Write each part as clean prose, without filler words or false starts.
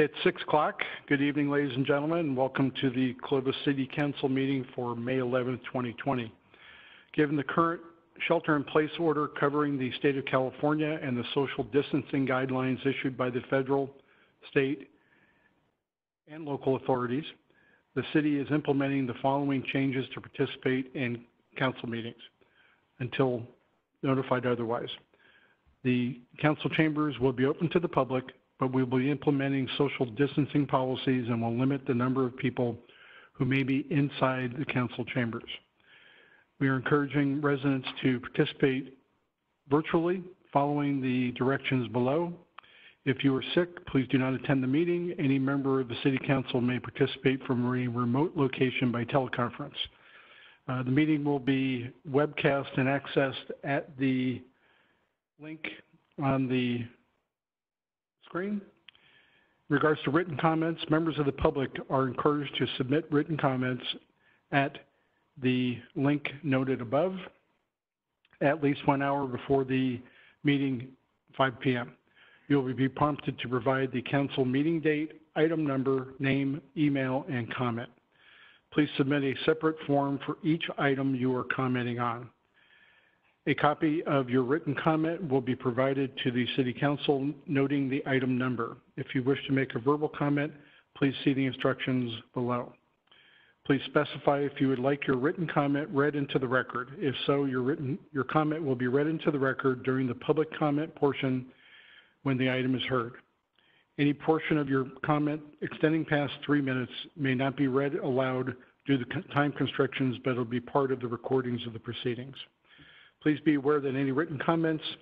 It's 6 o'clock. Good evening, ladies and gentlemen, and welcome to the Clovis City Council meeting for May 11th, 2020. Given the current shelter-in-place order covering the state of California and the social distancing guidelines issued by the federal, state, and local authorities, the city is implementing the following changes to participate in council meetings until notified otherwise. The council chambers will be open to the public, but we will be implementing social distancing policies and will limit the number of people who may be inside the council chambers. We are encouraging residents to participate virtually following the directions below. If you are sick, please do not attend the meeting. Any member of the City Council may participate from a remote location by teleconference. The meeting will be webcast and accessed at the link on the screen. In regards to written comments, members of the public are encouraged to submit written comments at the link noted above at least 1 hour before the meeting, 5 p.m. You will be prompted to provide the council meeting date, item number, name, email, and comment. Please submit a separate form for each item you are commenting on. A copy of your written comment will be provided to the City Council noting the item number. If you wish to make a verbal comment, please see the instructions below. Please specify if you would like your written comment read into the record. If so, your comment will be read into the record during the public comment portion when the item is heard. Any portion of your comment extending past 3 minutes may not be read aloud due to time constrictions, but it will be part of the recordings of the proceedings. Please be aware that any written comments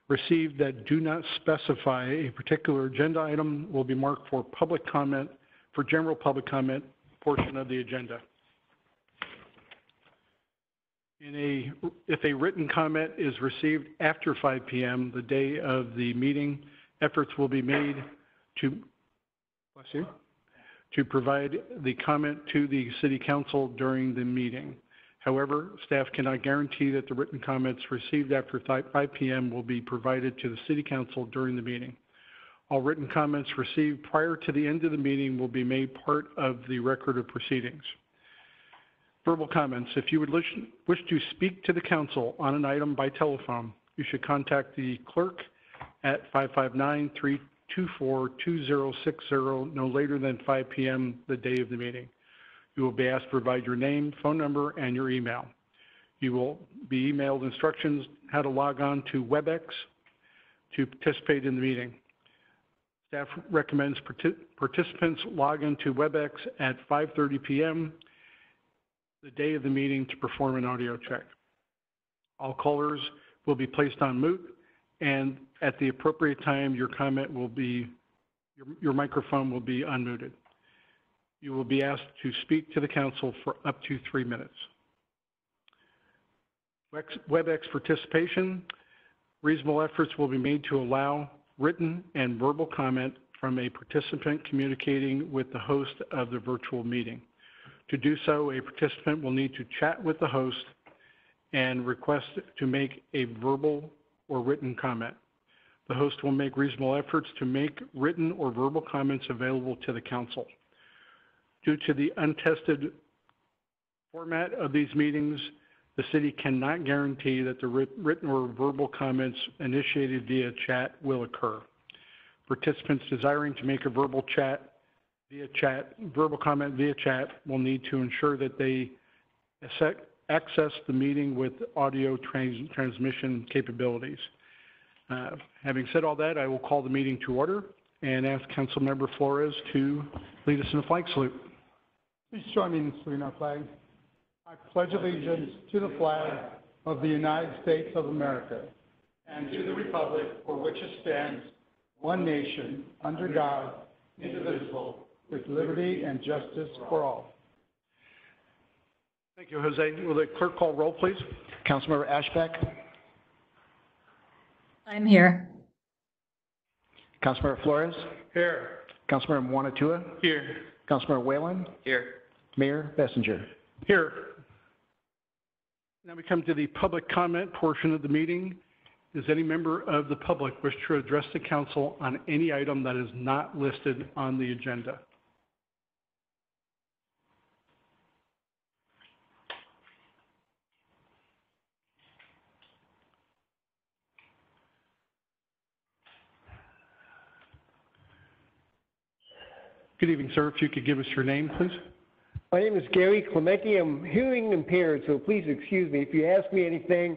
received that do not specify a particular agenda item will be marked for public comment, for general public comment portion of the agenda. If a written comment is received after 5 p.m. the day of the meeting, efforts will be made to provide the comment to the City Council during the meeting. However, staff cannot guarantee that the written comments received after 5 p.m. will be provided to the City Council during the meeting. All written comments received prior to the end of the meeting will be made part of the record of proceedings. Verbal comments. If you would wish to speak to the council on an item by telephone, you should contact the clerk at 559-324-2060 no later than 5 p.m. the day of the meeting. You will be asked to provide your name, phone number, and your email. You will be emailed instructions how to log on to WebEx to participate in the meeting. Staff recommends participants log into WebEx at 5:30 p.m. the day of the meeting to perform an audio check. All callers will be placed on mute, and at the appropriate time, your comment will be, your microphone will be unmuted. You will be asked to speak to the council for up to 3 minutes. WebEx participation. Reasonable efforts will be made to allow written and verbal comment from a participant communicating with the host of the virtual meeting. To do so, a participant will need to chat with the host and request to make a verbal or written comment. The host will make reasonable efforts to make written or verbal comments available to the council. Due to the untested format of these meetings, the city cannot guarantee that the written or verbal comments initiated via chat will occur. Participants desiring to make a verbal comment via chat will need to ensure that they access the meeting with audio transmission capabilities. Having said all that, I will call the meeting to order and ask Councilmember Flores to lead us in a flag salute. Please join me in saluting our flag. I pledge allegiance to the flag of the United States of America and to the republic for which it stands, one nation, under God, indivisible, with liberty and justice for all. Thank you, Jose. Will the clerk call roll, please? Councilmember Ashbeck. I'm here. Councilmember Flores. Here. Councilmember Mwanatua. Here. Councilmember Whalen. Here. Mayor Bessinger. Here. Now we come to the public comment portion of the meeting. Does any member of the public wish to address the council on any item that is not listed on the agenda? Good evening, sir. If you could give us your name, please. My name is Gary Clementi. I'm hearing impaired, so please excuse me. If you ask me anything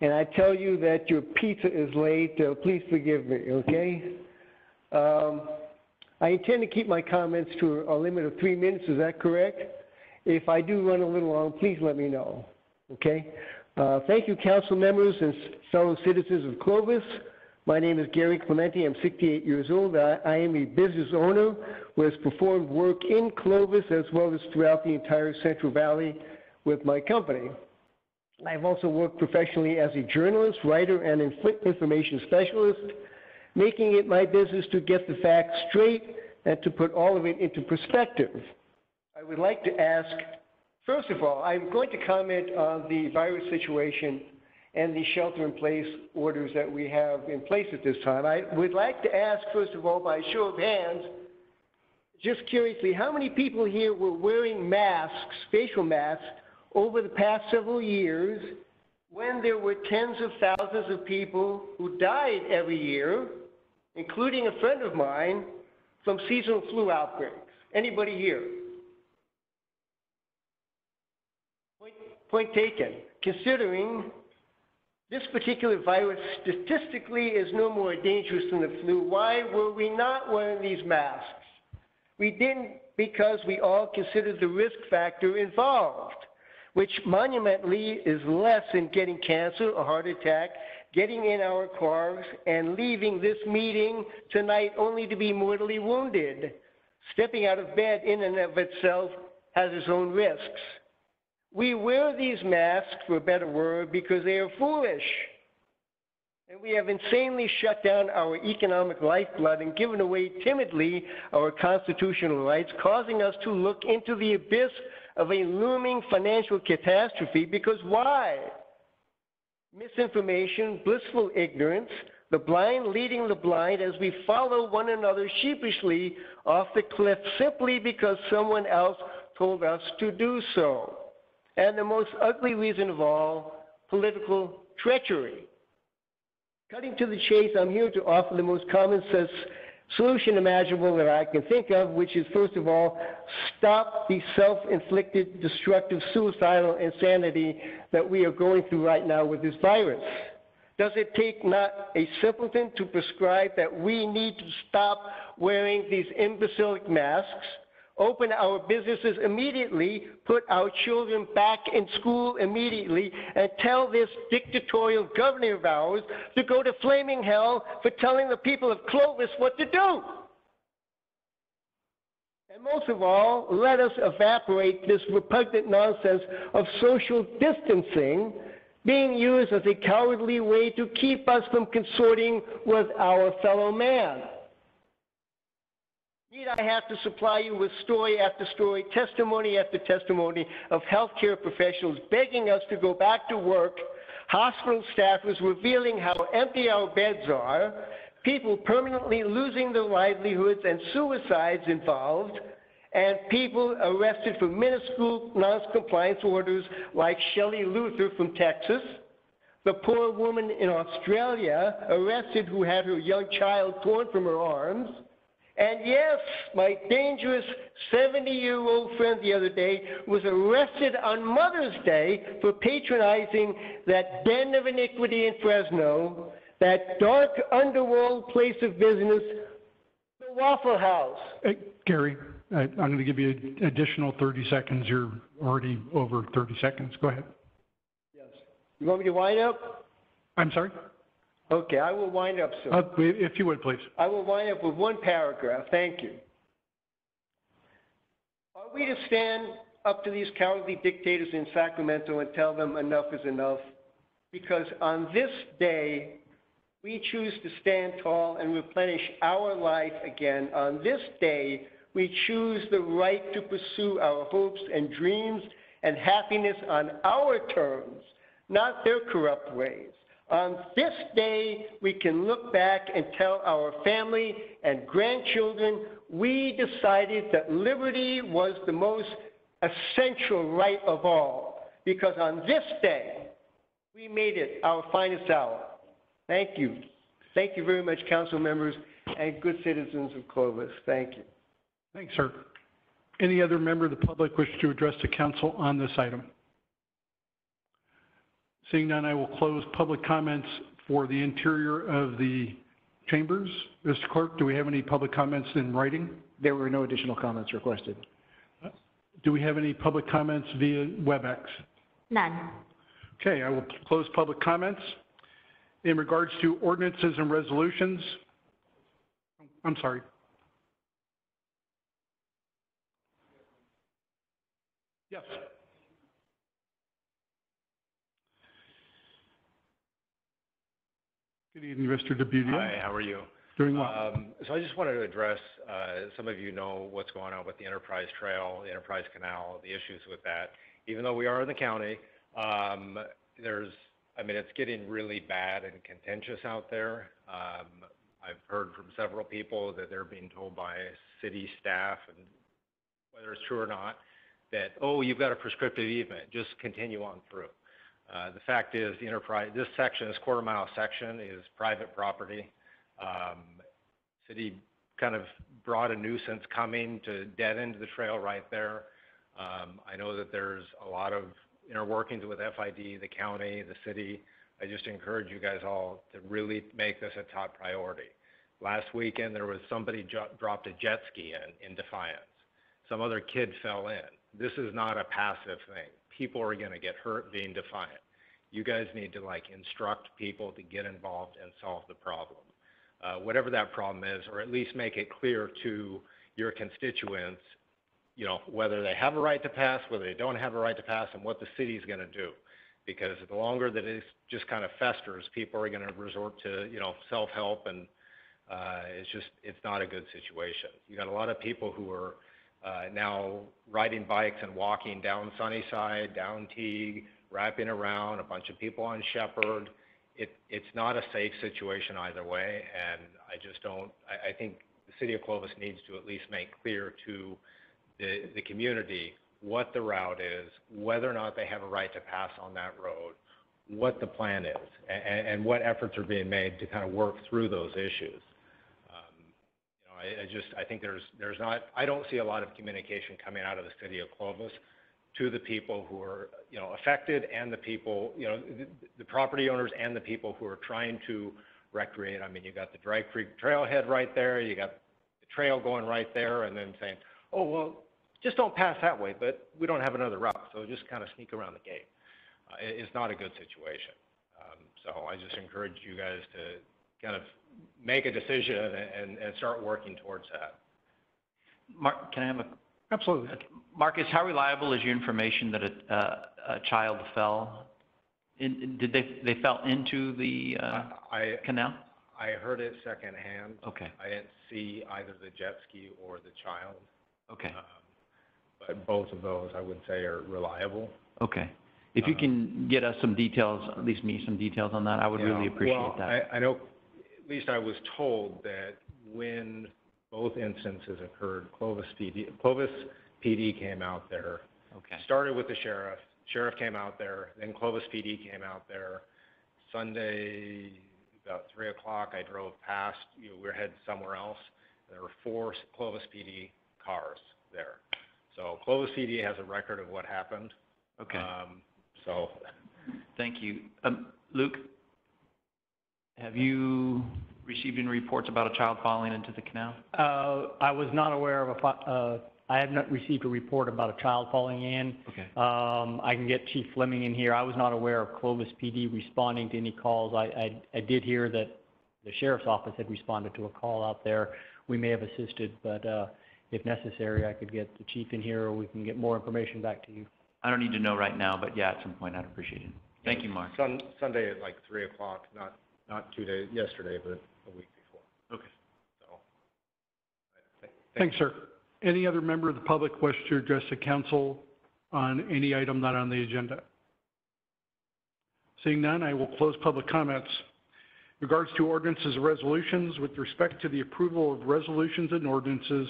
and I tell you that your pizza is late, please forgive me, okay? I intend to keep my comments to a limit of 3 minutes. Is that correct? If I do run a little long, please let me know, okay? Thank you, council members and fellow citizens of Clovis. My name is Gary Clementi. I'm 68 years old. I am a business owner who has performed work in Clovis as well as throughout the entire Central Valley with my company. I've also worked professionally as a journalist, writer, and information specialist, making it my business to get the facts straight and to put all of it into perspective. I would like to ask, first of all, I'm going to comment on the virus situation and the shelter-in-place orders that we have in place at this time. I would like to ask, first of all, by a show of hands, just curiously, how many people here were wearing masks, facial masks, over the past several years when there were tens of thousands of people who died every year, including a friend of mine, from seasonal flu outbreaks? Anybody here? Point taken. Considering this particular virus statistically is no more dangerous than the flu, why were we not wearing these masks? We didn't because we all considered the risk factor involved, which monumentally is less than getting cancer or heart attack, getting in our cars, and leaving this meeting tonight only to be mortally wounded. Stepping out of bed in and of itself has its own risks. We wear these masks, for a better word, because they are foolish. And we have insanely shut down our economic lifeblood and given away timidly our constitutional rights, causing us to look into the abyss of a looming financial catastrophe. Because why? Misinformation, blissful ignorance, the blind leading the blind as we follow one another sheepishly off the cliff simply because someone else told us to do so. And the most ugly reason of all, political treachery. Cutting to the chase, I'm here to offer the most common sense solution imaginable that I can think of, which is, first of all, stop the self-inflicted, destructive, suicidal insanity that we are going through right now with this virus. Does it take not a simpleton to prescribe that we need to stop wearing these imbecilic masks, open our businesses immediately, put our children back in school immediately, and tell this dictatorial governor of ours to go to flaming hell for telling the people of Clovis what to do? And most of all, let us evaporate this repugnant nonsense of social distancing being used as a cowardly way to keep us from consorting with our fellow man. Need I have to supply you with story after story, testimony after testimony of healthcare professionals begging us to go back to work, hospital staffers revealing how empty our beds are, people permanently losing their livelihoods and suicides involved, and people arrested for minuscule non-compliance orders like Shelley Luther from Texas, the poor woman in Australia arrested who had her young child torn from her arms, and yes, my dangerous 70-year-old friend the other day was arrested on Mother's Day for patronizing that den of iniquity in Fresno, that dark underworld place of business, the Waffle House. Gary, I'm going to give you an additional 30 seconds. You're already over 30 seconds. Go ahead. Yes. You want me to wind up? I'm sorry? Okay, I will wind up, sir. If you would, please. I will wind up with one paragraph. Thank you. Are we to stand up to these cowardly dictators in Sacramento and tell them enough is enough? Because on this day, we choose to stand tall and replenish our life again. On this day, we choose the right to pursue our hopes and dreams and happiness on our terms, not their corrupt ways. On this day, we can look back and tell our family and grandchildren we decided that liberty was the most essential right of all, because on this day, we made it our finest hour. Thank you. Thank you very much, council members and good citizens of Clovis. Thank you. Thanks, sir. Any other member of the public wish to address the council on this item? Seeing none, I will close public comments for the interior of the chambers. Mr. Clerk, do we have any public comments in writing? There were no additional comments requested. Do we have any public comments via WebEx? None. Okay, I will close public comments. In regards to ordinances and resolutions, I'm sorry. Yes. Good evening, Mr. DeBudia. Hi, how are you? Doing well. So I just wanted to address, some of you know what's going on with the Enterprise Trail, the Enterprise Canal, the issues with that. Even though we are in the county, it's getting really bad and contentious out there. I've heard from several people that they're being told by city staff, and whether it's true or not, that, oh, you've got a prescriptive easement, just continue on through. The fact is, the Enterprise, this quarter-mile section is private property. City kind of brought a nuisance coming to dead end the trail right there. I know that there's a lot of inner workings with FID, the county, the city. I just encourage you guys all to really make this a top priority. Last weekend, there was somebody dropped a jet ski in Defiance. Some other kid fell in. This is not a passive thing. People are going to get hurt being defiant. You guys need to instruct people to get involved and solve the problem. Whatever that problem is, or at least make it clear to your constituents, whether they have a right to pass, whether they don't have a right to pass, and what the city's going to do. Because the longer that it just kind of festers, people are going to resort to, self-help, and it's not a good situation. You got a lot of people who are now riding bikes and walking down Sunnyside, down Teague, wrapping around, a bunch of people on Shepherd. It's not a safe situation either way, and I think the city of Clovis needs to at least make clear to the community what the route is, whether or not they have a right to pass on that road, what the plan is, and what efforts are being made to kind of work through those issues. I think I don't see a lot of communication coming out of the city of Clovis to the people who are, affected, and the people, the property owners and the people who are trying to recreate. I mean, you got the Dry Creek trailhead right there, you got the trail going right there, and then saying, oh, well, just don't pass that way, but we don't have another route, so just kind of sneak around the gate. It's not a good situation. So I just encourage you guys to kind of make a decision and start working towards that. Mark, can I have a? Absolutely. Marcus, how reliable is your information that a child fell? Did they fell into the canal? I heard it secondhand. Okay. I didn't see either the jet ski or the child. Okay. But both of those, I would say, are reliable. Okay. If you can get us some details, at least me some details on that, I would really appreciate that. I know, at least I was told that when both instances occurred, Clovis PD came out there. Okay. Started with the sheriff. Sheriff came out there. Then Clovis PD came out there. Sunday, about 3 o'clock, I drove past. We were headed somewhere else. There were 4 Clovis PD cars there. So Clovis PD has a record of what happened. Okay. So. Thank you. Luke, have you received any reports about a child falling into the canal? I was not aware of I have not received a report about a child falling in. Okay. I can get Chief Fleming in here. I was not aware of Clovis PD responding to any calls. I did hear that the sheriff's office had responded to a call out there. We may have assisted, but if necessary, I could get the chief in here, or we can get more information back to you. I don't need to know right now, but yeah, at some point I'd appreciate it. Thank you, Mark. Sunday at 3 o'clock, not 2 days, yesterday, but a week before. Okay. So. Thanks, sir. Any other member of the public wish to address the council on any item not on the agenda? Seeing none, I will close public comments. In regards to ordinances and resolutions, with respect to the approval of resolutions and ordinances,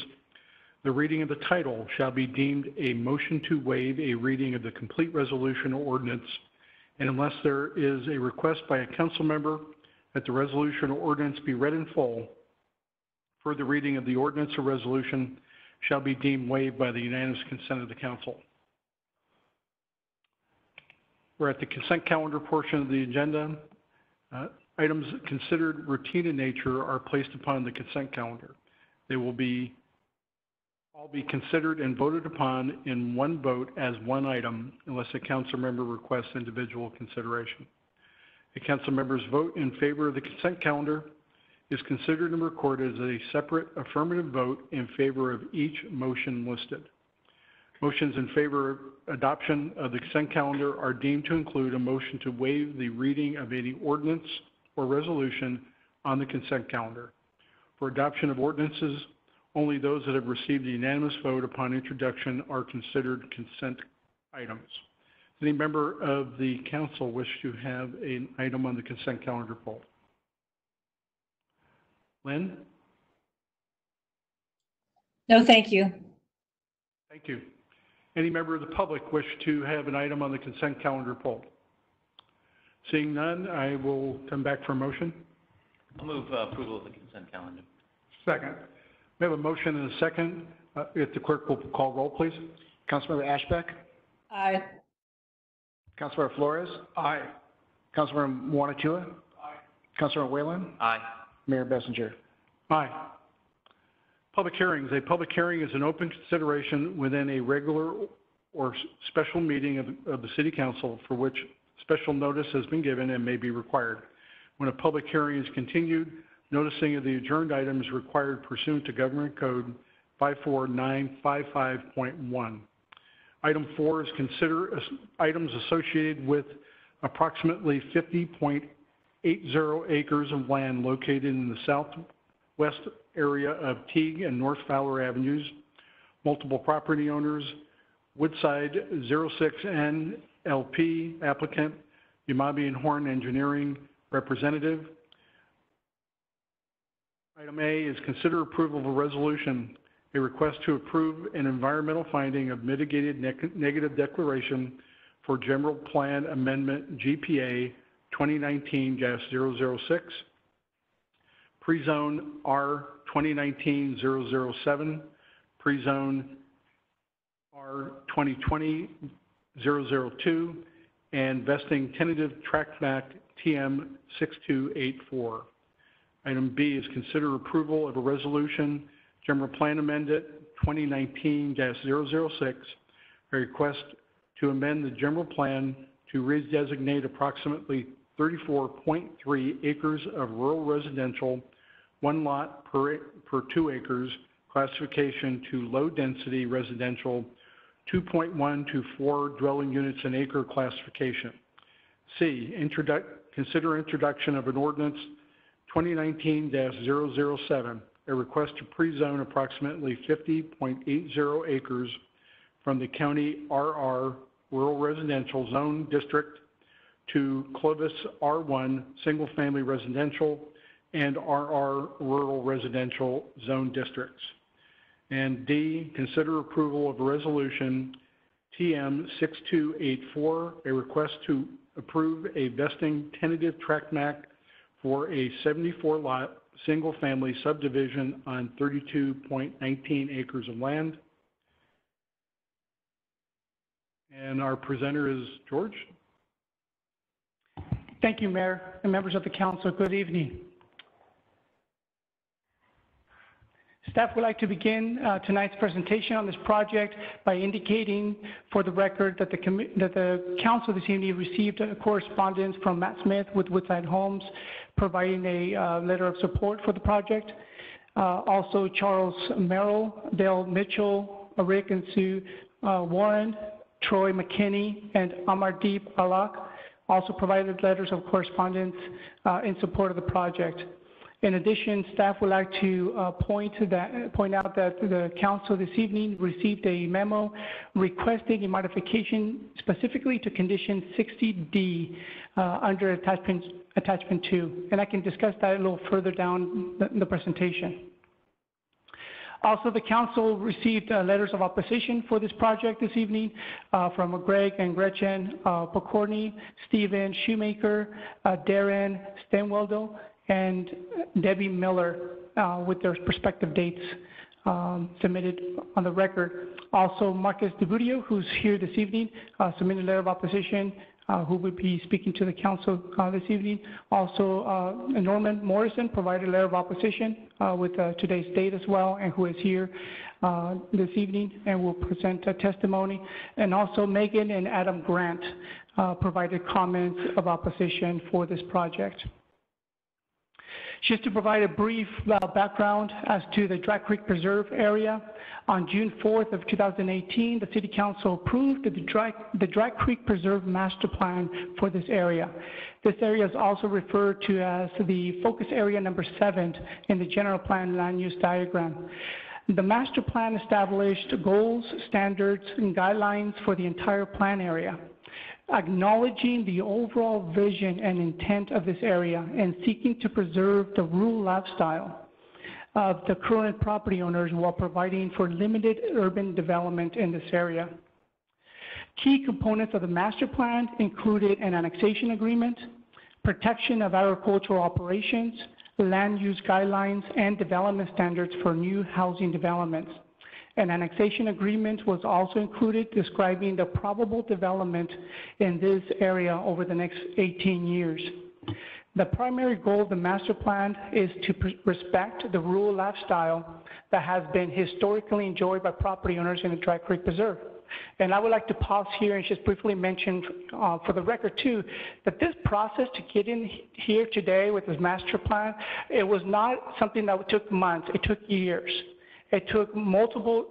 the reading of the title shall be deemed a motion to waive a reading of the complete resolution or ordinance, and unless there is a request by a council member that the resolution or ordinance be read in full, further reading of the ordinance or resolution shall be deemed waived by the unanimous consent of the council. We're at the consent calendar portion of the agenda. Items considered routine in nature are placed upon the consent calendar. They will all be considered and voted upon in one vote as one item unless a council member requests individual consideration. A council member's vote in favor of the consent calendar is considered and recorded as a separate affirmative vote in favor of each motion listed. Motions in favor of adoption of the consent calendar are deemed to include a motion to waive the reading of any ordinance or resolution on the consent calendar. For adoption of ordinances, only those that have received a unanimous vote upon introduction are considered consent items. Does any member of the council wish to have an item on the consent calendar pulled? Lynn? No, thank you. Thank you. Any member of the public wish to have an item on the consent calendar pulled? Seeing none, I will come back for a motion. I'll move approval of the consent calendar. Second. We have a motion and a second. If the clerk will call roll, please. Councilmember Ashbeck? Aye. Councilmember Flores? Aye. Councilmember Wanachua? Aye. Councilmember Whalen? Aye. Mayor Bessinger? Aye. Public hearings. A public hearing is an open consideration within a regular or special meeting of the City Council for which special notice has been given and may be required. When a public hearing is continued, noticing of the adjourned items required pursuant to Government Code 54955.1. Item 4 is consider items associated with approximately 50.80 acres of land located in the southwest area of Teague and North Fowler Avenues, multiple property owners, Woodside 06N LP applicant, Yamabe and Horn Engineering representative. Item A is consider approval of a resolution, a request to approve an environmental finding of mitigated negative declaration for General Plan Amendment GPA 2019-006, pre-zone R 2019-007, pre-zone R 2020-002, and vesting tentative tract map TM 6284. Item B is consider approval of a resolution, General Plan Amendment 2019-006, a request to amend the general plan to redesignate approximately 34.3 acres of rural residential, one lot per 2 acres, classification to low density residential, 2.1 to 4 dwelling units an acre classification. C, consider introduction of an ordinance 2019-007, a request to pre-zone approximately 50.80 acres from the County RR Rural Residential Zone District to Clovis R1 Single Family Residential and RR Rural Residential Zone Districts. And D, consider approval of a resolution TM 6284, a request to approve a vesting tentative tract map for a 74-lot single-family subdivision on 32.19 acres of land. And our presenter is George. Thank you, Mayor and members of the council. Good evening. Staff would like to begin tonight's presentation on this project by indicating for the record that the council this evening received a correspondence from Matt Smith with Woodside Homes providing a letter of support for the project. Also Charles Merrill, Dale Mitchell, Rick and Sue Warren, Troy McKinney, and Amardeep Alak also provided letters of correspondence in support of the project. In addition, staff would like to point out that the council this evening received a memo requesting a modification specifically to condition 60D under attachment 2, and I can discuss that a little further down the presentation. Also, the council received letters of opposition for this project this evening from Greg and Gretchen Pokorny, Stephen Shoemaker, Darren Stenweldo, and Debbie Miller with their respective dates submitted on the record. Also, Marcus DeBudio, who's here this evening, submitted a letter of opposition, who would be speaking to the council this evening. Also, Norman Morrison provided a letter of opposition with today's date as well, and who is here this evening and will present a testimony. And also, Megan and Adam Grant provided comments of opposition for this project. Just to provide a brief background as to the Dry Creek Preserve area, on June 4th of 2018, the City Council approved the Dry Creek Preserve Master Plan for this area. This area is also referred to as the Focus Area number 7 in the General Plan Land Use Diagram. The Master Plan established goals, standards, and guidelines for the entire plan area, acknowledging the overall vision and intent of this area and seeking to preserve the rural lifestyle of the current property owners while providing for limited urban development in this area. Key components of the master plan included an annexation agreement, protection of agricultural operations, land use guidelines, and development standards for new housing developments. An annexation agreement was also included describing the probable development in this area over the next 18 years. The primary goal of the master plan is to respect the rural lifestyle that has been historically enjoyed by property owners in the Dry Creek Preserve. And I would like to pause here and just briefly mention for the record too, that this process to get in here today with this master plan, it was not something that took months, it took years. It took multiple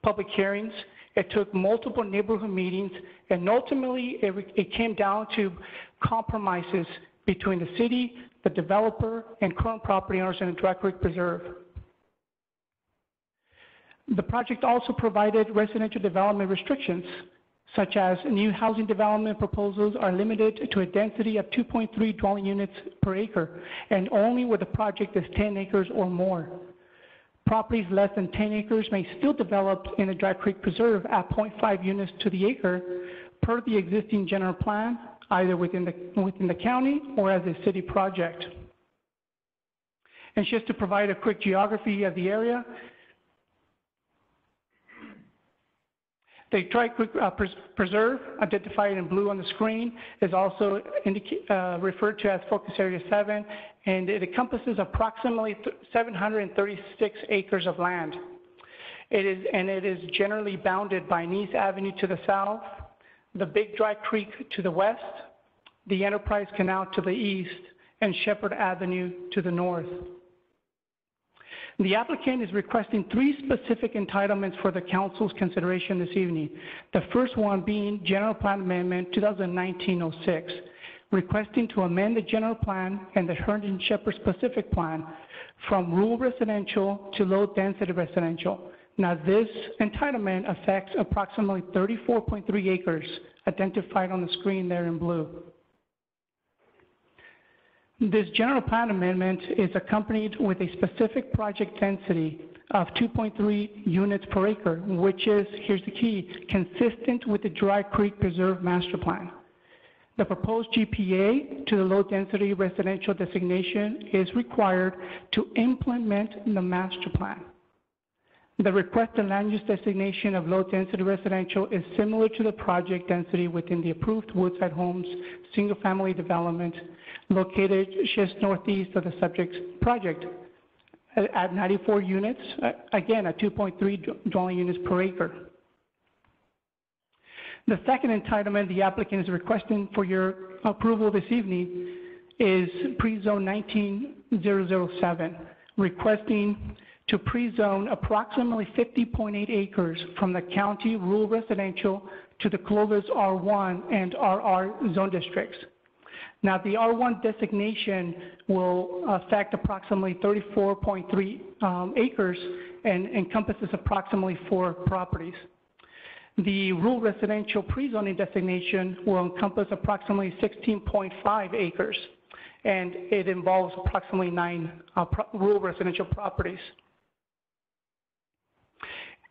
public hearings, it took multiple neighborhood meetings, and ultimately it came down to compromises between the city, the developer, and current property owners in the Dry Creek Preserve. The project also provided residential development restrictions, such as new housing development proposals are limited to a density of 2.3 dwelling units per acre, and only where the project is 10 acres or more. Properties less than 10 acres may still develop in the Dry Creek Preserve at 0.5 units to the acre per the existing general plan, either within the county or as a city project. And just to provide a quick geography of the area, the Dry Creek Preserve, identified in blue on the screen, is also referred to as Focus Area 7, and it encompasses approximately 736 acres of land. It is generally bounded by Nice Avenue to the south, the Big Dry Creek to the west, the Enterprise Canal to the east, and Shepherd Avenue to the north. The applicant is requesting 3 specific entitlements for the council's consideration this evening. The first one being General Plan Amendment 2019-06, requesting to amend the general plan and the Herndon Shepherd specific plan from rural residential to low density residential. Now, this entitlement affects approximately 34.3 acres, identified on the screen there in blue. This general plan amendment is accompanied with a specific project density of 2.3 units per acre, which is, here's the key, consistent with the Dry Creek Preserve Master Plan. The proposed GPA to the low density residential designation is required to implement the master plan. The requested land use designation of low density residential is similar to the project density within the approved Woodside Homes single family development located just northeast of the subject project at 94 units, again at 2.3 dwelling units per acre. The second entitlement the applicant is requesting for your approval this evening is pre-zone 19007, requesting to pre-zone approximately 50.8 acres from the county rural residential to the Clovis R1 and RR zone districts. Now, the R1 designation will affect approximately 34.3 acres and encompasses approximately 4 properties. The rural residential pre-zoning designation will encompass approximately 16.5 acres, and it involves approximately 9 rural residential properties.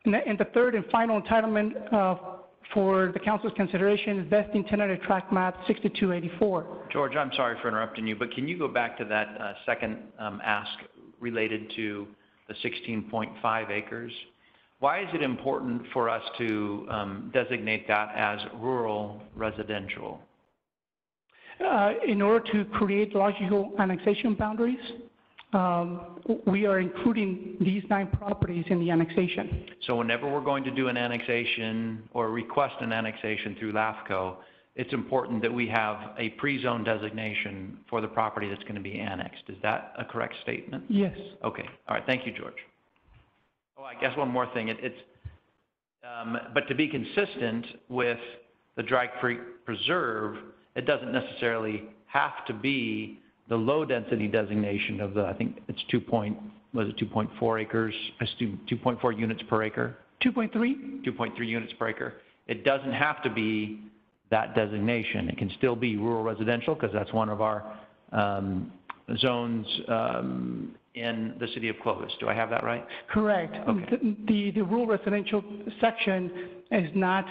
And the third and final entitlement for the council's consideration is vesting tentative tract map 6284. George, I'm sorry for interrupting you, but can you go back to that second ask related to the 16.5 acres? Why is it important for us to designate that as rural residential? In order to create logical annexation boundaries, we are including these 9 properties in the annexation. So whenever we're going to do an annexation or request an annexation through LAFCO, it's important that we have a pre-zone designation for the property that's going to be annexed. Is that a correct statement? Yes. Okay. All right. Thank you, George. Oh, I guess one more thing. But to be consistent with the Dry Creek Preserve, it doesn't necessarily have to be the low density designation of the, I think it's 2.4 acres, 2.4 units per acre? 2.3? 2.3 units per acre. It doesn't have to be that designation. It can still be rural residential because that's one of our zones in the city of Clovis. Do I have that right? Correct. Okay. The rural residential section is not,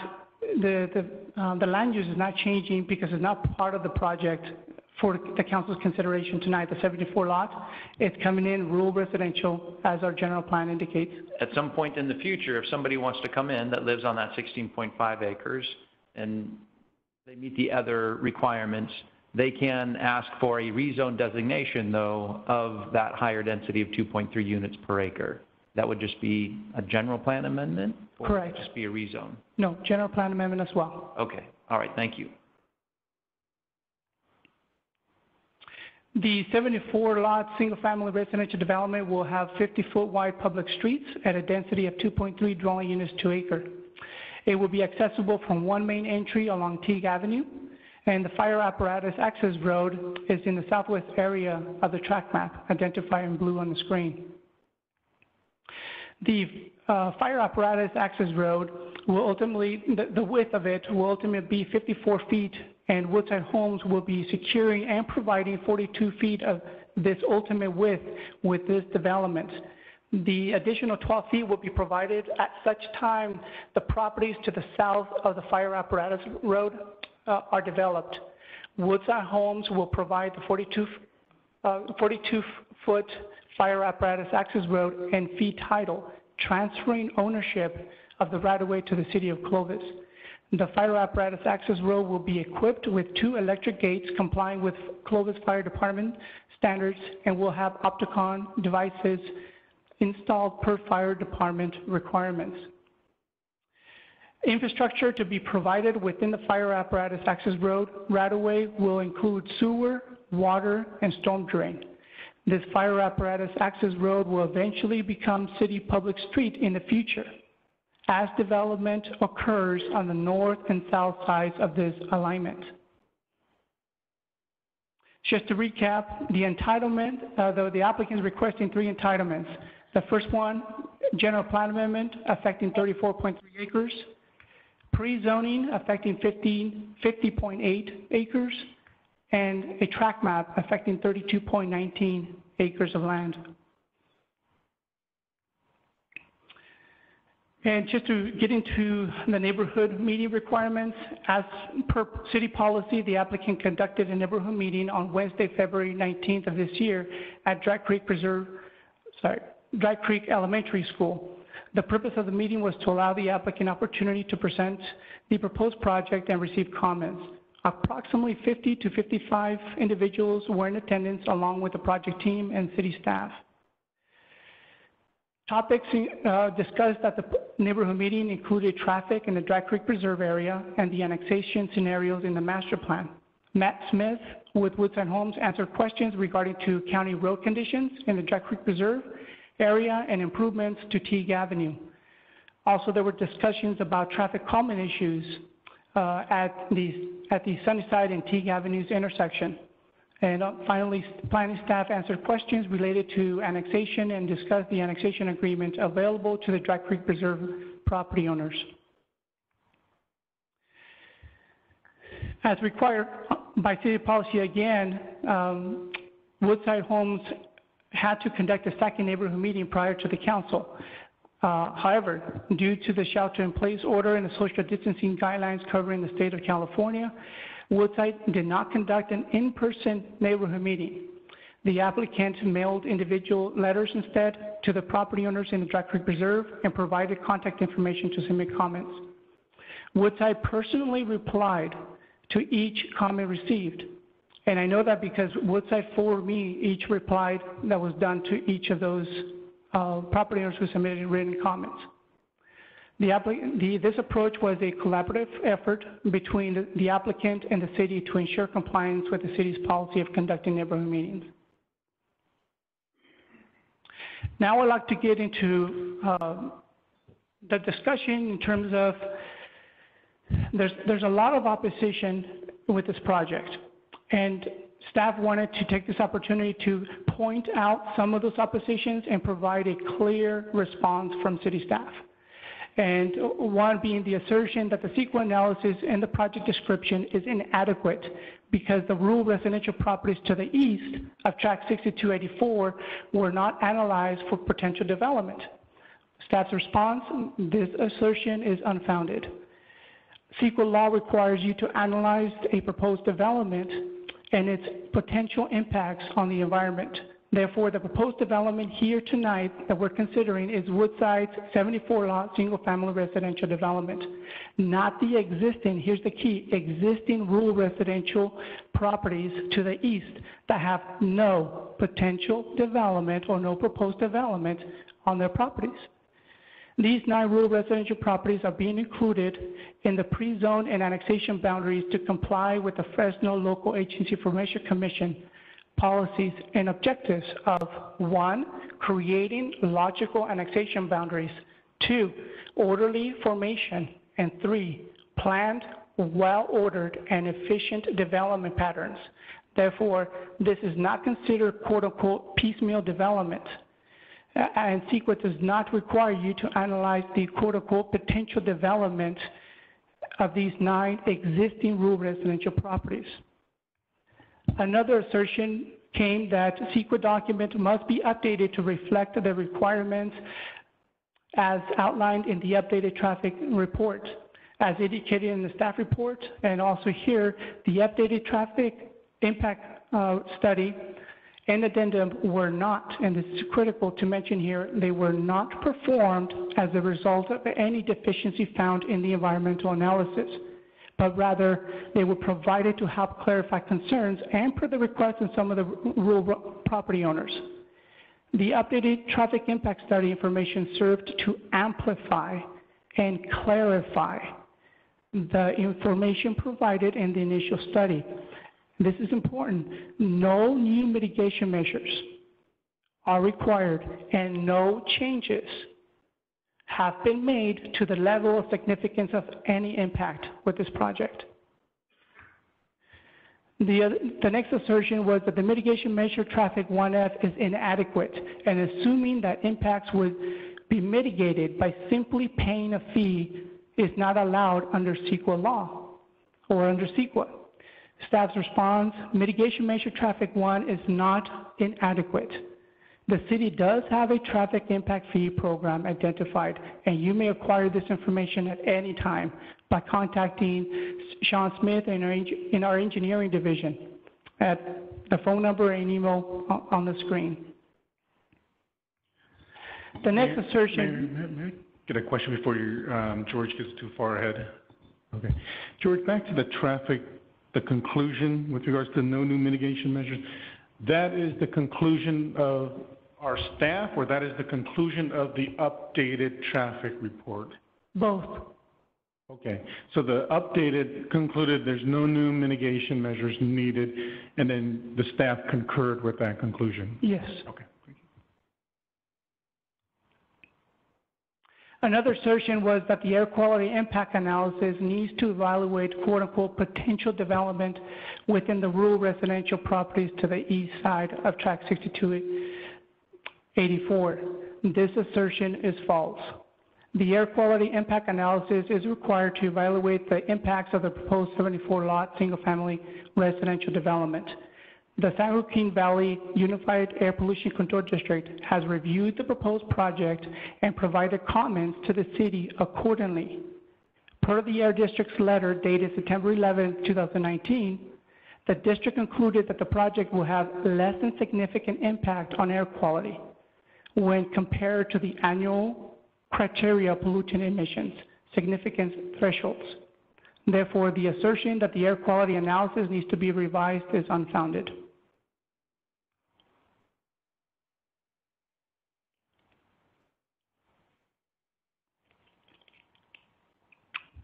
the land use is not changing because it's not part of the project for the council's consideration tonight, the 74 lots. It's coming in rural residential as our general plan indicates. At some point in the future, if somebody wants to come in that lives on that 16.5 acres and they meet the other requirements, they can ask for a rezone designation, though, of that higher density of 2.3 units per acre. That would just be a general plan amendment? Or Correct. Would it just be a rezone? No, general plan amendment as well. Okay. All right. Thank you. The 74-lot single-family residential development will have 50-foot wide public streets at a density of 2.3 dwelling units to acre. It will be accessible from one main entry along Teague Avenue, and the fire apparatus access road is in the southwest area of the tract map, identified in blue on the screen. The fire apparatus access road will ultimately, the width of it will ultimately be 54 feet, and Woodside Homes will be securing and providing 42 feet of this ultimate width with this development. The additional 12 feet will be provided at such time the properties to the south of the fire apparatus road are developed. Woodside Homes will provide the 42-foot fire apparatus access road and fee title, transferring ownership of the right-of-way to the city of Clovis. The fire apparatus access road will be equipped with 2 electric gates complying with Clovis Fire Department standards and will have Opticon devices installed per fire department requirements. Infrastructure to be provided within the fire apparatus access road right-of-way will include sewer, water, and storm drain. This fire apparatus access road will eventually become city public street in the future as development occurs on the north and south sides of this alignment. Just to recap, the entitlement, though the applicant is requesting 3 entitlements. The first one, general plan amendment affecting 34.3 acres, pre-zoning affecting 50.8 acres, and a tract map affecting 32.19 acres of land. And just to get into the neighborhood meeting requirements, as per city policy, the applicant conducted a neighborhood meeting on Wednesday, February 19th of this year at Dry Creek Elementary School. The purpose of the meeting was to allow the applicant opportunity to present the proposed project and receive comments. Approximately 50 to 55 individuals were in attendance along with the project team and city staff. Topics discussed at the neighborhood meeting included traffic in the Dry Creek Preserve area and the annexation scenarios in the master plan. Matt Smith with Woodside Homes answered questions regarding to county road conditions in the Dry Creek Preserve area and improvements to Teague Avenue. Also, there were discussions about traffic calming issues at the Sunnyside and Teague Avenues intersection. And finally, planning staff answered questions related to annexation and discussed the annexation agreement available to the Dry Creek Preserve property owners. As required by city policy again, Woodside Homes had to conduct a second neighborhood meeting prior to the council. However, due to the shelter-in-place order and the social distancing guidelines covering the state of California, Woodside did not conduct an in-person neighborhood meeting. The applicant mailed individual letters instead to the property owners in the Dry Creek Preserve and provided contact information to submit comments. Woodside personally replied to each comment received. And I know that because Woodside forwarded me each reply that was done to each of those property owners who submitted written comments. This approach was a collaborative effort between the applicant and the city to ensure compliance with the city's policy of conducting neighborhood meetings. Now I'd like to get into the discussion in terms of there's a lot of opposition with this project, and staff wanted to take this opportunity to point out some of those oppositions and provide a clear response from city staff. And one being the assertion that the CEQA analysis and the project description is inadequate because the rural residential properties to the east of Tract 6284 were not analyzed for potential development. Staff's response: this assertion is unfounded. CEQA law requires you to analyze a proposed development and its potential impacts on the environment. Therefore, the proposed development here tonight that we're considering is Woodside's 74-lot single-family residential development, not the existing, here's the key, existing rural residential properties to the east that have no potential development or no proposed development on their properties. These 9 rural residential properties are being included in the pre-zone and annexation boundaries to comply with the Fresno Local Agency Formation Commission policies and objectives of 1, creating logical annexation boundaries, 2, orderly formation, and 3, planned, well-ordered, and efficient development patterns. Therefore, this is not considered quote-unquote piecemeal development. And CEQA does not require you to analyze the quote-unquote potential development of these 9 existing rural residential properties. Another assertion came that CEQA document must be updated to reflect the requirements as outlined in the updated traffic report. As indicated in the staff report, and also here, the updated traffic impact study and addendum were not, and this is critical to mention here, they were not performed as a result of any deficiency found in the environmental analysis, but rather they were provided to help clarify concerns and per the request of some of the rural property owners. The updated traffic impact study information served to amplify and clarify the information provided in the initial study. This is important. No new mitigation measures are required and no changes have been made to the level of significance of any impact with this project. The next assertion was that the mitigation measure traffic 1F is inadequate, and assuming that impacts would be mitigated by simply paying a fee is not allowed under CEQA law or under CEQA. Staff's response: mitigation measure traffic 1 is not inadequate. The city does have a traffic impact fee program identified, and you may acquire this information at any time by contacting Sean Smith in our engineering division at the phone number and email on the screen. The next assertion. May I get a question before you, George gets too far ahead? Okay. George, back to the traffic, the conclusion with regards to no new mitigation measures. That is the conclusion of our staff, or that is the conclusion of the updated traffic report? Both. Okay, so the updated concluded there's no new mitigation measures needed, and then the staff concurred with that conclusion? Yes. Okay. Another assertion was that the air quality impact analysis needs to evaluate quote-unquote potential development within the rural residential properties to the east side of Tract 6284. This assertion is false. The air quality impact analysis is required to evaluate the impacts of the proposed 74-lot single-family residential development. The San Joaquin Valley Unified Air Pollution Control District has reviewed the proposed project and provided comments to the city accordingly. Per the Air District's letter dated September 11, 2019, the district concluded that the project will have less than significant impact on air quality when compared to the annual criteria of pollutant emissions, significance thresholds. Therefore, the assertion that the air quality analysis needs to be revised is unfounded.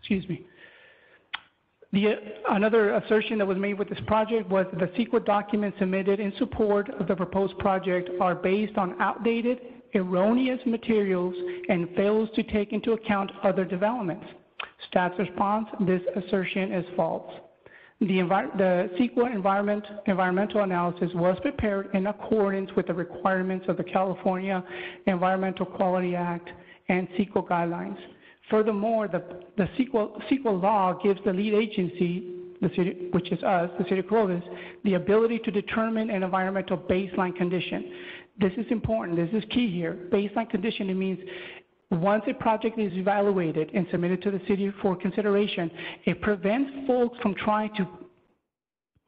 Excuse me. Another assertion that was made with this project was that the CEQA documents submitted in support of the proposed project are based on outdated, erroneous materials and fails to take into account other developments. Staff's response: this assertion is false. The CEQA environmental analysis was prepared in accordance with the requirements of the California Environmental Quality Act and CEQA guidelines. Furthermore, the CEQA law gives the lead agency, the city, which is us, the City of Clovis, the ability to determine an environmental baseline condition. This is important. This is key here. Baseline condition, it means once a project is evaluated and submitted to the city for consideration, it prevents folks from trying to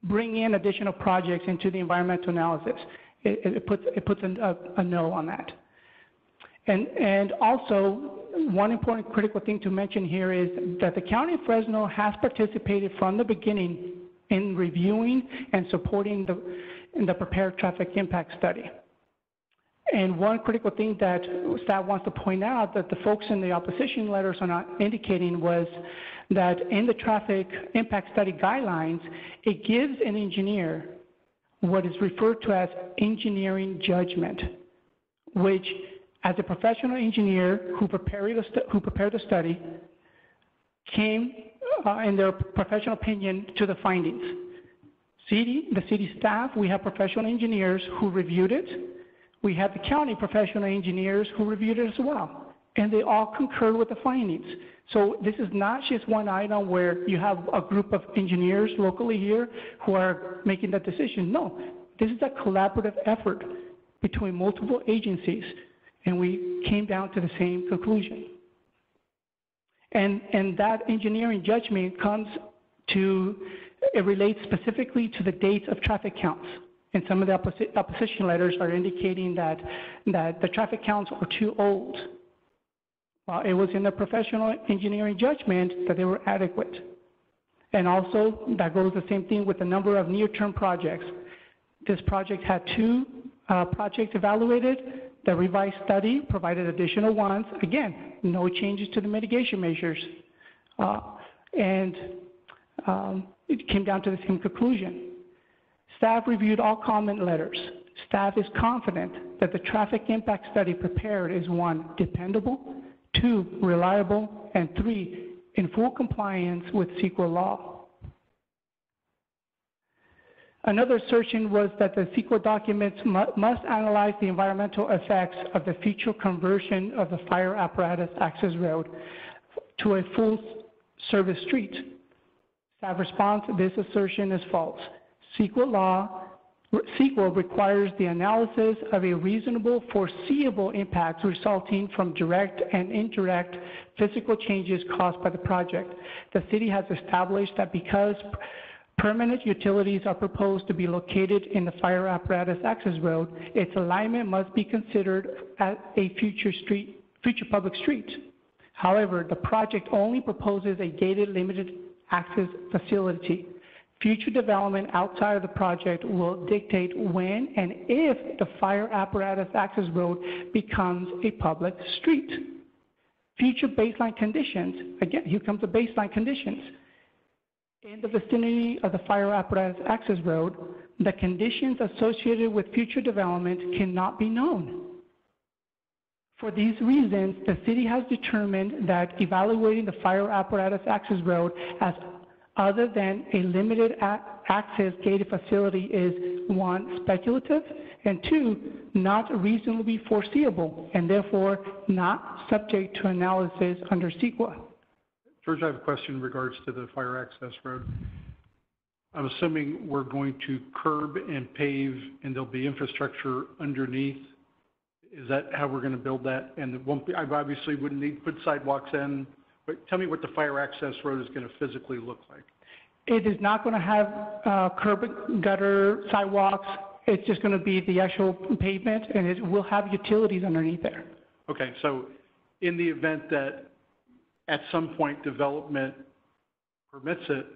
bring in additional projects into the environmental analysis. It puts a no on that. And also, one important critical thing to mention here is that the County of Fresno has participated from the beginning in reviewing and supporting the prepared traffic impact study. And one critical thing that staff wants to point out that the folks in the opposition letters are not indicating was that in the traffic impact study guidelines, it gives an engineer what is referred to as engineering judgment, which as a professional engineer who prepared the study came in their professional opinion to the findings. The city staff, we have professional engineers who reviewed it. We have the county professional engineers who reviewed it as well, and they all concurred with the findings. So this is not just one item where you have a group of engineers locally here who are making that decision. No, this is a collaborative effort between multiple agencies, and we came down to the same conclusion. And that engineering judgment it relates specifically to the dates of traffic counts. And some of the opposition letters are indicating that the traffic counts are too old. Well, it was in the professional engineering judgment that they were adequate. And also, that goes the same thing with the number of near-term projects. This project had 2 projects evaluated. The revised study provided additional ones. Again, no changes to the mitigation measures. It came down to the same conclusion. Staff reviewed all comment letters. Staff is confident that the traffic impact study prepared is 1, dependable, 2, reliable, and 3, in full compliance with CEQA law. Another assertion was that the CEQA documents must analyze the environmental effects of the future conversion of the fire apparatus access road to a full service street. Staff response: this assertion is false. CEQA requires the analysis of a reasonable foreseeable impact resulting from direct and indirect physical changes caused by the project. The city has established that because permanent utilities are proposed to be located in the fire apparatus access road, its alignment must be considered as a future public street. However, the project only proposes a gated limited access facility. Future development outside of the project will dictate when and if the fire apparatus access road becomes a public street. Future baseline conditions, again, here comes the baseline conditions. In the vicinity of the fire apparatus access road, the conditions associated with future development cannot be known. For these reasons, the city has determined that evaluating the fire apparatus access road as other than a limited access gated facility is, one, speculative, and two, not reasonably foreseeable, and therefore not subject to analysis under CEQA. George, I have a question in regards to the fire access road. I'm assuming we're going to curb and pave and there'll be infrastructure underneath. Is that how we're going to build that? And it won't be, I obviously wouldn't need to put sidewalks in, but tell me what the fire access road is going to physically look like. It is not going to have curb, gutter, sidewalks. It's just going to be the actual pavement, and it will have utilities underneath there. Okay, so in the event that at some point development permits it,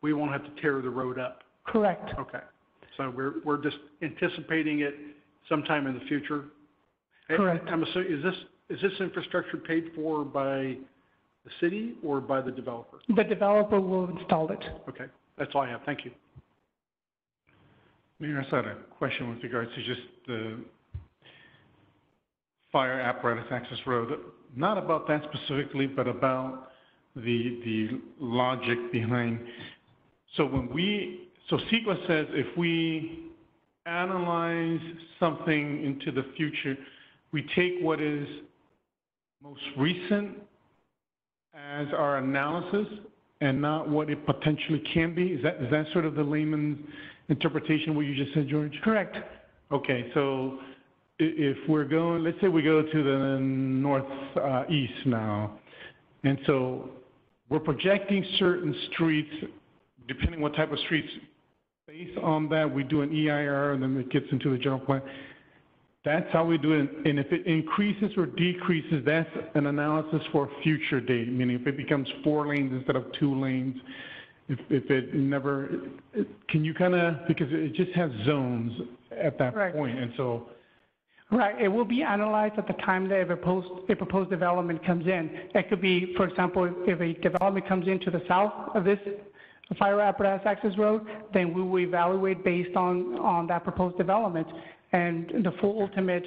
we won't have to tear the road up. Correct. Okay, so we're just anticipating it sometime in the future. Correct. I'm assuming, is this infrastructure paid for by the city or by the developer? The developer will install it. Okay, that's all I have. Thank you. Mayor, I just had a question with regards to just the fire apparatus access road. Not about that specifically, but about the logic behind. So so CEQA says if we analyze something into the future, we take what is most recent as our analysis and not what it potentially can be? Is that sort of the layman's interpretation of what you just said, George? Correct. Okay, so if we're going, let's say we go to the northeast now, and so we're projecting certain streets, depending what type of streets, based on that, we do an EIR, and then it gets into the general plan. That's how we do it, and if it increases or decreases, that's an analysis for a future date, meaning if it becomes 4 lanes instead of 2 lanes, if it never, can you kind of, because it just has zones at that point, and so. Right, it will be analyzed at the time that a proposed development comes in. It could be, for example, if a development comes into the south of this fire apparatus access road, then we will evaluate based on that proposed development and the full ultimate,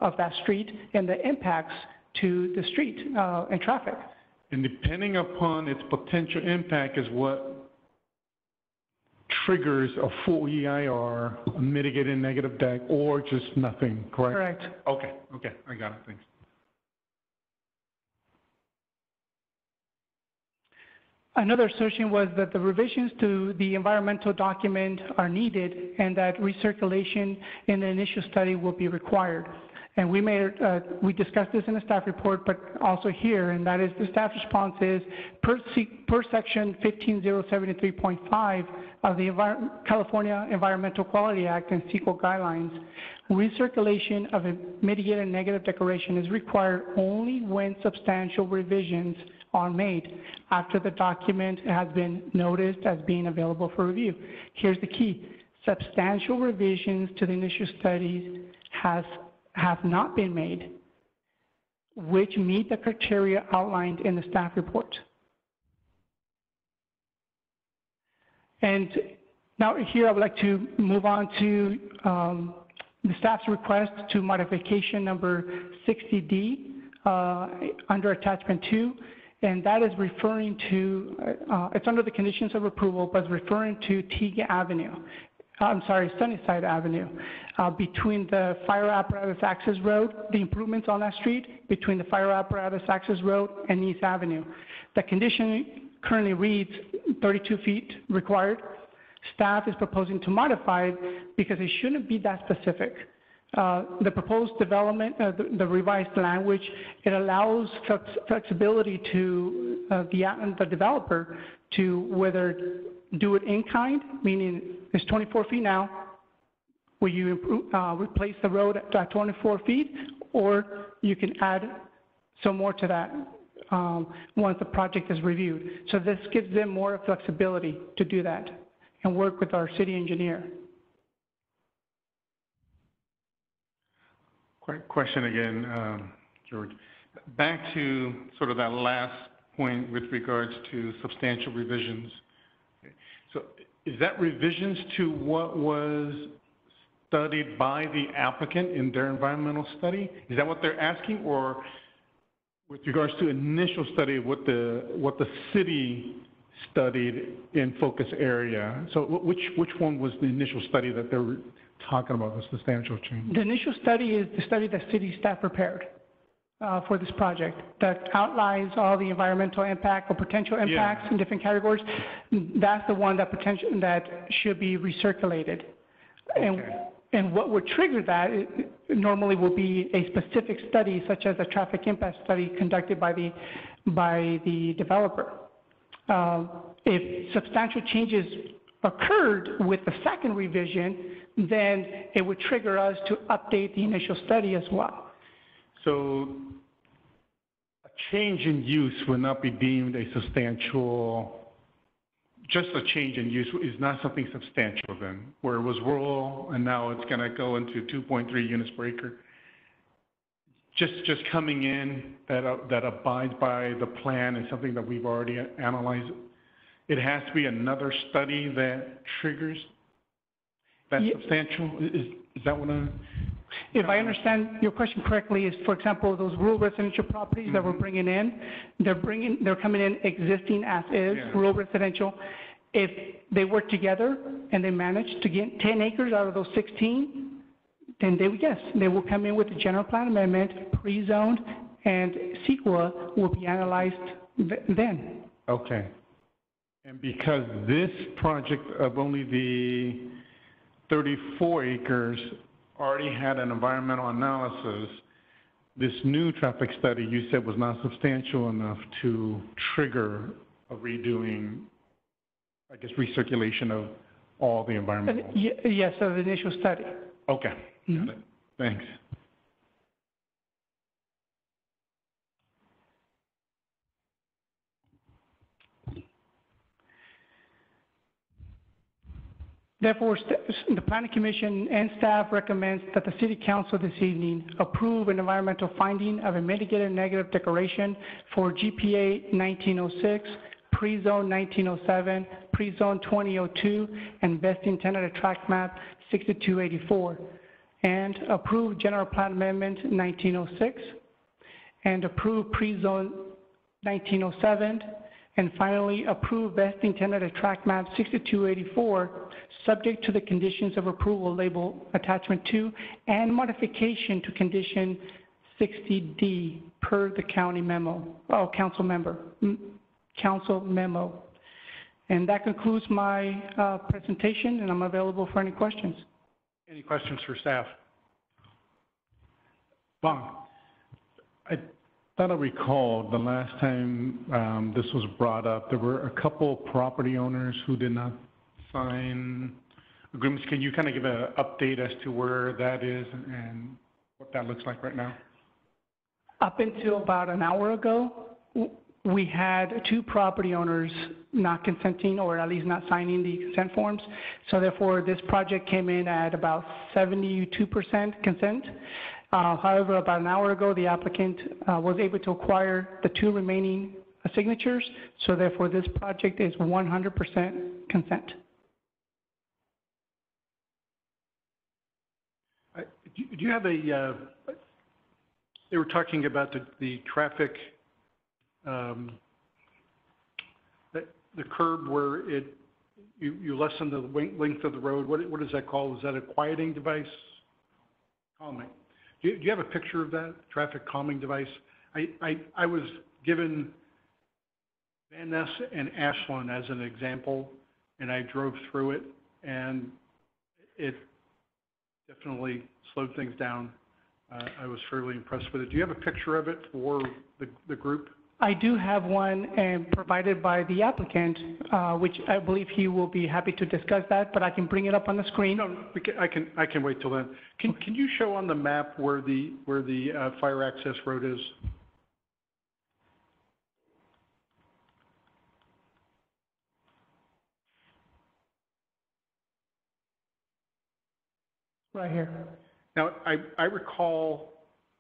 of that street and the impacts to the street and traffic. And depending upon its potential impact is what triggers a full EIR, a mitigated negative deck, or just nothing, correct? Correct. Okay, I got it, thanks. Another assertion was that the revisions to the environmental document are needed and that recirculation in the initial study will be required. And we discussed this in the staff report, but also here, and that is the staff response is per section 15073.5 of the California Environmental Quality Act and CEQA guidelines, recirculation of a mitigated negative declaration is required only when substantial revisions are made after the document has been noticed as being available for review. Here's the key. Substantial revisions to the initial studies have not been made, which meet the criteria outlined in the staff report. And now here I would like to move on to the staff's request to modification number 60D under attachment 2. And that is referring to, it's under the conditions of approval, but it's referring to Sunnyside Avenue, between the fire apparatus access road, the improvements on that street, between the fire apparatus access road and East Avenue. The condition currently reads 32 feet required. Staff is proposing to modify it because it shouldn't be that specific. The proposed development, the revised language, it allows flexibility to the developer to whether do it in kind, meaning it's 24 feet now, will you replace the road at 24 feet, or you can add some more to that once the project is reviewed. So this gives them more flexibility to do that and work with our city engineer. Question again, George. Back to sort of that last point with regards to substantial revisions. Okay. So is that revisions to what was studied by the applicant in their environmental study? Is that what they're asking, or with regards to initial study, what the city studied in focus area? So which one was the initial study that they were talking about, the substantial change? The initial study is the study that city staff prepared for this project that outlines all the environmental impact or potential impacts in different categories. That's the one that should be recirculated. Okay. And what would trigger that normally will be a specific study, such as a traffic impact study conducted by the developer. If substantial changes occurred with the second revision, then it would trigger us to update the initial study as well. So a change in use would not be deemed a substantial, just a change in use is not something substantial then, where it was rural and now it's going to go into 2.3 units per acre. Just coming in that abides by the plan is something that we've already analyzed. It has to be another study that triggers that substantial? Is that what I'm... If I understand your question correctly, is, for example, those rural residential properties that we're bringing in, they're coming in existing as is, rural residential. If they work together and they manage to get 10 acres out of those 16, then they will come in with a general plan amendment, pre-zoned, and CEQA will be analyzed then. Okay. And because this project of only the 34 acres already had an environmental analysis, this new traffic study you said was not substantial enough to trigger a redoing, I guess, recirculation of all the environmental. Yes, of the initial study. Okay. Got it. Thanks. Therefore, the Planning Commission and staff recommends that the City Council this evening approve an environmental finding of a mitigated negative declaration for GPA 1906, pre-zone 1907, pre-zone 2002, and best intended tract map 6284, and approve General Plan Amendment 1906, and approve pre-zone 1907, and finally approve best intended tract map 6284, subject to the conditions of approval labeled attachment 2 and modification to condition 60D per the county memo, council memo. And that concludes my presentation, and I'm available for any questions. Any questions for staff? Vaughn. I thought I recalled the last time this was brought up, there were a couple property owners who did not sign agreements. Can you kind of give an update as to where that is and what that looks like right now? Up until about an hour ago, we had 2 property owners not consenting, or at least not signing the consent forms. So therefore, this project came in at about 72% consent. However, about an hour ago, the applicant was able to acquire the 2 remaining signatures. So therefore, this project is 100% consent. Do you have a, they were talking about the traffic, the curb where you lessen the length of the road. What is that called? Is that a quieting device? Calming. Do you have a picture of that traffic calming device? I was given Van Ness and Ashland as an example, and I drove through it, and it definitely slowed things down. I was fairly impressed with it. Do you have a picture of it for the group? I do have one provided by the applicant, which I believe he will be happy to discuss that, but I can bring it up on the screen. No, I can wait till then. Can you show on the map where the fire access road is? Right here. Now, I recall,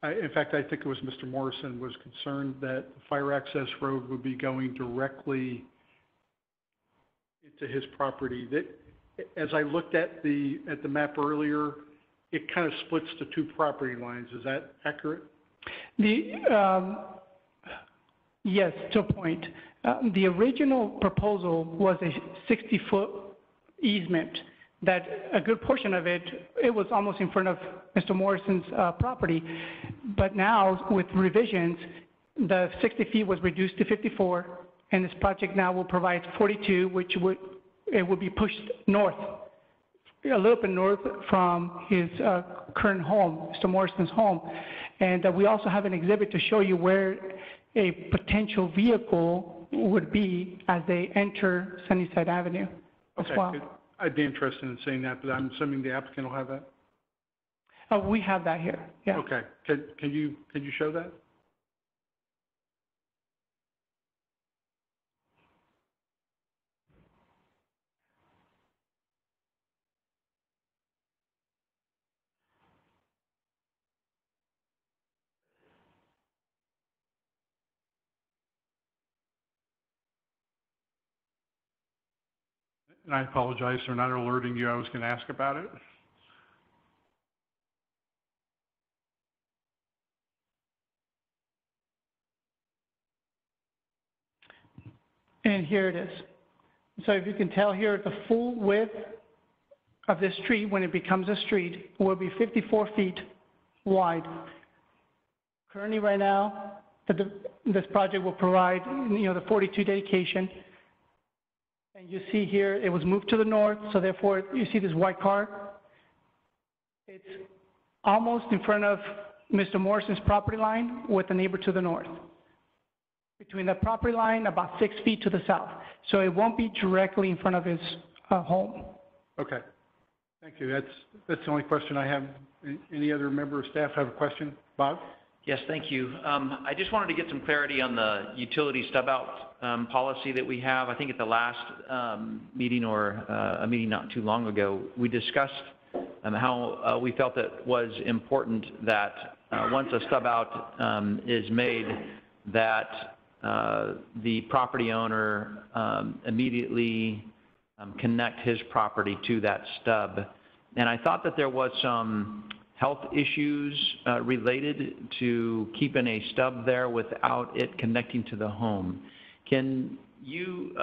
in fact, I think it was Mr. Morrison was concerned that the fire access road would be going directly into his property. That, as I looked at the map earlier, it kind of splits the two property lines. Is that accurate? Yes, to a point. The original proposal was a 60-foot easement that a good portion of it was almost in front of Mr. Morrison's property. But now, with revisions, the 60 feet was reduced to 54, and this project now will provide 42, which would be pushed north, a little bit north from his current home, Mr. Morrison's home. And we also have an exhibit to show you where a potential vehicle would be as they enter Sunnyside Avenue as well. Good. I'd be interested in seeing that, but I'm assuming the applicant will have that? We have that here, yeah. Okay. Can you show that? And I apologize for not alerting you. I was going to ask about it. And here it is. So if you can tell here, the full width of this street, when it becomes a street, will be 54 feet wide. Currently, right now, this project will provide, the 42 dedication. And you see here, it was moved to the north, so therefore, you see this white car. It's almost in front of Mr. Morrison's property line with the neighbor to the north. Between the property line, about 6 feet to the south. So it won't be directly in front of his home. Okay. Thank you. That's the only question I have. Any other member of staff have a question? Bob? Yes, thank you. I just wanted to get some clarity on the utility stub-out policy that we have. I think at the last meeting or a meeting not too long ago, we discussed how we felt it was important that once a stub-out is made, that the property owner immediately connect his property to that stub. And I thought that there was some health issues related to keeping a stub there without it connecting to the home. Can you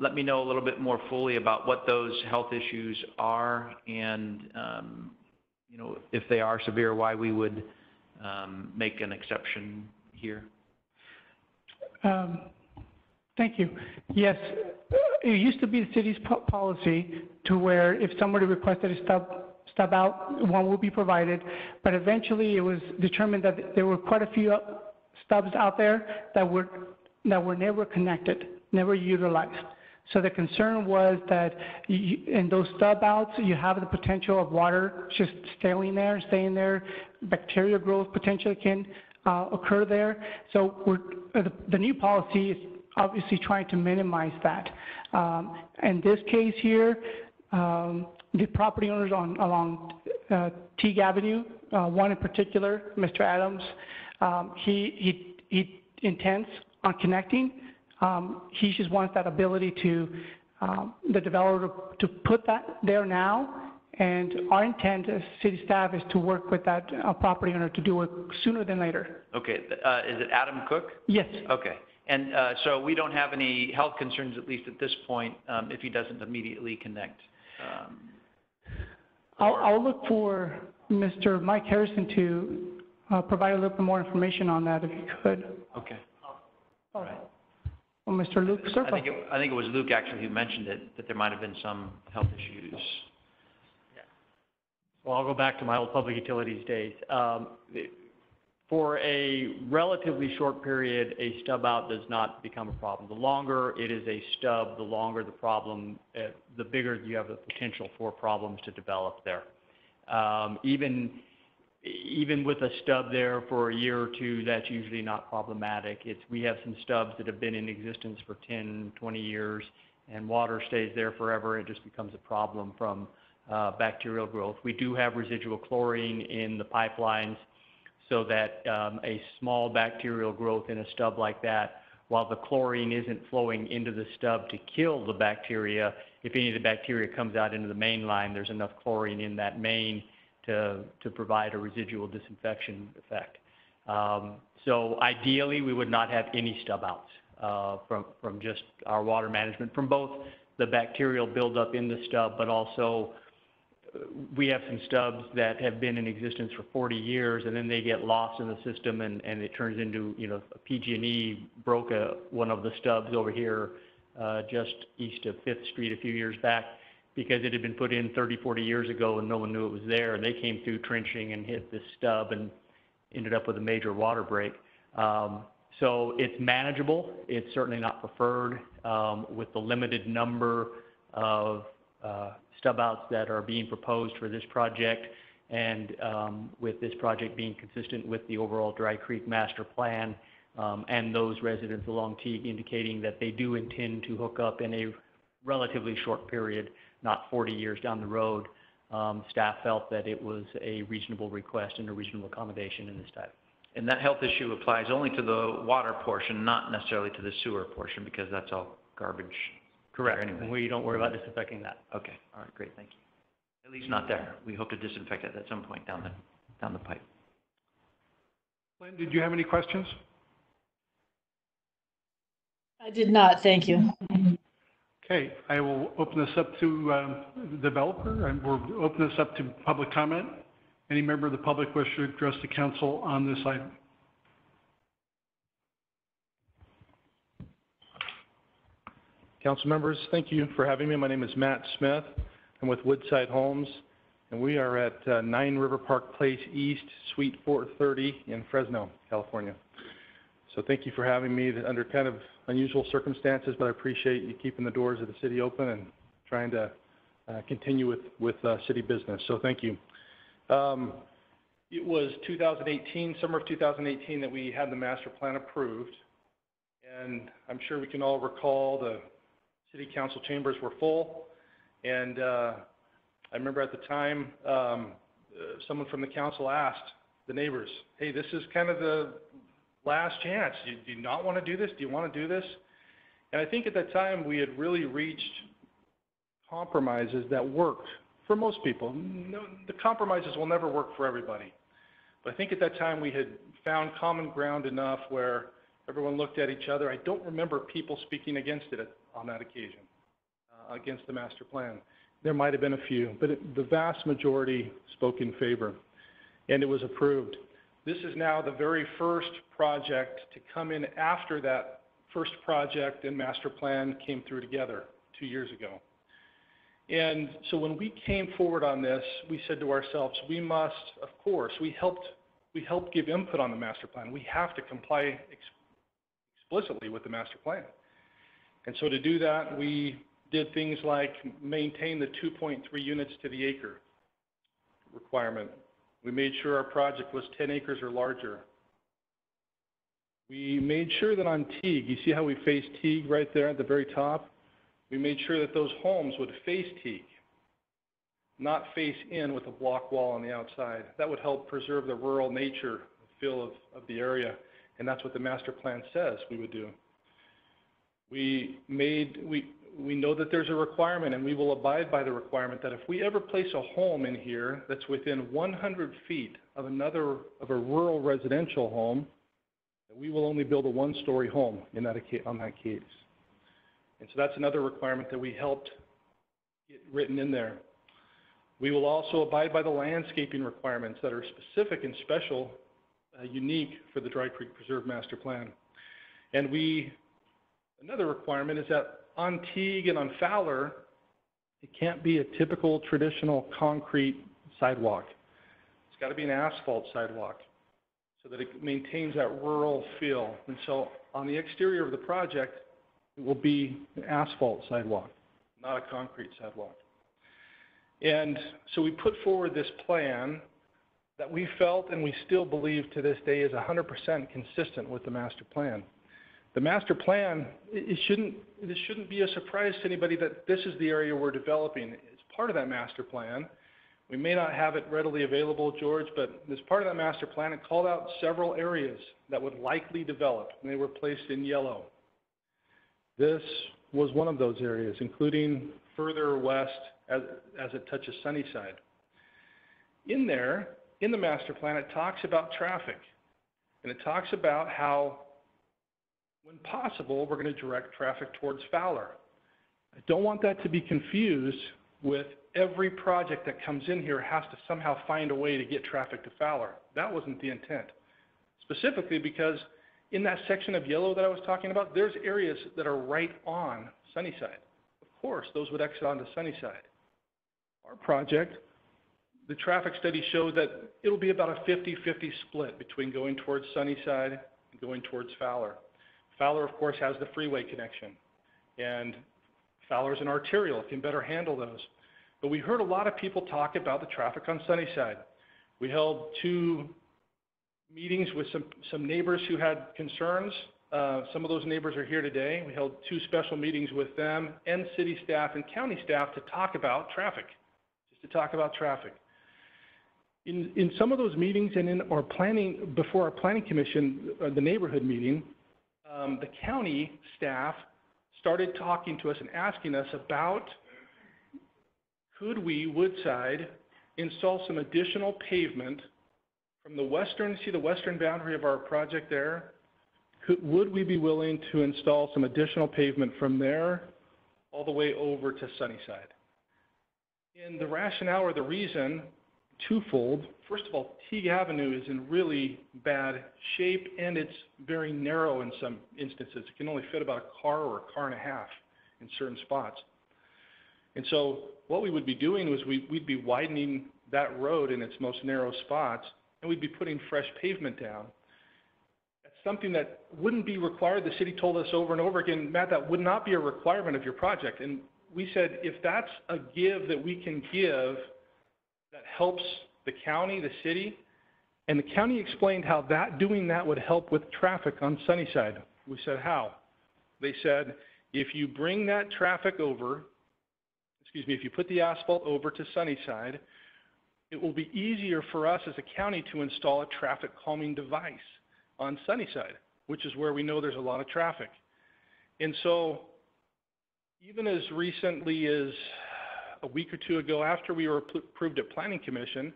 let me know a little bit more fully about what those health issues are and, if they are severe, why we would make an exception here? Thank you. Yes, it used to be the city's policy to where if somebody requested a stub out, one will be provided, but eventually it was determined that there were quite a few stubs out there that were never connected, never utilized. So the concern was that in those stub outs, you have the potential of water just staying there, bacteria growth potentially can occur there. So the new policy is obviously trying to minimize that. In this case here, the property owners along Teague Avenue, one in particular, Mr. Adams, he intends on connecting. He just wants that ability to the developer to put that there now. And our intent as city staff is to work with that property owner to do it sooner than later. Okay. Is it Adam Cook? Yes. Okay. And so we don't have any health concerns, at least at this point, if he doesn't immediately connect. I'll look for Mr. Mike Harrison to provide a little bit more information on that if you could. Okay. All right. Well, Mr. Luke Serpa. I think it was Luke actually who mentioned it, that there might have been some health issues. Well, I'll go back to my old public utilities days. For a relatively short period, a stub out does not become a problem. The longer it is a stub, the longer the problem, the bigger you have the potential for problems to develop there. Even with a stub there for a year or two, that's usually not problematic. We have some stubs that have been in existence for 10, 20 years, and water stays there forever. It just becomes a problem from bacterial growth. We do have residual chlorine in the pipelines, so that a small bacterial growth in a stub like that, while the chlorine isn't flowing into the stub to kill the bacteria, if any of the bacteria comes out into the main line, there's enough chlorine in that main to provide a residual disinfection effect. So ideally, we would not have any stub outs from just our water management, from both the bacterial buildup in the stub, but also we have some stubs that have been in existence for 40 years, and then they get lost in the system, and it turns into, you know, PG&E broke one of the stubs over here just east of 5th Street a few years back, because it had been put in 30, 40 years ago and no one knew it was there, and they came through trenching and hit this stub and ended up with a major water break. So it's manageable. It's certainly not preferred with the limited number of stub outs that are being proposed for this project, and with this project being consistent with the overall Dry Creek Master Plan, and those residents along Teague indicating that they do intend to hook up in a relatively short period, not 40 years down the road. Staff felt that it was a reasonable request and a reasonable accommodation in this type. And that health issue applies only to the water portion, not necessarily to the sewer portion, because that's all garbage. Correct. Anyway. We don't worry about disinfecting that. Okay. All right. Great. Thank you. At least not there. We hope to disinfect it at some point down the pipe. Lynn, did you have any questions? I did not, thank you. Okay, I will open this up to the developer, and we'll open this up to public comment. Any member of the public wish to address the council on this item? Council members, thank you for having me. My name is Matt Smith. I'm with Woodside Homes, and we are at 9 River Park Place East, Suite 430 in Fresno, California. So thank you for having me under kind of unusual circumstances, but I appreciate you keeping the doors of the city open and trying to continue with city business. So thank you. It was 2018, summer of 2018, that we had the master plan approved, and I'm sure we can all recall the city council chambers were full, and I remember at the time someone from the council asked the neighbors, hey, this is kind of the last chance. Do you not want to do this? Do you want to do this? And I think at that time we had really reached compromises that worked for most people. No, the compromises will never work for everybody. But I think at that time we had found common ground enough where everyone looked at each other. I don't remember people speaking against it on that occasion, against the master plan. There might have been a few, but the vast majority spoke in favor, and it was approved. This is now the very first project to come in after that first project and master plan came through together 2 years ago. And so when we came forward on this, we said to ourselves, we must, of course, we helped give input on the master plan. We have to comply explicitly with the master plan. And so to do that, we did things like maintain the 2.3 units to the acre requirement. We made sure our project was 10 acres or larger. We made sure that on Teague, you see how we face Teague right there at the very top? We made sure that those homes would face Teague, not face in with a block wall on the outside. That would help preserve the rural nature feel of the area, and that's what the master plan says we would do. We know that there's a requirement, and we will abide by the requirement that if we ever place a home in here that's within 100 feet of a rural residential home, that we will only build a one-story home on that case. And so that's another requirement that we helped get written in there. We will also abide by the landscaping requirements that are specific and special, unique for the Dry Creek Preserve Master Plan. And another requirement is that on Teague and on Fowler, it can't be a typical traditional concrete sidewalk. It's got to be an asphalt sidewalk so that it maintains that rural feel. And so on the exterior of the project, it will be an asphalt sidewalk, not a concrete sidewalk. And so we put forward this plan that we felt and we still believe to this day is 100% consistent with the master plan. The master plan, this shouldn't be a surprise to anybody that this is the area we're developing. It's part of that master plan. We may not have it readily available, George, but as part of that master plan, it called out several areas that would likely develop, and they were placed in yellow. This was one of those areas, including further west as it touches Sunnyside. In there, in the master plan, it talks about traffic. And it talks about how, when possible, we're going to direct traffic towards Fowler. I don't want that to be confused with every project that comes in here has to somehow find a way to get traffic to Fowler. That wasn't the intent. Specifically because in that section of yellow that I was talking about, there's areas that are right on Sunnyside. Of course, those would exit onto Sunnyside. Our project, the traffic study showed that it'll be about a 50-50 split between going towards Sunnyside and going towards Fowler. Fowler, of course, has the freeway connection, and Fowler's an arterial, can better handle those. But we heard a lot of people talk about the traffic on Sunnyside. We held 2 meetings with some neighbors who had concerns. Some of those neighbors are here today. We held 2 special meetings with them and city staff and county staff to talk about traffic, just to talk about traffic. In some of those meetings and in our planning, before our planning commission, the neighborhood meeting, the county staff started talking to us and asking us about, could we, Woodside, install some additional pavement from the western, see the western boundary of our project there? Would we be willing to install some additional pavement from there all the way over to Sunnyside? And the rationale or the reason, twofold. First of all, Teague Avenue is in really bad shape and it's very narrow in some instances. It can only fit about a car or a car and a half in certain spots. And so what we would be doing was we'd be widening that road in its most narrow spots, and we'd be putting fresh pavement down. That's something that wouldn't be required. The city told us over and over again, Matt, that would not be a requirement of your project. And we said, if that's a give that we can give that helps the county, the city, and the county explained how doing that would help with traffic on Sunnyside. We said, how? They said, if you bring that traffic over, if you put the asphalt over to Sunnyside, it will be easier for us as a county to install a traffic calming device on Sunnyside, which is where we know there's a lot of traffic. And so even as recently as a week or 2 ago, after we were approved at Planning Commission,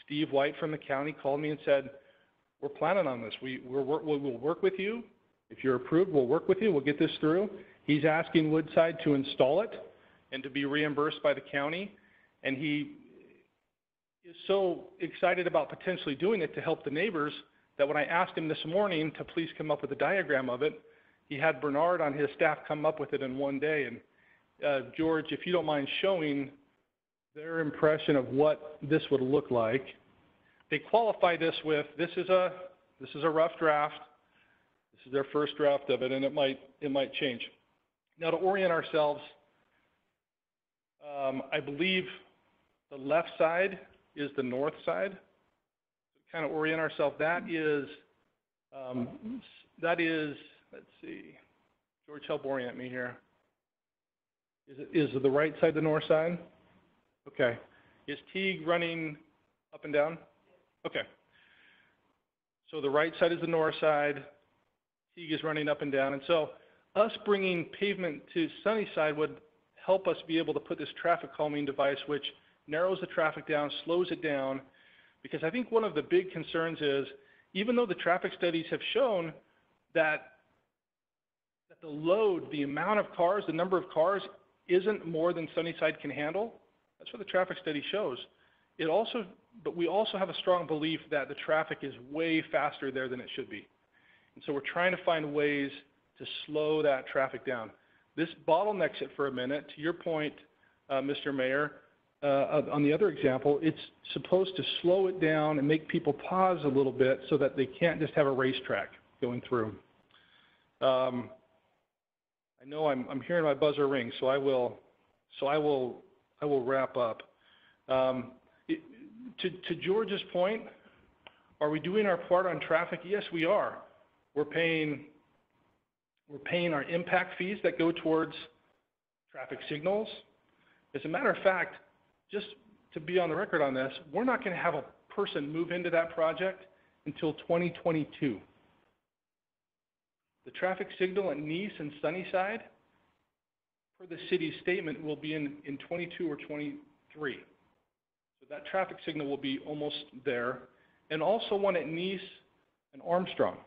Steve White from the county called me and said, we're planning on this. We'll work with you. If you're approved, we'll work with you. We'll get this through. He's asking Woodside to install it and to be reimbursed by the county. And he is so excited about potentially doing it to help the neighbors that when I asked him this morning to please come up with a diagram of it, he had Bernard on his staff come up with it in one day. And George, if you don't mind showing their impression of what this would look like. They qualify this with, this is a rough draft. This is their first draft of it, and it might change. Now, to orient ourselves, I believe the left side is the north side. To kind of orient ourselves, that is, let's see, George, help orient me here. Is the right side the north side? Okay. Is Teague running up and down? Okay. So the right side is the north side. Teague is running up and down. And so us bringing pavement to Sunnyside would help us be able to put this traffic calming device, which narrows the traffic down, slows it down, because I think one of the big concerns is, even though the traffic studies have shown that the load, the amount of cars, the number of cars isn't more than Sunnyside can handle. That's what the traffic study shows. But we also have a strong belief that the traffic is way faster there than it should be. And so we're trying to find ways to slow that traffic down. This bottlenecks it for a minute. To your point, Mr. Mayor, on the other example, it's supposed to slow it down and make people pause a little bit so that they can't just have a racetrack going through. I know I'm hearing my buzzer ring, so I will wrap up. To George's point, are we doing our part on traffic? Yes, we are. We're paying our impact fees that go towards traffic signals. As a matter of fact, just to be on the record on this, we're not going to have a person move into that project until 2022. The traffic signal at Nice and Sunnyside, per the city's statement, will be in 22 or 23. So that traffic signal will be almost there, and also one at Nice and Armstrong.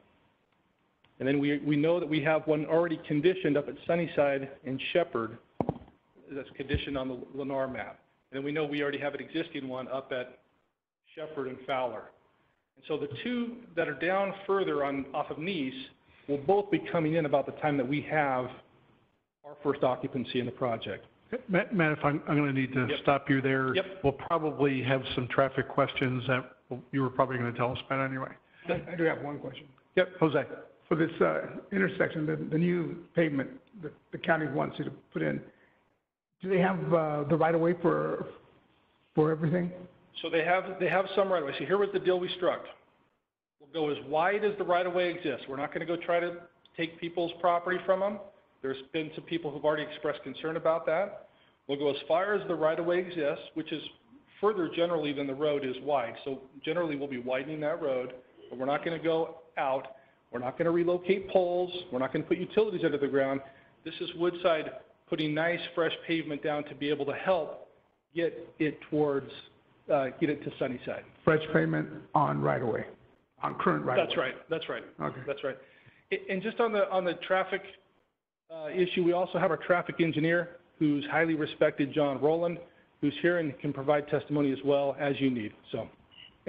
And then we know that we have one already conditioned up at Sunnyside and Shepherd that's conditioned on the Lennar map. And then we know we already have an existing one up at Shepherd and Fowler. And so the two that are down further off of Nice will both be coming in about the time that we have our first occupancy in the project. Matt, if I'm going to need to stop you there. Yep. We'll probably have some traffic questions that you were probably going to tell us about anyway. I do have one question. Yep, Jose. For this intersection, the new pavement that the county wants you to put in, do they have the right-of-way for everything? So they have some right of way. So here was the deal we struck. We'll go as wide as the right of way exists. We're not going to go try to take people's property from them. There's been some people who've already expressed concern about that. We'll go as far as the right of way exists, which is further generally than the road is wide. So generally we'll be widening that road, but we're not going to go out. We're not going to relocate poles. We're not going to put utilities under the ground. This is Woodside putting nice fresh pavement down to be able to help get it towards, get it to Sunnyside. Fresh pavement on right-of-way, on current right-of-way? That's right, that's right. Okay. That's right. And just on the traffic issue, we also have our traffic engineer, who's highly respected, John Rowland, who's here and can provide testimony as well as you need. So,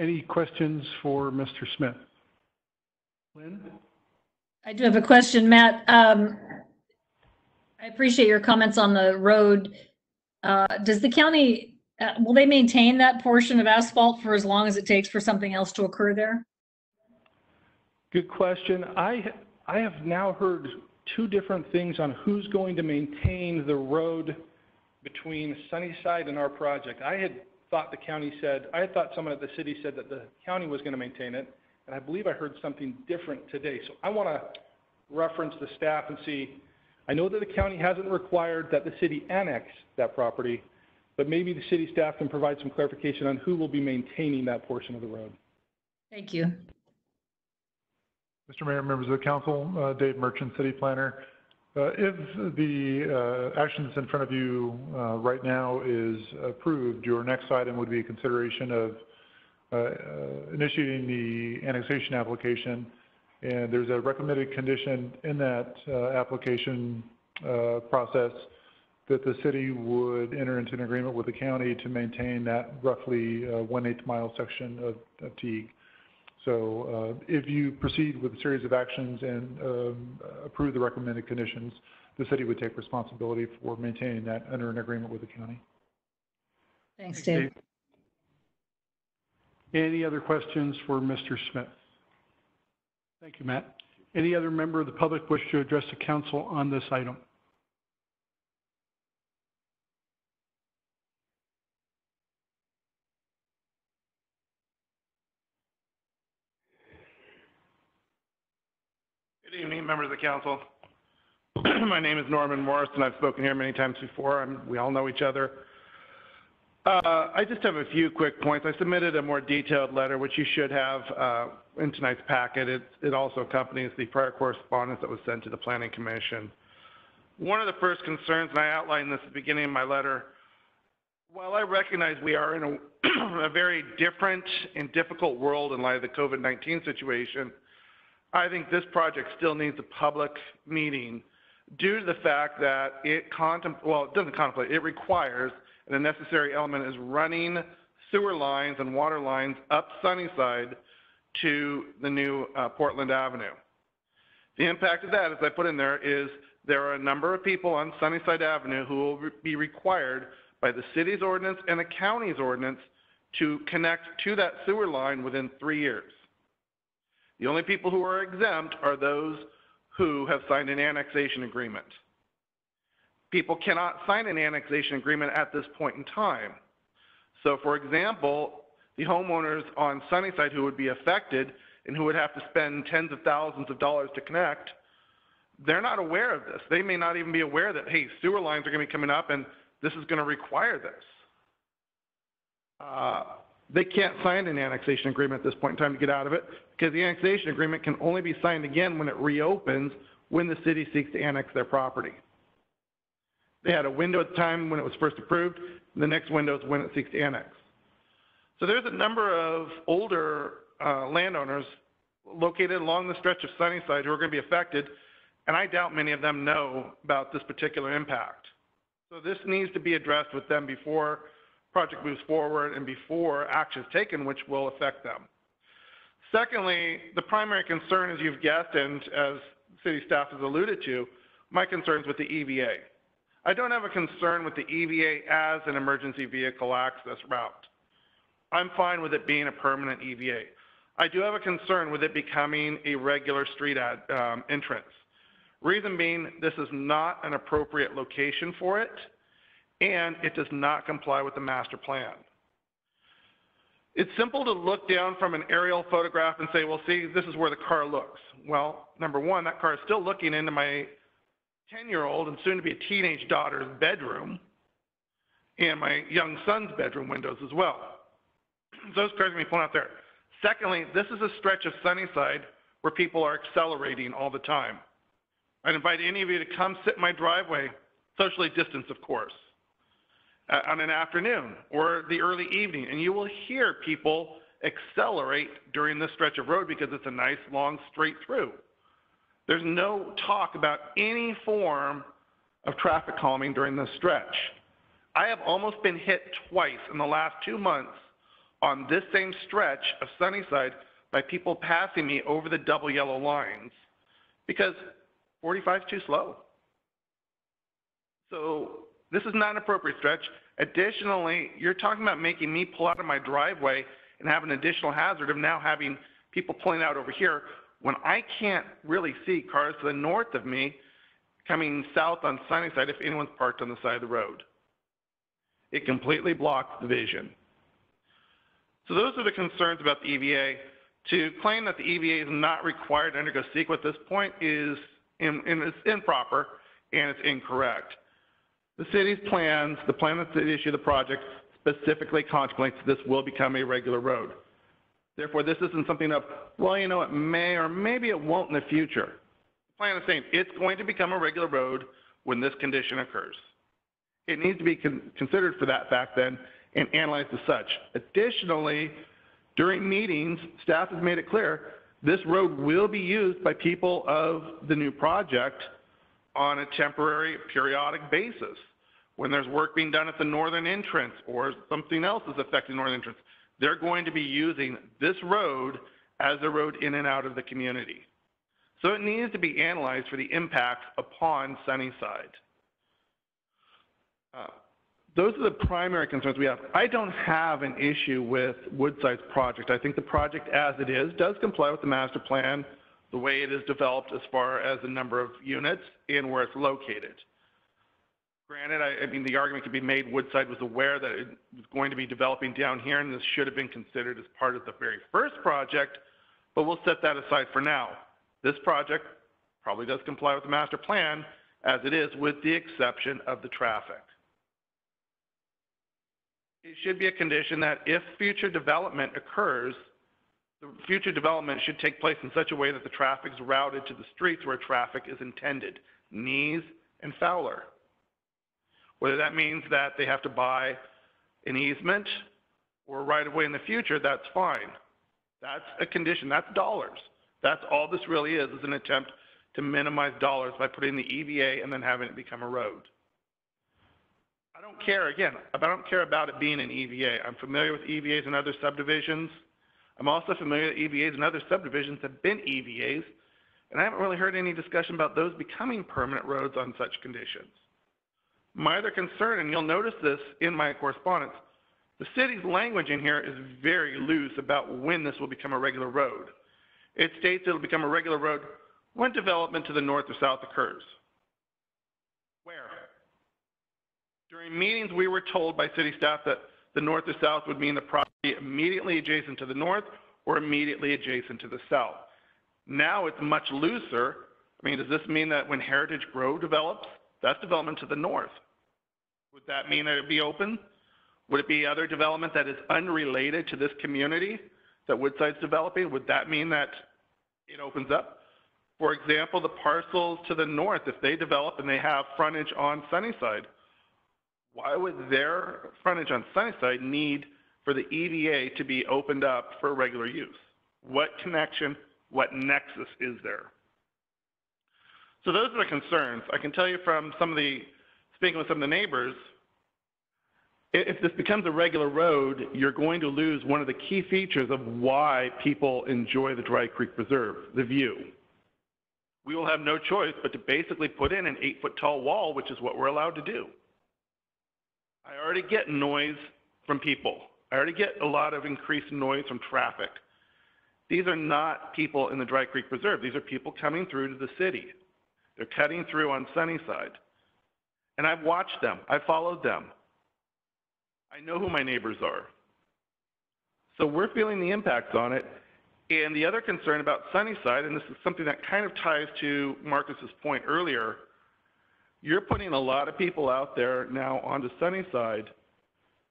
any questions for Mr. Smith? Lynn? I do have a question, Matt. I appreciate your comments on the road. Does the county, will they maintain that portion of asphalt for as long as it takes for something else to occur there? good question. I have now heard two different things on who's going to maintain the road between Sunnyside and our project. I had thought someone at the city said that the county was going to maintain it, and I believe I heard something different today. So I want to reference the staff and see. I know that the county hasn't required that the city annex that property, but maybe the city staff can provide some clarification on who will be maintaining that portion of the road. Thank you. Mr. Mayor, members of the council, Dave Merchant, city planner. If the actions in front of you right now is approved, your next item would be a consideration of initiating the annexation application. And there's a recommended condition in that application process that the city would enter into an agreement with the county to maintain that roughly 1/8 mile section of Teague. So if you proceed with a series of actions and approve the recommended conditions, the city would take responsibility for maintaining that under an agreement with the county. Thanks, Dave. Any other questions for Mr. Smith? Thank you, Matt. Any other member of the public wish to address the council on this item? Good evening, members of the council. My name is Norman Morris, and I've spoken here many times before. We all know each other. I just have a few quick points. I submitted a more detailed letter, which you should have in tonight's packet. It also accompanies the prior correspondence that was sent to the Planning Commission. One of the first concerns, and I outlined this at the beginning of my letter, while I recognize we are in a very different and difficult world in light of the COVID-19 situation, I think this project still needs a public meeting due to the fact that it requires, and a necessary element is running sewer lines and water lines up Sunnyside to the new Portland Avenue. The impact of that, as I put in there, is there are a number of people on Sunnyside Avenue who will be required by the city's ordinance and the county's ordinance to connect to that sewer line within 3 years. The only people who are exempt are those who have signed an annexation agreement. People cannot sign an annexation agreement at this point in time. So, for example, the homeowners on Sunnyside who would be affected and who would have to spend tens of thousands of dollars to connect, they're not aware of this. They may not even be aware that, hey, sewer lines are going to be coming up and this is going to require this. They can't sign an annexation agreement at this point in time to get out of it, because the annexation agreement can only be signed again when it reopens, when the city seeks to annex their property. They had a window at the time when it was first approved, and the next window is when it seeks to annex. So there's a number of older landowners located along the stretch of Sunnyside who are going to be affected, and I doubt many of them know about this particular impact. So this needs to be addressed with them before project moves forward and before action is taken, which will affect them. Secondly, the primary concern, as you've guessed and as city staff has alluded to, my concerns with the EVA. I don't have a concern with the EVA as an emergency vehicle access route. I'm fine with it being a permanent EVA. I do have a concern with it becoming a regular street entrance. Reason being, this is not an appropriate location for it, and it does not comply with the master plan. It's simple to look down from an aerial photograph and say, well, see, this is where the car looks. Well, number one, that car is still looking into my 10-year-old and soon to be a teenage daughter's bedroom and my young son's bedroom windows as well. Those cars are going to be pulling out there. Secondly, this is a stretch of Sunnyside where people are accelerating all the time. I'd invite any of you to come sit in my driveway, socially distanced, of course, on an afternoon or the early evening, and you will hear people accelerate during this stretch of road because it's a nice, long, straight through. There's no talk about any form of traffic calming during this stretch. I have almost been hit twice in the last 2 months on this same stretch of Sunnyside by people passing me over the double yellow lines because 45 is too slow. So this is not an appropriate stretch. Additionally, you're talking about making me pull out of my driveway and have an additional hazard of now having people pulling out over here when I can't really see cars to the north of me coming south on Sunnyside if anyone's parked on the side of the road. It completely blocks the vision. So those are the concerns about the EVA. To claim that the EVA is not required to undergo CEQA at this point is it's improper and it's incorrect. The city's plans, the plan that the issue of the project specifically contemplates this will become a regular road. Therefore, this isn't something of, well, you know, it may or maybe it won't in the future. The plan is saying it's going to become a regular road when this condition occurs. It needs to be considered for that fact then and analyzed as such. Additionally, during meetings, staff has made it clear this road will be used by people of the new project on a temporary, periodic basis. When there's work being done at the northern entrance or something else is affecting the northern entrance, they're going to be using this road as a road in and out of the community. So it needs to be analyzed for the impact upon Sunnyside. Those are the primary concerns we have. I don't have an issue with Woodside's project. I think the project as it is does comply with the master plan, the way it is developed as far as the number of units and where it's located. Granted, I mean, the argument could be made Woodside was aware that it was going to be developing down here and this should have been considered as part of the very first project, but we'll set that aside for now. This project probably does comply with the master plan as it is, with the exception of the traffic. It should be a condition that if future development occurs, the future development should take place in such a way that the traffic is routed to the streets where traffic is intended, Nees and Fowler. Whether that means that they have to buy an easement or right of way in the future, that's fine. That's a condition, that's dollars. That's all this really is an attempt to minimize dollars by putting the EVA and then having it become a road. I don't care, again, I don't care about it being an EVA. I'm familiar with EVAs in other subdivisions. I'm also familiar that EVAs in other subdivisions have been EVAs, and I haven't really heard any discussion about those becoming permanent roads on such conditions. My other concern, and you'll notice this in my correspondence, the city's language in here is very loose about when this will become a regular road. It states it'll become a regular road when development to the north or south occurs. Where? During meetings, we were told by city staff that the north or south would mean the property immediately adjacent to the north or immediately adjacent to the south. Now it's much looser. I mean, does this mean that when Heritage Grove develops, that's development to the north? Would that mean that it would be open? Would it be other development that is unrelated to this community that Woodside's developing? Would that mean that it opens up? For example, the parcels to the north, if they develop and they have frontage on Sunnyside, why would their frontage on Sunnyside need for the EVA to be opened up for regular use? What connection, what nexus is there? So those are the concerns. I can tell you from speaking with some of the neighbors, if this becomes a regular road, you're going to lose one of the key features of why people enjoy the Dry Creek Preserve, the view. We will have no choice but to basically put in an 8-foot tall wall, which is what we're allowed to do. I already get noise from people. I already get a lot of increased noise from traffic. These are not people in the Dry Creek Preserve. These are people coming through to the city. They're cutting through on Sunnyside. And I've watched them. I've followed them. I know who my neighbors are. So we're feeling the impacts on it. And the other concern about Sunnyside, and this is something that kind of ties to Marcus's point earlier, you're putting a lot of people out there now onto Sunnyside,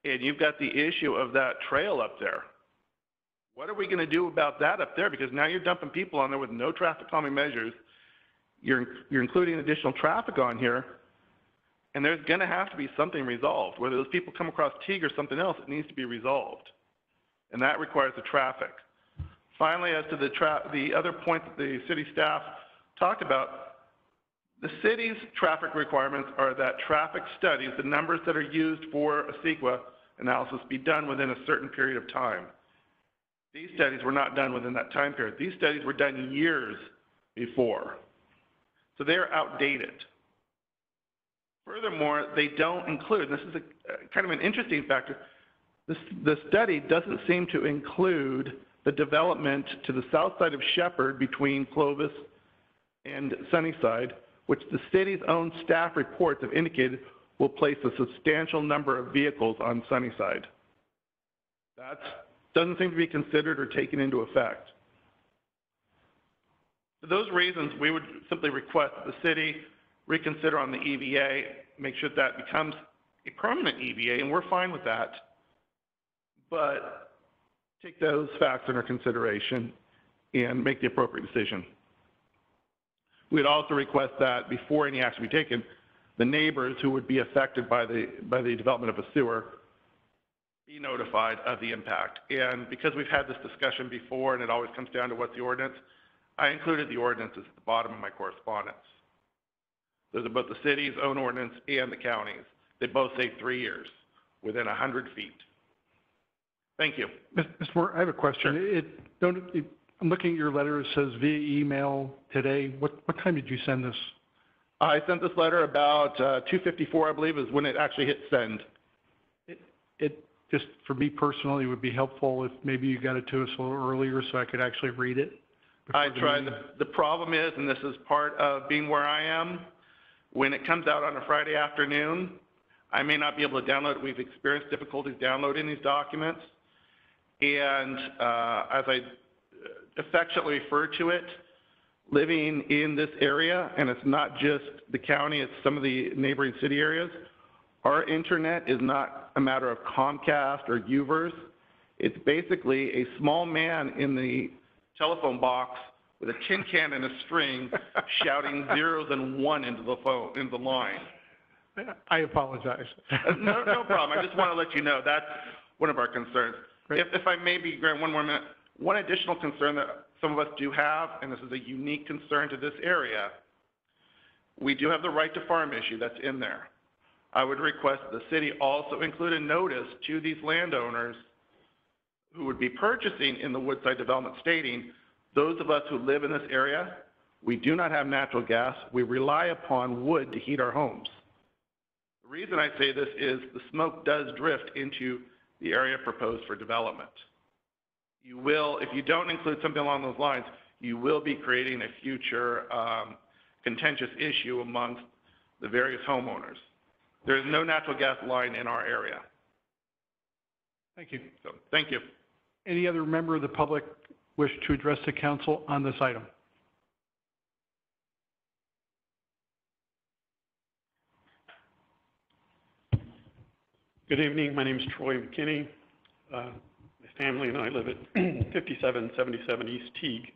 and you've got the issue of that trail up there. What are we going to do about that up there? Because now you're dumping people on there with no traffic calming measures. You're including additional traffic on here, and there's going to have to be something resolved. Whether those people come across Teague or something else, it needs to be resolved. And that requires the traffic. Finally, as to the other point that the city staff talked about, the city's traffic requirements are that traffic studies, the numbers that are used for a CEQA analysis, be done within a certain period of time. These studies were not done within that time period. These studies were done years before. So they're outdated. Furthermore, they don't include, this is kind of an interesting factor, the study doesn't seem to include the development to the south side of Shepherd between Clovis and Sunnyside, which the city's own staff reports have indicated will place a substantial number of vehicles on Sunnyside. That doesn't seem to be considered or taken into effect. For those reasons, we would simply request that the city reconsider on the EVA, make sure that becomes a permanent EVA, and we're fine with that. But take those facts under consideration and make the appropriate decision. We'd also request that before any action be taken, the neighbors who would be affected by the development of a sewer be notified of the impact. And because we've had this discussion before and it always comes down to what's the ordinance, I included the ordinances at the bottom of my correspondence. Those are both the city's own ordinance and the county's. They both say 3 years, within 100 feet. Thank you. Mr. Moore, I have a question. Sure. I'm looking at your letter. It says via email today. What time did you send this? I sent this letter about 2:54, I believe, is when it actually hit send. It just, for me personally, would be helpful if maybe you got it to us a little earlier so I could actually read it. I tried. The problem is, and this is part of being where I am, when it comes out on a Friday afternoon, I may not be able to download it. We've experienced difficulties downloading these documents. And as I affectionately refer to it, living in this area, and it's not just the county, it's some of the neighboring city areas, our internet is not a matter of Comcast or Uverse. It's basically a small man in the telephone box with a tin can and a string shouting zeros and one into the line. I apologize. No problem. I just want to let you know that's one of our concerns. If I may be, Grant, one more minute. One additional concern that some of us do have, and this is a unique concern to this area, we do have the right to farm issue that's in there. I would request the city also include a notice to these landowners who would be purchasing in the Woodside development stating, those of us who live in this area, we do not have natural gas. We rely upon wood to heat our homes. The reason I say this is the smoke does drift into the area proposed for development. You will, if you don't include something along those lines, you will be creating a future contentious issue amongst the various homeowners. There is no natural gas line in our area. Thank you. So, thank you. Any other member of the public wish to address the council on this item? Good evening. My name is Troy McKinney. My family and I live at 5777 East Teague,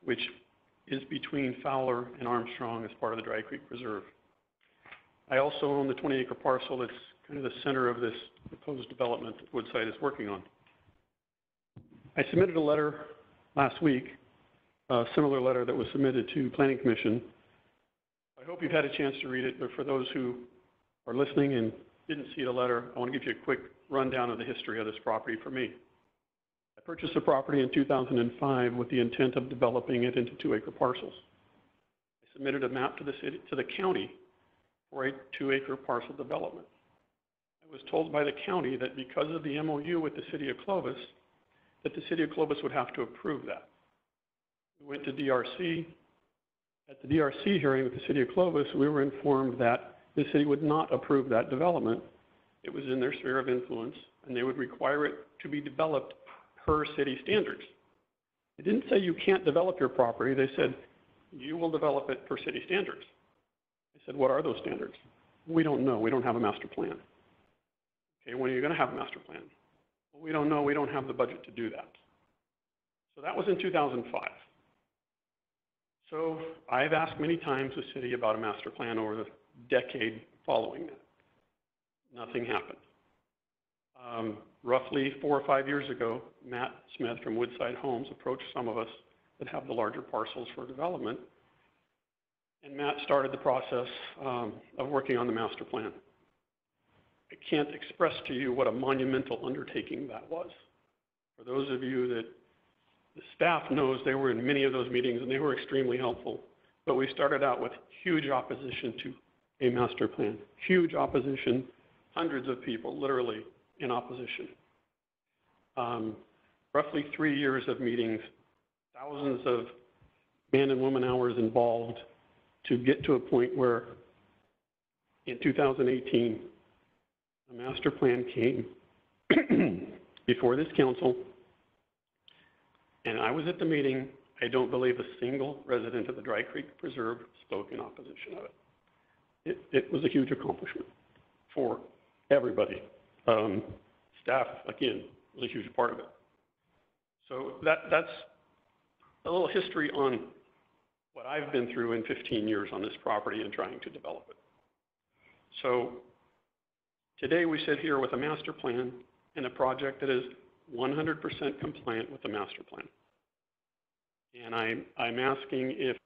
which is between Fowler and Armstrong as part of the Dry Creek Preserve. I also own the 20-acre parcel that's kind of the center of this proposed development that Woodside is working on. I submitted a letter last week, a similar letter that was submitted to Planning Commission. I hope you've had a chance to read it, but for those who are listening and didn't see the letter, I want to give you a quick rundown of the history of this property for me. I purchased the property in 2005 with the intent of developing it into 2-acre parcels. I submitted a map to the county for a 2-acre parcel development. I was told by the county that because of the MOU with the city of Clovis, that the city of Clovis would have to approve that. We went to DRC. At the DRC hearing with the city of Clovis, we were informed that the city would not approve that development. It was in their sphere of influence, and they would require it to be developed per city standards. They didn't say you can't develop your property. They said you will develop it per city standards. I said, what are those standards? We don't know. We don't have a master plan. Okay, when are you going to have a master plan? Well, we don't know. We don't have the budget to do that. So that was in 2005. So I've asked many times the city about a master plan over the decade following that. Nothing happened. Roughly 4 or 5 years ago, Matt Smith from Woodside Homes approached some of us that have the larger parcels for development, and Matt started the process of working on the master plan. I can't express to you what a monumental undertaking that was. For those of you that the staff knows, they were in many of those meetings and they were extremely helpful, but we started out with huge opposition to a master plan, huge opposition, hundreds of people literally in opposition. Roughly 3 years of meetings, thousands of man and woman hours involved to get to a point where in 2018, a master plan came before this council, and I was at the meeting. I don't believe a single resident of the Dry Creek Preserve spoke in opposition of it. It was a huge accomplishment for everybody. Staff, again, was a huge part of it. So that's a little history on what I've been through in 15 years on this property and trying to develop it. So today we sit here with a master plan and a project that is 100% compliant with the master plan. And I'm asking, if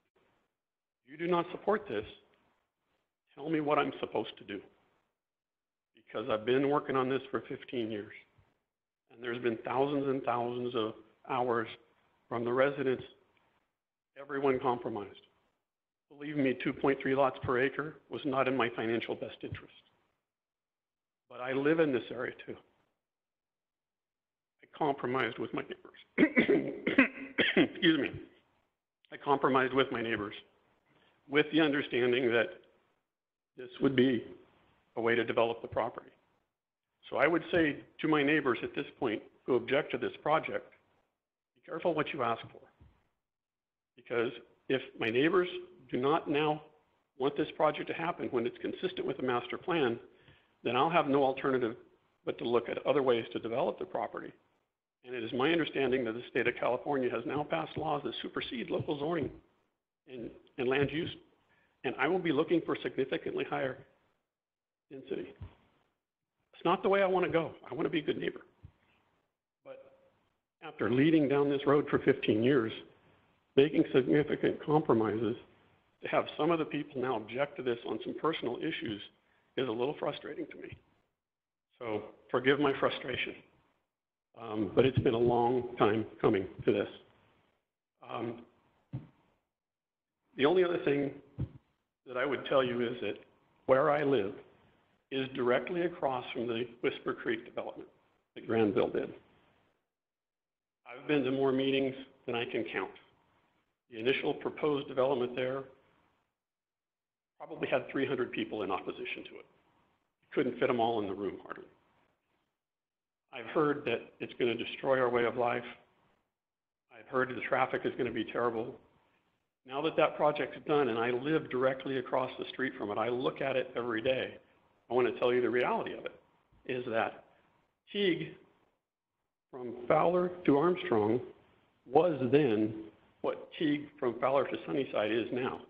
you do not support this, tell me what I'm supposed to do. Because I've been working on this for 15 years. And there's been thousands and thousands of hours from the residents, everyone compromised. Believe me, 2.3 lots per acre was not in my financial best interest. But I live in this area too. I compromised with my neighbors. Excuse me. I compromised with my neighbors with the understanding that this would be a way to develop the property. So I would say to my neighbors at this point who object to this project, be careful what you ask for. Because if my neighbors do not now want this project to happen when it's consistent with the master plan, then I'll have no alternative but to look at other ways to develop the property. And it is my understanding that the state of California has now passed laws that supersede local zoning and land use. And I will be looking for significantly higher density. It's not the way I want to go. I want to be a good neighbor. But after leading down this road for 15 years, making significant compromises, to have some of the people now object to this on some personal issues is a little frustrating to me. So forgive my frustration. But it's been a long time coming to this. The only other thing that I would tell you is that where I live is directly across from the Whisper Creek development that Granville did. I've been to more meetings than I can count. The initial proposed development there probably had 300 people in opposition to it. You couldn't fit them all in the room hardly. I've heard that it's going to destroy our way of life. I've heard that the traffic is going to be terrible. Now that that project's done and I live directly across the street from it, I look at it every day. I want to tell you the reality of it is that Teague from Fowler to Armstrong was then what Teague from Fowler to Sunnyside is now.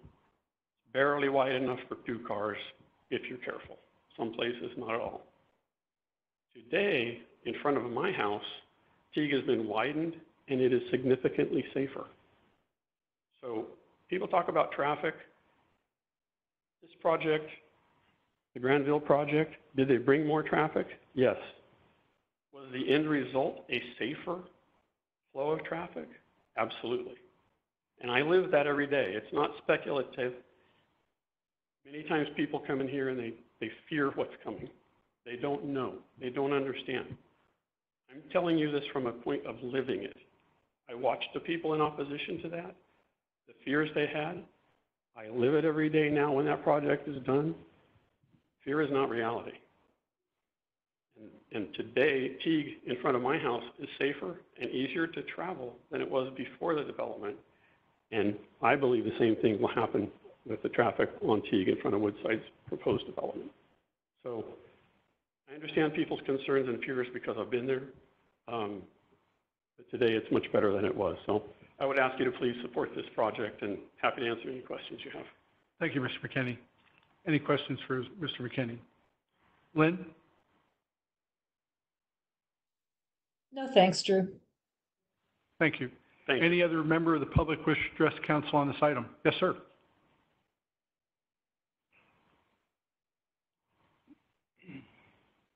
Barely wide enough for 2 cars if you're careful. Some places not at all. Today, in front of my house, Teague has been widened and it is significantly safer. So people talk about traffic. This project, the Granville project, did they bring more traffic? Yes. Was the end result a safer flow of traffic? Absolutely. And I live that every day. It's not speculative. Many times people come in here and they fear what's coming. They don't know. They don't understand. I'm telling you this from a point of living it. I watched the people in opposition to that, the fears they had. I live it every day now when that project is done. Fear is not reality. And today, Teague in front of my house is safer and easier to travel than it was before the development. And I believe the same thing will happen with the traffic on Teague in front of Woodside's proposed development. So I understand people's concerns and fears because I've been there. But today it's much better than it was. So I would ask you to please support this project and happy to answer any questions you have. Thank you, Mr. McKinney. Any questions for Mr. McKinney? Lynn? No, thanks, Drew. Thank you. Thank you. Any other member of the public wish to address council on this item? Yes, sir.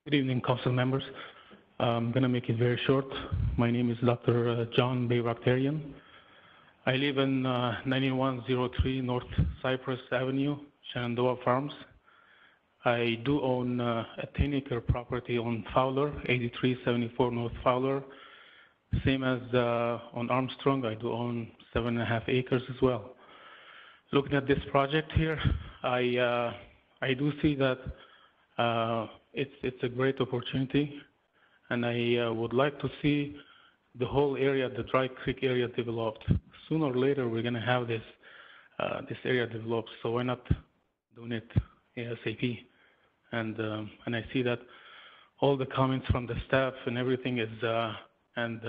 Good evening, council members. I'm going to make it very short. My name is Dr. John Bayractarian. I live in 9103 North Cypress Avenue, Shenandoah Farms. I do own a 10-acre property on Fowler, 8374 North Fowler. Same as on Armstrong, I do own 7.5 acres as well. Looking at this project here, I do see that it's a great opportunity, and I would like to see the whole area, the Dry Creek area, developed. Sooner or later, we're going to have this area developed, so why not doing it ASAP? And I see that all the comments from the staff and everything is, and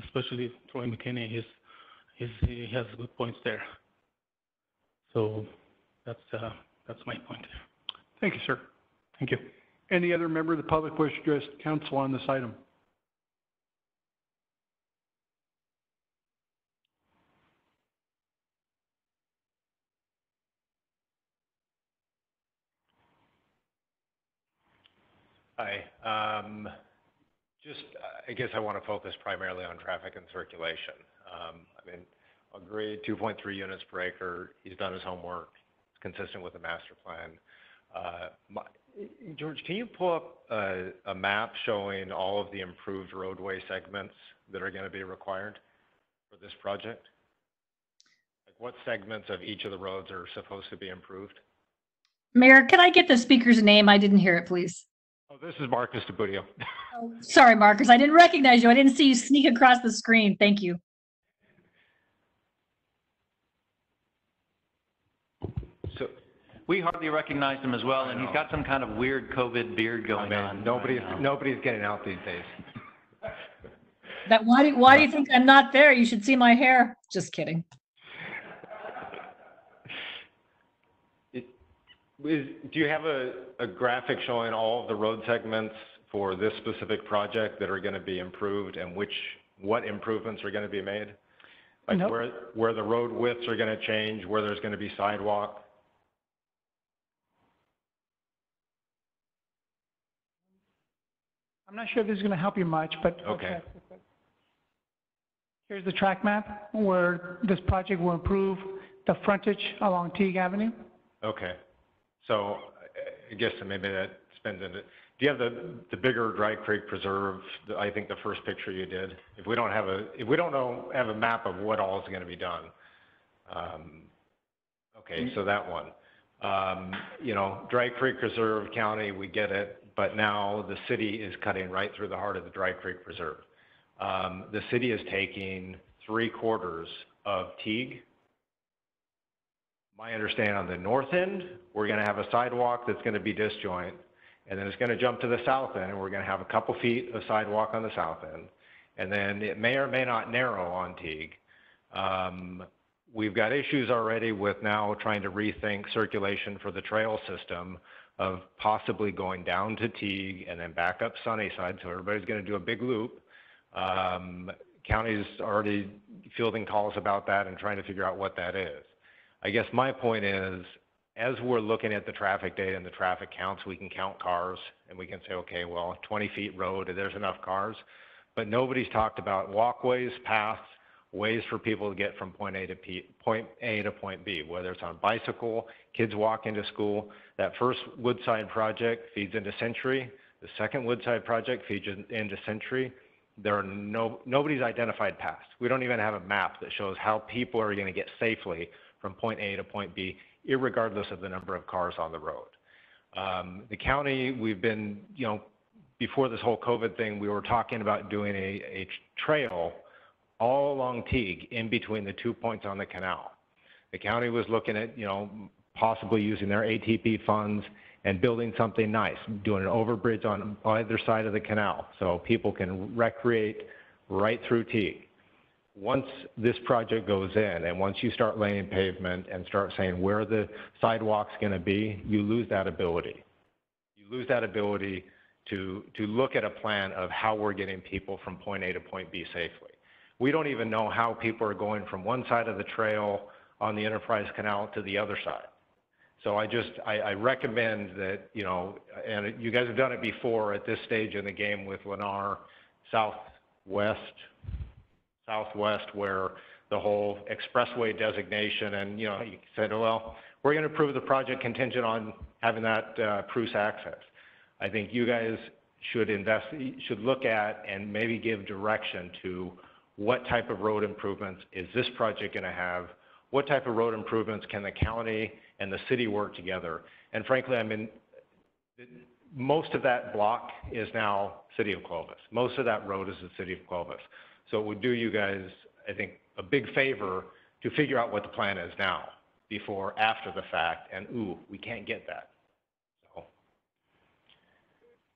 especially Troy McKinney, he has good points there. So that's my point. Thank you, sir. Thank you. Any other member of the public wish to address council on this item? Hi. I guess I want to focus primarily on traffic and circulation. I mean, agreed, 2.3 units per acre. He's done his homework. It's consistent with the master plan. George, can you pull up a map showing all of the improved roadway segments that are going to be required for this project? Like what segments of each of the roads are supposed to be improved? Mayor, can I get the speaker's name? I didn't hear it, please. Oh, this is Marcus DeBudio. Oh, sorry, Marcus. I didn't recognize you. I didn't see you sneak across the screen. Thank you. So we hardly recognized him as well, and he's got some kind of weird COVID beard going on. Nobody's getting out these days. Why do you think I'm not there? You should see my hair. Just kidding. Do you have a graphic showing all of the road segments for this specific project that are going to be improved and what improvements are going to be made? Like Nope. where the road widths are going to change, where there's going to be sidewalk? I'm not sure this is going to help you much, but Okay. Here's the track map where this project will improve the frontage along Teague Avenue. Okay. So I guess maybe that spins into, do you have the bigger Dry Creek Preserve? I think the first picture you did. If we don't have a map of what all is going to be done. Okay, so that one. Dry Creek Preserve County, we get it, but now the city is cutting right through the heart of the Dry Creek Preserve. The city is taking 3/4 of Teague. My understanding on the north end, we're going to have a sidewalk that's going to be disjoint, and then it's going to jump to the south end, and we're going to have a couple feet of sidewalk on the south end, and then it may or may not narrow on Teague. we've got issues already with now trying to rethink circulation for the trail system of possibly going down to Teague and then back up Sunnyside, so everybody's going to do a big loop. County's already fielding calls about that and trying to figure out what that is. I guess my point is, as we're looking at the traffic data and the traffic counts, we can count cars and we can say, okay, well, 20 feet road, there's enough cars. But nobody's talked about walkways, paths, ways for people to get from point A to point B, whether it's on bicycle, kids walk into school. That first Woodside project feeds into Century. The second Woodside project feeds into Century. There are nobody's identified paths. We don't even have a map that shows how people are going to get safely from point A to point B, irregardless of the number of cars on the road. The county, we've been, before this whole COVID thing, we were talking about doing a trail all along Teague in between the 2 points on the canal. The county was looking at, possibly using their ATP funds and building something nice, doing an overbridge on either side of the canal so people can recreate right through Teague. Once this project goes in and once you start laying pavement and start saying where the sidewalk's going to be, you lose that ability. You lose that ability to look at a plan of how we're getting people from point A to point B safely. We don't even know how people are going from one side of the trail on the Enterprise Canal to the other side. So I recommend that, and you guys have done it before at this stage in the game with Lennar Southwest, where the whole expressway designation and, you said, well, we're going to approve the project contingent on having that cruise access. I think you guys should look at and maybe give direction to what type of road improvements is this project going to have? What type of road improvements can the county and the city work together? And frankly, most of that block is now City of Clovis. Most of that road is the City of Clovis. So it would do you guys, I think, a big favor to figure out what the plan is now before after the fact, and we can't get that. So,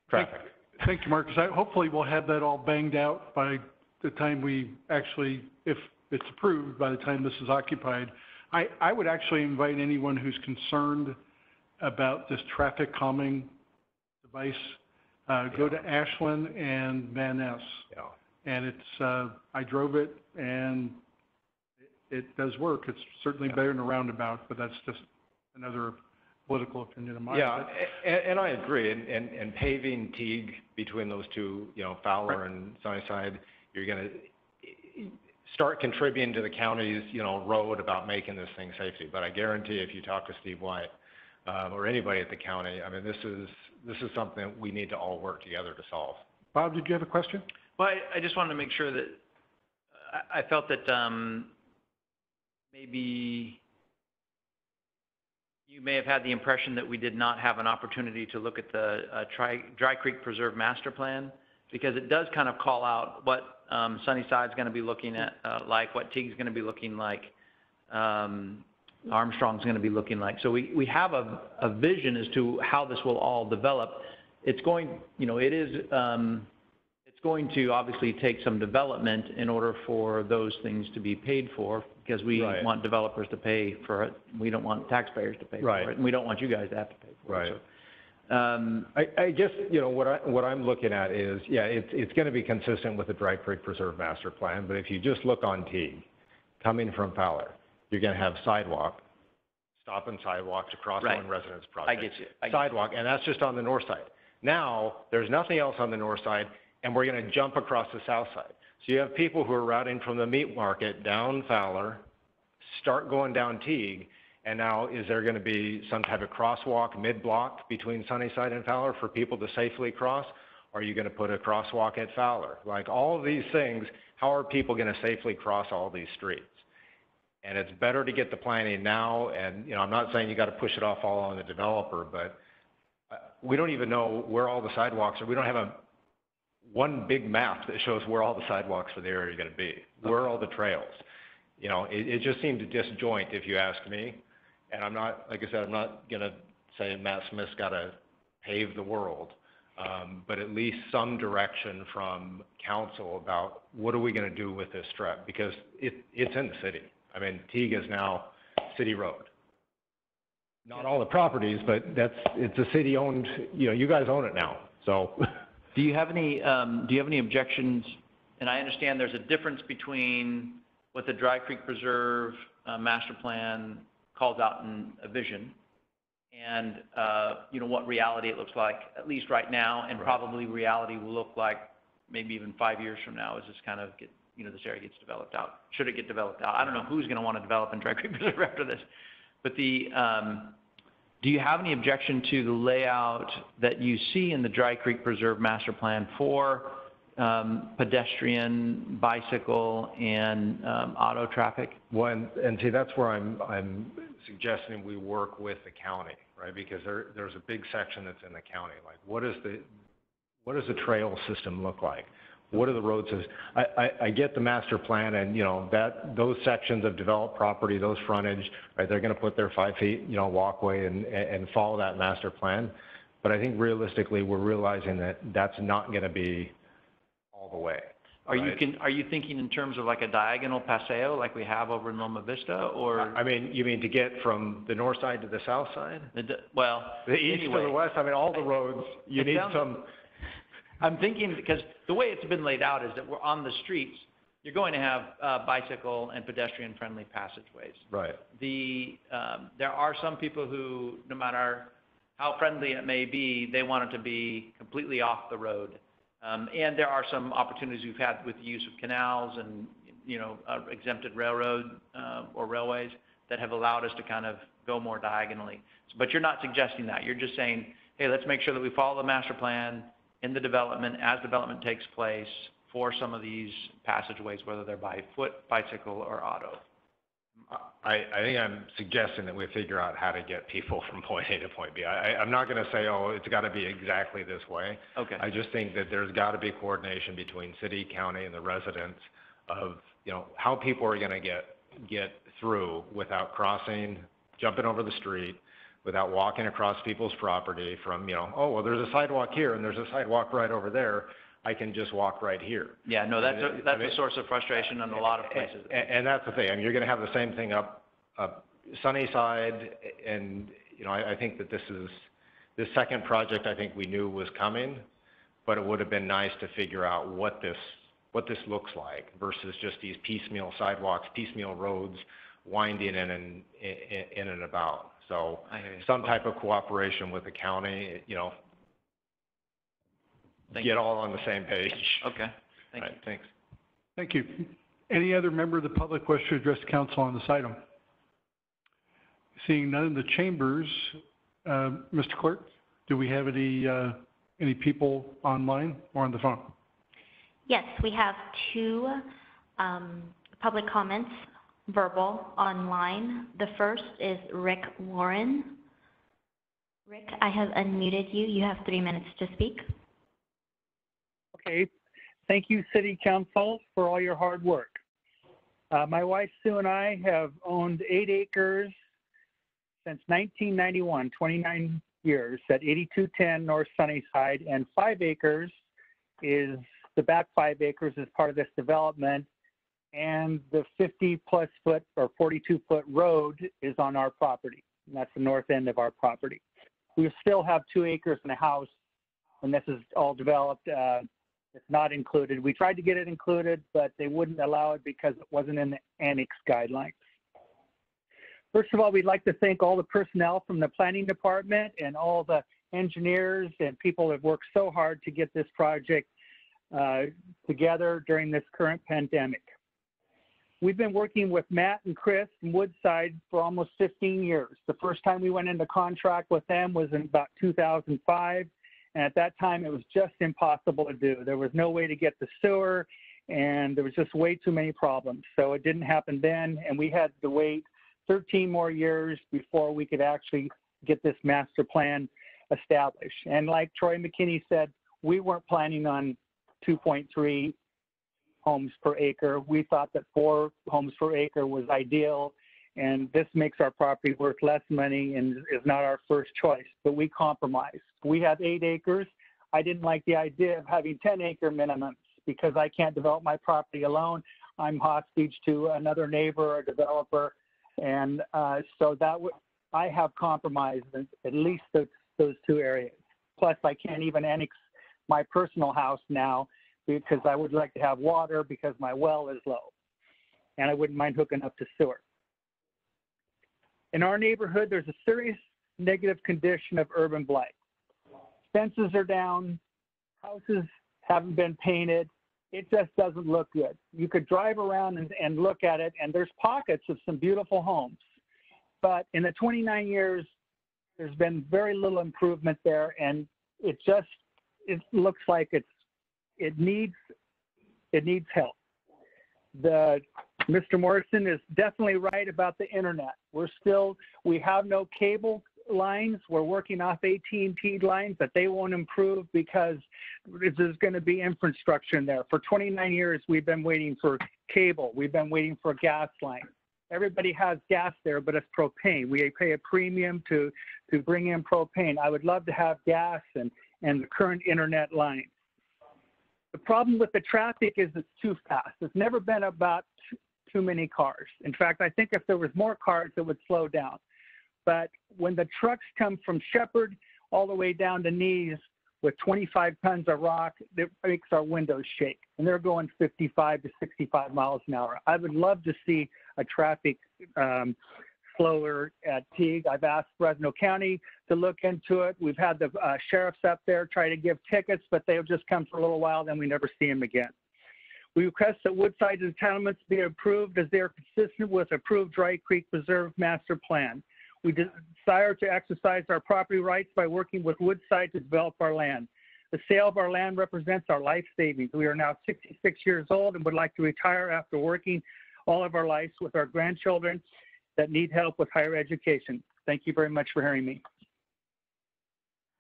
traffic. Thank you, Marcus. Hopefully we'll have that all banged out by the time we actually, if it's approved, by the time this is occupied. I would actually invite anyone who's concerned about this traffic calming device, go to Ashland and Van Ness. Yeah. And it's, I drove it and it does work. It's certainly better than a roundabout, but that's just another political opinion of mine. Yeah, and I agree. And paving Teague between those two, Fowler and Sunnyside, you're going to start contributing to the county's, road about making this thing safety. But I guarantee if you talk to Steve White or anybody at the county, this is something that we need to all work together to solve. Bob, did you have a question? Well, I just wanted to make sure that I felt that maybe you may have had the impression that we did not have an opportunity to look at the Dry Creek Preserve Master Plan, because it does kind of call out what Sunnyside's going to be looking at, like what Teague's going to be looking like, Armstrong's going to be looking like. So we have a vision as to how this will all develop. It's going, it's going to obviously take some development in order for those things to be paid for, because we want developers to pay for it. We don't want taxpayers to pay for it, and we don't want you guys to have to pay for it. So, I guess, what I'm looking at is, it's going to be consistent with the Dry Creek Preserve Master Plan, but if you just look on Teague, coming from Fowler, you're going to have sidewalk, stop and sidewalks across one residence project. I get you. Sidewalk, and that's just on the north side. Now, there's nothing else on the north side, and we're going to jump across the south side. So you have people who are routing from the meat market down Fowler, start going down Teague, and now is there going to be some type of crosswalk mid-block between Sunnyside and Fowler for people to safely cross? Or are you going to put a crosswalk at Fowler? Like all of these things, how are people going to safely cross all these streets? And it's better to get the planning now, and I'm not saying you got to push it off all on the developer, but we don't even know where all the sidewalks are. We don't have one big map that shows where all the sidewalks for the area are going to be, where are all the trails. It just seemed to disjoint, if you ask me. And I'm not, like I said, I'm not going to say Matt Smith's got to pave the world, but at least some direction from council about what are we going to do with this strip, because it's in the city. I mean, Teague is now city road. Not all the properties, but it's a city-owned, you guys own it now, so. Do you have any objections? And I understand there's a difference between what the Dry Creek Preserve master plan calls out in a vision and, what reality it looks like, at least right now, and probably reality will look like maybe even 5 years from now as this kind of this area gets developed out. Should it get developed out? I don't know who's going to want to develop in Dry Creek Preserve after this. But do you have any objection to the layout that you see in the Dry Creek Preserve master plan for pedestrian, bicycle, and auto traffic? Well, and see, that's where I'm suggesting we work with the county, right? Because there's a big section that's in the county. Like, what does the trail system look like? What are the roads? I get the master plan, and those sections of developed property, those frontage, right? They're going to put their 5 feet, walkway and follow that master plan. But I think realistically, we're realizing that that's not going to be all the way. Are you thinking in terms of like a diagonal paseo like we have over in Loma Vista, or? I mean, you mean to get from the north side to the south side? The east to the west. I mean, all the roads. You need some. I'm thinking, because the way it's been laid out is that we're on the streets, you're going to have bicycle and pedestrian-friendly passageways. Right. There are some people who, no matter how friendly it may be, they want it to be completely off the road. And there are some opportunities we've had with the use of canals and, exempted railroad or railways that have allowed us to kind of go more diagonally. But you're not suggesting that. You're just saying, hey, let's make sure that we follow the master plan in the development, as development takes place, for some of these passageways, whether they're by foot, bicycle, or auto. I think I'm suggesting that we figure out how to get people from point A to point B. I'm not going to say, it's got to be exactly this way. Okay. I just think that there's got to be coordination between city, county, and the residents of, how people are going to get through without jumping over the street, without walking across people's property from, there's a sidewalk here and there's a sidewalk right over there. I can just walk right here. Yeah, no, that's a source of frustration in a lot of places. And that's the thing. I mean, you're going to have the same thing up Sunnyside, and I think that this second project I think we knew was coming, but it would have been nice to figure out what this looks like versus just these piecemeal sidewalks, piecemeal roads winding in and about. So some type of cooperation with the county, get all on the same page. Okay. Thank you. Thanks. Thank you. Any other member of the public wish to address council on this item? Seeing none in the chambers, Mr. Clerk, do we have any people online or on the phone? Yes, we have 2 public comments, verbal, online. The first is Rick Warren. Rick, I have unmuted you. You have 3 minutes to speak. Okay. Thank you, City Council, for all your hard work. My wife, Sue, and I have owned 8 acres since 1991, 29 years, at 8210 North Sunnyside, and 5 acres is, the back 5 acres is part of this development, and the 50-plus foot or 42-foot road is on our property, and that's the north end of our property. We still have 2 acres and a house when this is all developed. It's not included. We tried to get it included, but they wouldn't allow it because it wasn't in the annex guidelines. First of all, we'd like to thank all the personnel from the planning department and all the engineers and people that have worked so hard to get this project together during this current pandemic. We've been working with Matt and Chris from Woodside for almost 15 years. The first time we went into contract with them was in about 2005. And at that time, it was just impossible to do. There was no way to get the sewer, and there was just way too many problems. So it didn't happen then, and we had to wait 13 more years before we could actually get this master plan established. And like Troy McKinney said, we weren't planning on 2.3 homes per acre. We thought that 4 homes per acre was ideal, and this makes our property worth less money and is not our first choice, but we compromised. We have 8 acres. I didn't like the idea of having 10-acre minimums because I can't develop my property alone. I'm hostage to another neighbor or developer. And so I have compromised at least those two areas. Plus, I can't even annex my personal house now because I would like to have water because my well is low. And I wouldn't mind hooking up to sewer. In our neighborhood, there's a serious negative condition of urban blight. Fences are down, houses haven't been painted. It just doesn't look good. You could drive around and look at it, and there's pockets of some beautiful homes. But in the 29 years, there's been very little improvement there, and it looks like it needs help. Mr. Morrison is definitely right about the internet. We have no cable lines. We're working off AT&T lines, but they won't improve because there's going to be infrastructure in there. For 29 years, we've been waiting for cable. We've been waiting for a gas line. Everybody has gas there, but it's propane. We pay a premium to bring in propane. I would love to have gas and the current internet line. The problem with the traffic is it's too fast. It's never been about too many cars. In fact, I think if there was more cars, it would slow down. But when the trucks come from Shepherd all the way down to Nees with 25 tons of rock, it makes our windows shake. And they're going 55 to 65 miles an hour. I would love to see a traffic slower at Teague. I've asked Fresno County to look into it. We've had the sheriffs up there try to give tickets, but they'll just come for a little while, then we never see them again. We request that Woodside entitlements be approved as they are consistent with approved Dry Creek Preserve Master Plan. We desire to exercise our property rights by working with Woodside to develop our land. The sale of our land represents our life savings. We are now 66 years old and would like to retire after working all of our lives with our grandchildren that need help with higher education. Thank you very much for hearing me.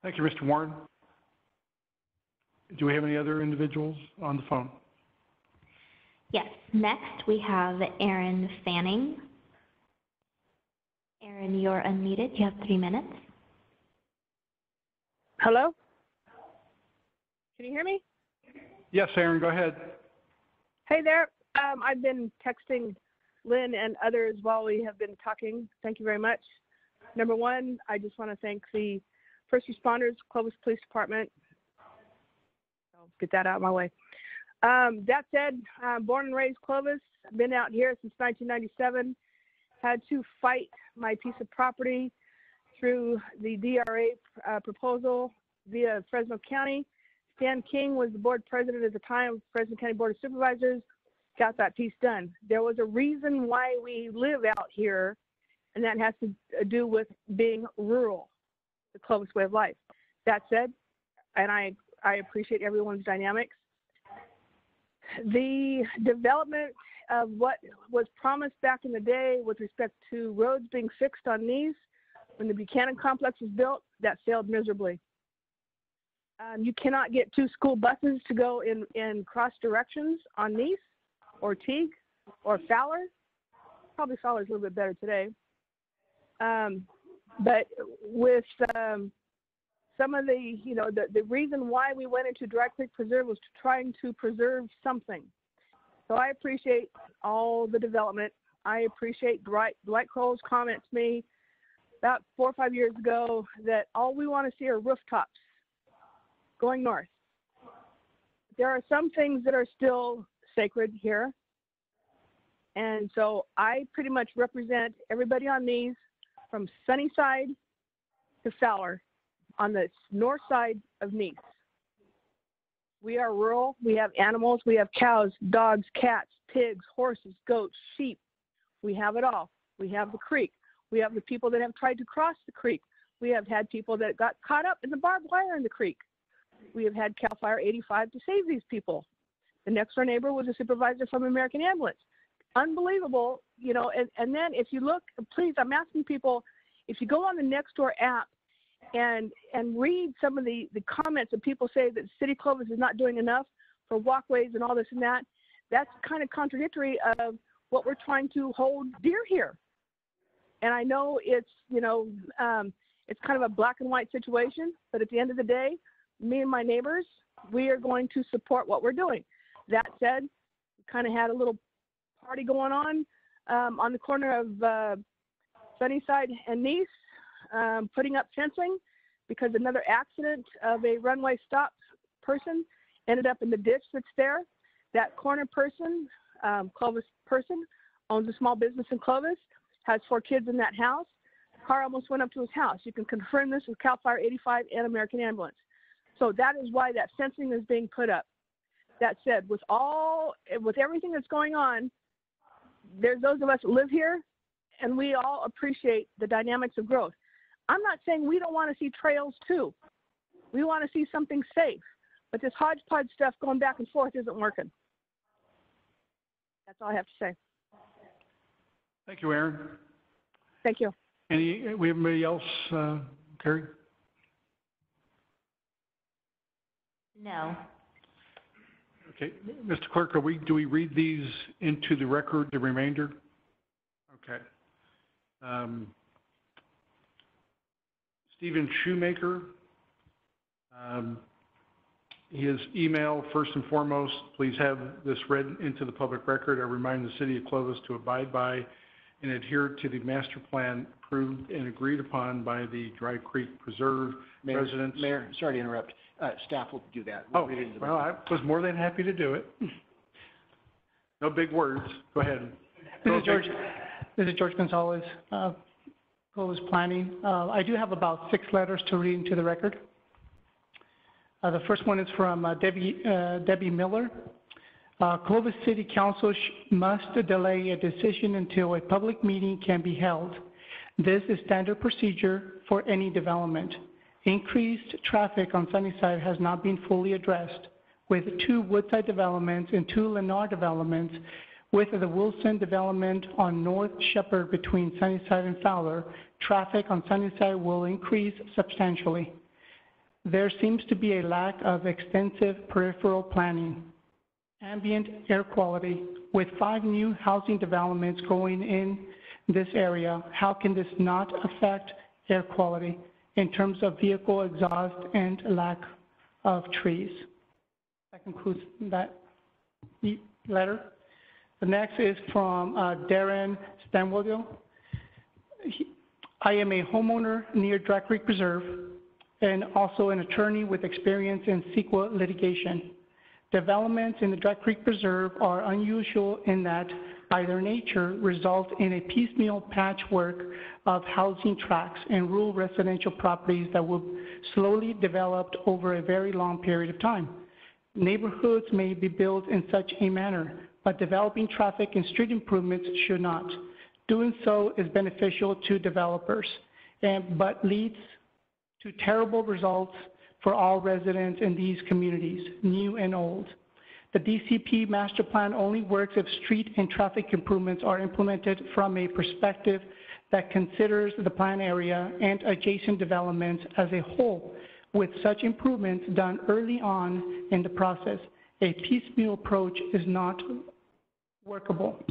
Thank you, Mr. Warren. Do we have any other individuals on the phone? Yes. Next, we have Aaron Fanning. Aaron, you're unmuted. You have 3 minutes. Hello? Can you hear me? Yes, Aaron, go ahead. Hey there. I've been texting Lynn and others while we have been talking. Thank you very much. Number one, I just want to thank the first responders, Clovis Police Department. I'll get that out of my way. That said, born and raised Clovis, been out here since 1997, had to fight my piece of property through the DRA proposal via Fresno County. Stan King was the board president at the time of Fresno County Board of Supervisors, got that piece done. There was a reason why we live out here, and that has to do with being rural, the Clovis way of life. That said, and I appreciate everyone's dynamics, the development of what was promised back in the day with respect to roads being fixed on Nees, when the Buchanan complex was built, that failed miserably. You cannot get 2 school buses to go in cross directions on Nees or Teague or Fowler. Probably Fowler's a little bit better today. But with some of the, the reason why we went into Dry Creek Preserve was trying to preserve something. So I appreciate all the development. I appreciate Dwight Kroll's comment to me about 4 or 5 years ago that all we want to see are rooftops going north. There are some things that are still sacred here. And so I pretty much represent everybody on these from Sunnyside to Fowler on the north side of Nees. We are rural. We have animals. We have cows, dogs, cats, pigs, horses, goats, sheep. We have it all. We have the creek. We have the people that have tried to cross the creek. We have had people that got caught up in the barbed wire in the creek. We have had CAL FIRE 85 to save these people. The next door neighbor was a supervisor from American Ambulance. Unbelievable, and then if you look, please, I'm asking people, if you go on the Nextdoor app and read some of the comments that people say that City Clovis is not doing enough for walkways and all this and that, that's kind of contradictory of what we're trying to hold dear here. And I know it's, it's kind of a black and white situation, but at the end of the day, me and my neighbors, we are going to support what we're doing. That said, we kind of had a little already going on the corner of Sunnyside and Nice, putting up fencing because another accident of a runway stop person ended up in the ditch that's there. That corner person, Clovis person, owns a small business in Clovis, has 4 kids in that house. The car almost went up to his house. You can confirm this with CAL FIRE 85 and American Ambulance. So that is why that fencing is being put up. That said, with everything that's going on, there's those of us that live here, and we all appreciate the dynamics of growth. I'm not saying we don't want to see trails too. We want to see something safe, but this hodgepodge stuff going back and forth isn't working. That's all I have to say. Thank you, Aaron. Thank you. We have anybody else, Terry? No. Okay, Mr. Clerk, do we read these into the record, the remainder? Okay. Stephen Shoemaker, his email, first and foremost, please have this read into the public record. I remind the City of Clovis to abide by and adhere to the master plan approved and agreed upon by the Dry Creek Preserve residents. Mayor, sorry to interrupt. Staff will do that. Well, I was more than happy to do it. No big words. Go ahead. This is George Gonzalez, Clovis Planning. I do have about 6 letters to read into the record. The first one is from Debbie Miller. Clovis City Council must delay a decision until a public meeting can be held. This is standard procedure for any development. Increased traffic on Sunnyside has not been fully addressed, with 2 Woodside developments and 2 Lennar developments. With the Wilson development on North Shepherd between Sunnyside and Fowler, traffic on Sunnyside will increase substantially. There seems to be a lack of extensive peripheral planning. Ambient air quality. With 5 new housing developments going in this area, how can this not affect air quality in terms of vehicle exhaust and lack of trees? That concludes that letter. The next is from Darren Stanwell. I am a homeowner near Dry Creek Preserve and also an attorney with experience in CEQA litigation. Developments in the Dry Creek Preserve are unusual in that, by their nature, result in a piecemeal patchwork of housing tracts and rural residential properties that will slowly develop over a very long period of time. Neighborhoods may be built in such a manner, but developing traffic and street improvements should not. Doing so is beneficial to developers, but leads to terrible results for all residents in these communities, new and old. The DCP master plan only works if street and traffic improvements are implemented from a perspective that considers the plan area and adjacent developments as a whole, with such improvements done early on in the process. A piecemeal approach is not workable.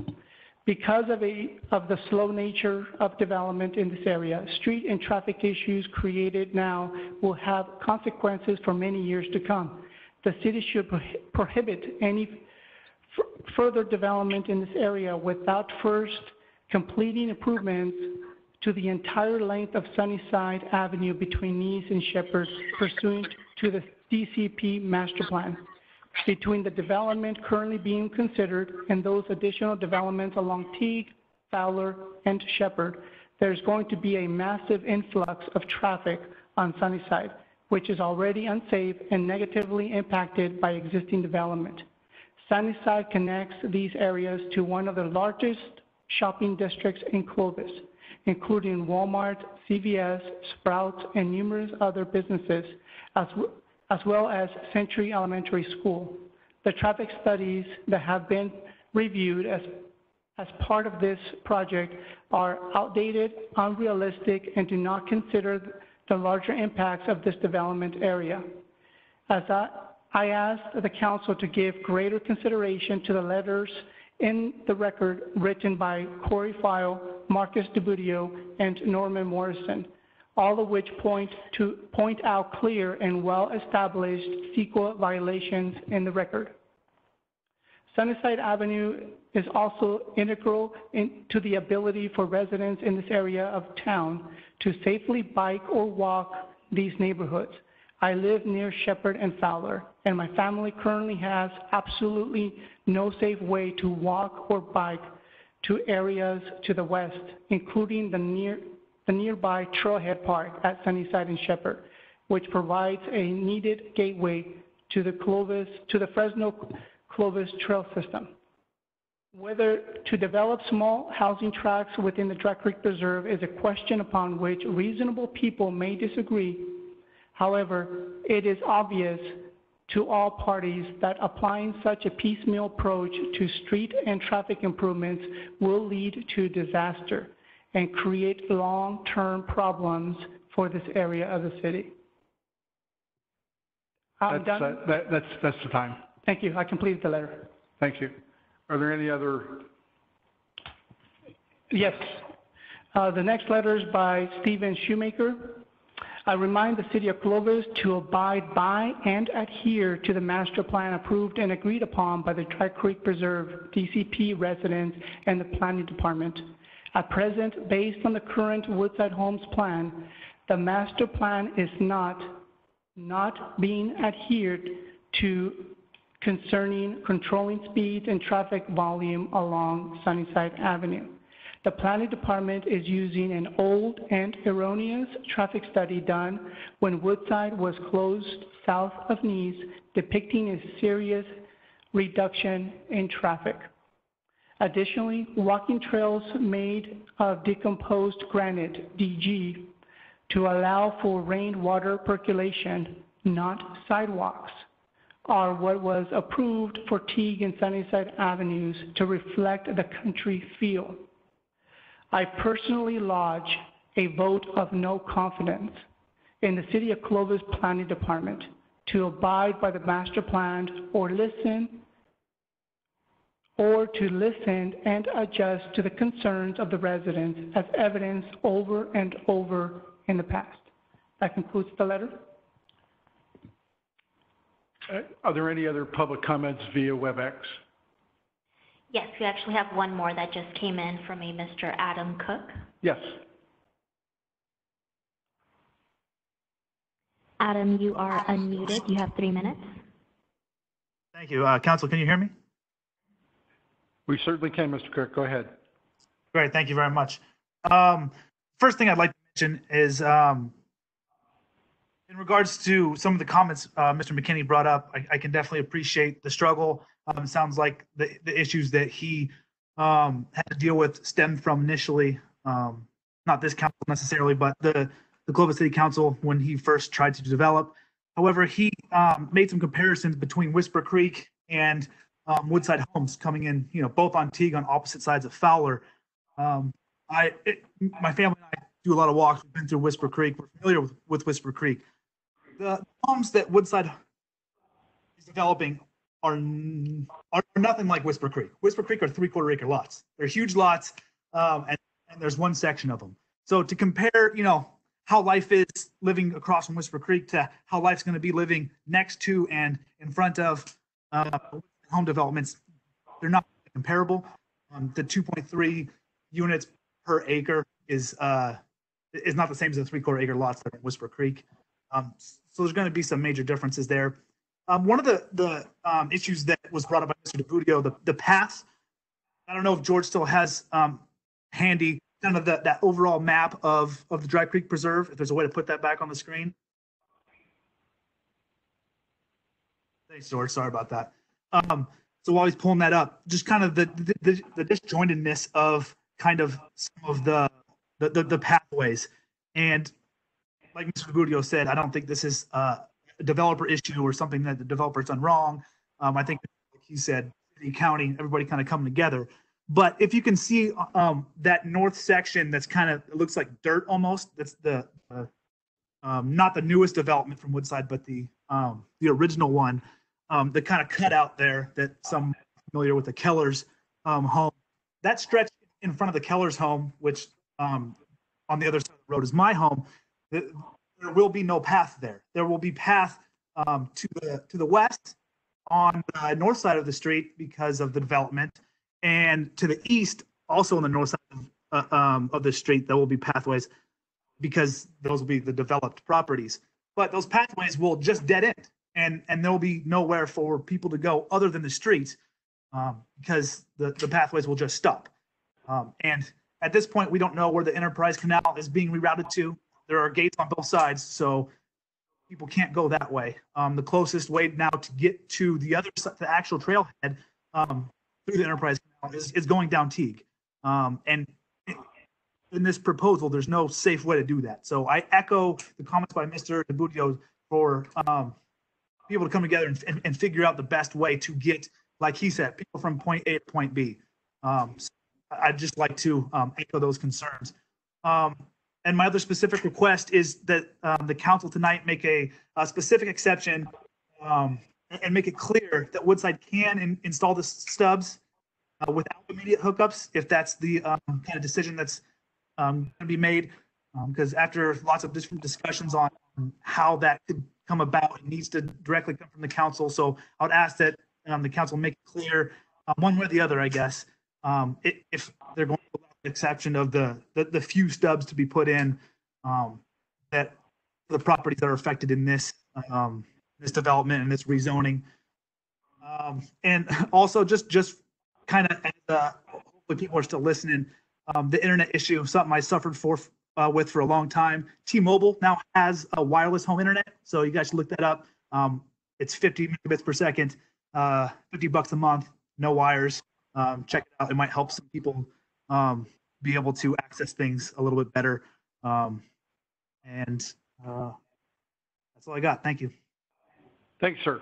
Because of the slow nature of development in this area, street and traffic issues created now will have consequences for many years to come. The city should prohibit any further development in this area without first completing improvements to the entire length of Sunnyside Avenue between Nice and Shepherd pursuant to the DCP master plan. Between the development currently being considered and those additional developments along Teague, Fowler, and Shepherd, there's going to be a massive influx of traffic on Sunnyside, which is already unsafe and negatively impacted by existing development. Sunnyside connects these areas to one of the largest shopping districts in Clovis, including Walmart, CVS, Sprouts, and numerous other businesses, as well as Century Elementary School. The traffic studies that have been reviewed as part of this project are outdated, unrealistic, and do not consider the larger impacts of this development area. As I asked the council to give greater consideration to the letters in the record written by Corey File, Marcus DeBudio, and Norman Morrison, all of which point out clear and well-established CEQA violations in the record. Sunnyside Avenue is also integral to the ability for residents in this area of town to safely bike or walk these neighborhoods. I live near Shepherd and Fowler, and my family currently has absolutely no safe way to walk or bike to areas to the west, including the nearby Trailhead Park at Sunnyside and Shepherd, which provides a needed gateway to the Fresno Clovis Trail System. Whether to develop small housing tracts within the Dry Creek Preserve is a question upon which reasonable people may disagree. However, it is obvious to all parties that applying such a piecemeal approach to street and traffic improvements will lead to disaster and create long-term problems for this area of the city. I'm done. That's the time. Thank you. I completed the letter. Thank you. Are there any other? Yes. The next letter is by Stephen Shoemaker. I remind the City of Clovis to abide by and adhere to the master plan approved and agreed upon by the Dry Creek Preserve, DCP residents, and the Planning Department. At present, based on the current Woodside Homes plan, the master plan is not being adhered to concerning controlling speeds and traffic volume along Sunnyside Avenue. The Planning Department is using an old and erroneous traffic study done when Woodside was closed south of Nice, depicting a serious reduction in traffic. Additionally, walking trails made of decomposed granite, DG, to allow for rainwater percolation, not sidewalks, are what was approved for Teague and Sunnyside Avenues to reflect the country feel. I personally lodge a vote of no confidence in the City of Clovis Planning Department to abide by the master plan or to listen and adjust to the concerns of the residents as evidenced over and over in the past. That concludes the letter. Are there any other public comments via WebEx? Yes, we actually have one more that just came in from a Mr. Adam Cook. Yes. Adam, you are unmuted. You have 3 minutes. Thank you. Council, can you hear me? We certainly can, Mr. Cook. Go ahead. Great. Thank you very much. First thing I'd like to mention is in regards to some of the comments Mr. McKinney brought up, I can definitely appreciate the struggle. It sounds like the issues that he had to deal with stemmed from initially, not this council necessarily, but the Clovis City Council when he first tried to develop. However, he made some comparisons between Whisper Creek and Woodside Homes coming in, both on Teague on opposite sides of Fowler. My family and I do a lot of walks. We've been through Whisper Creek. We're familiar with Whisper Creek. The homes that Woodside is developing are nothing like Whisper Creek. Whisper Creek are 3/4 acre lots. They're huge lots, and there's one section of them. So to compare, how life is living across from Whisper Creek to how life's going to be living next to and in front of home developments, they're not comparable. The 2.3 units per acre is not the same as the 3/4 acre lots that are in Whisper Creek. So there's going to be some major differences there. One of the issues that was brought up by Mr. DePudio, the path, I don't know if George still has handy kind of that overall map of the Dry Creek Preserve, if there's a way to put that back on the screen. Thanks, George. Sorry about that. So while he's pulling that up, just kind of the disjointedness of kind of some of the pathways. And like Mr. DePudio said, I don't think this is a developer issue or something that the developer's done wrong. I think, like he said, the county, everybody kind of coming together. But if you can see that north section that's kind of, it looks like dirt almost, that's the not the newest development from Woodside, but the original one, the kind of cutout there that some familiar with the Keller's home. That stretch in front of the Keller's home, which on the other side of the road is my home, there will be no path there. There will be path to the west on the north side of the street because of the development, and to the east, also on the north side of the street, there will be pathways because those will be the developed properties. But those pathways will just dead end, and there will be nowhere for people to go other than the street because the pathways will just stop. And at this point, we don't know where the Enterprise Canal is being rerouted to. There are gates on both sides, so people can't go that way. The closest way now to get to the other side, the actual trailhead through the Enterprise Canal is going down Teague. And in this proposal, there's no safe way to do that. So I echo the comments by Mr. DeButio for people to come together and figure out the best way to get, like he said, people from point A to point B. So I'd just like to echo those concerns. And my other specific request is that the council tonight make a specific exception and make it clear that Woodside can install the stubs without immediate hookups, if that's the kind of decision that's going to be made. Because after lots of different discussions on how that could come about, it needs to directly come from the council. So I would ask that the council make it clear, one way or the other, I guess, if they're going to allow the exception of the few stubs to be put in, that the properties that are affected in this this development and this rezoning. And also just kind of, hopefully people are still listening, the internet issue, something I suffered with for a long time. T-Mobile now has a wireless home internet, so you guys should look that up. It's 50 megabits per second, $50 a month, no wires. Check it out. It might help some people be able to access things a little bit better. And that's all I got. Thank you. Thanks, sir.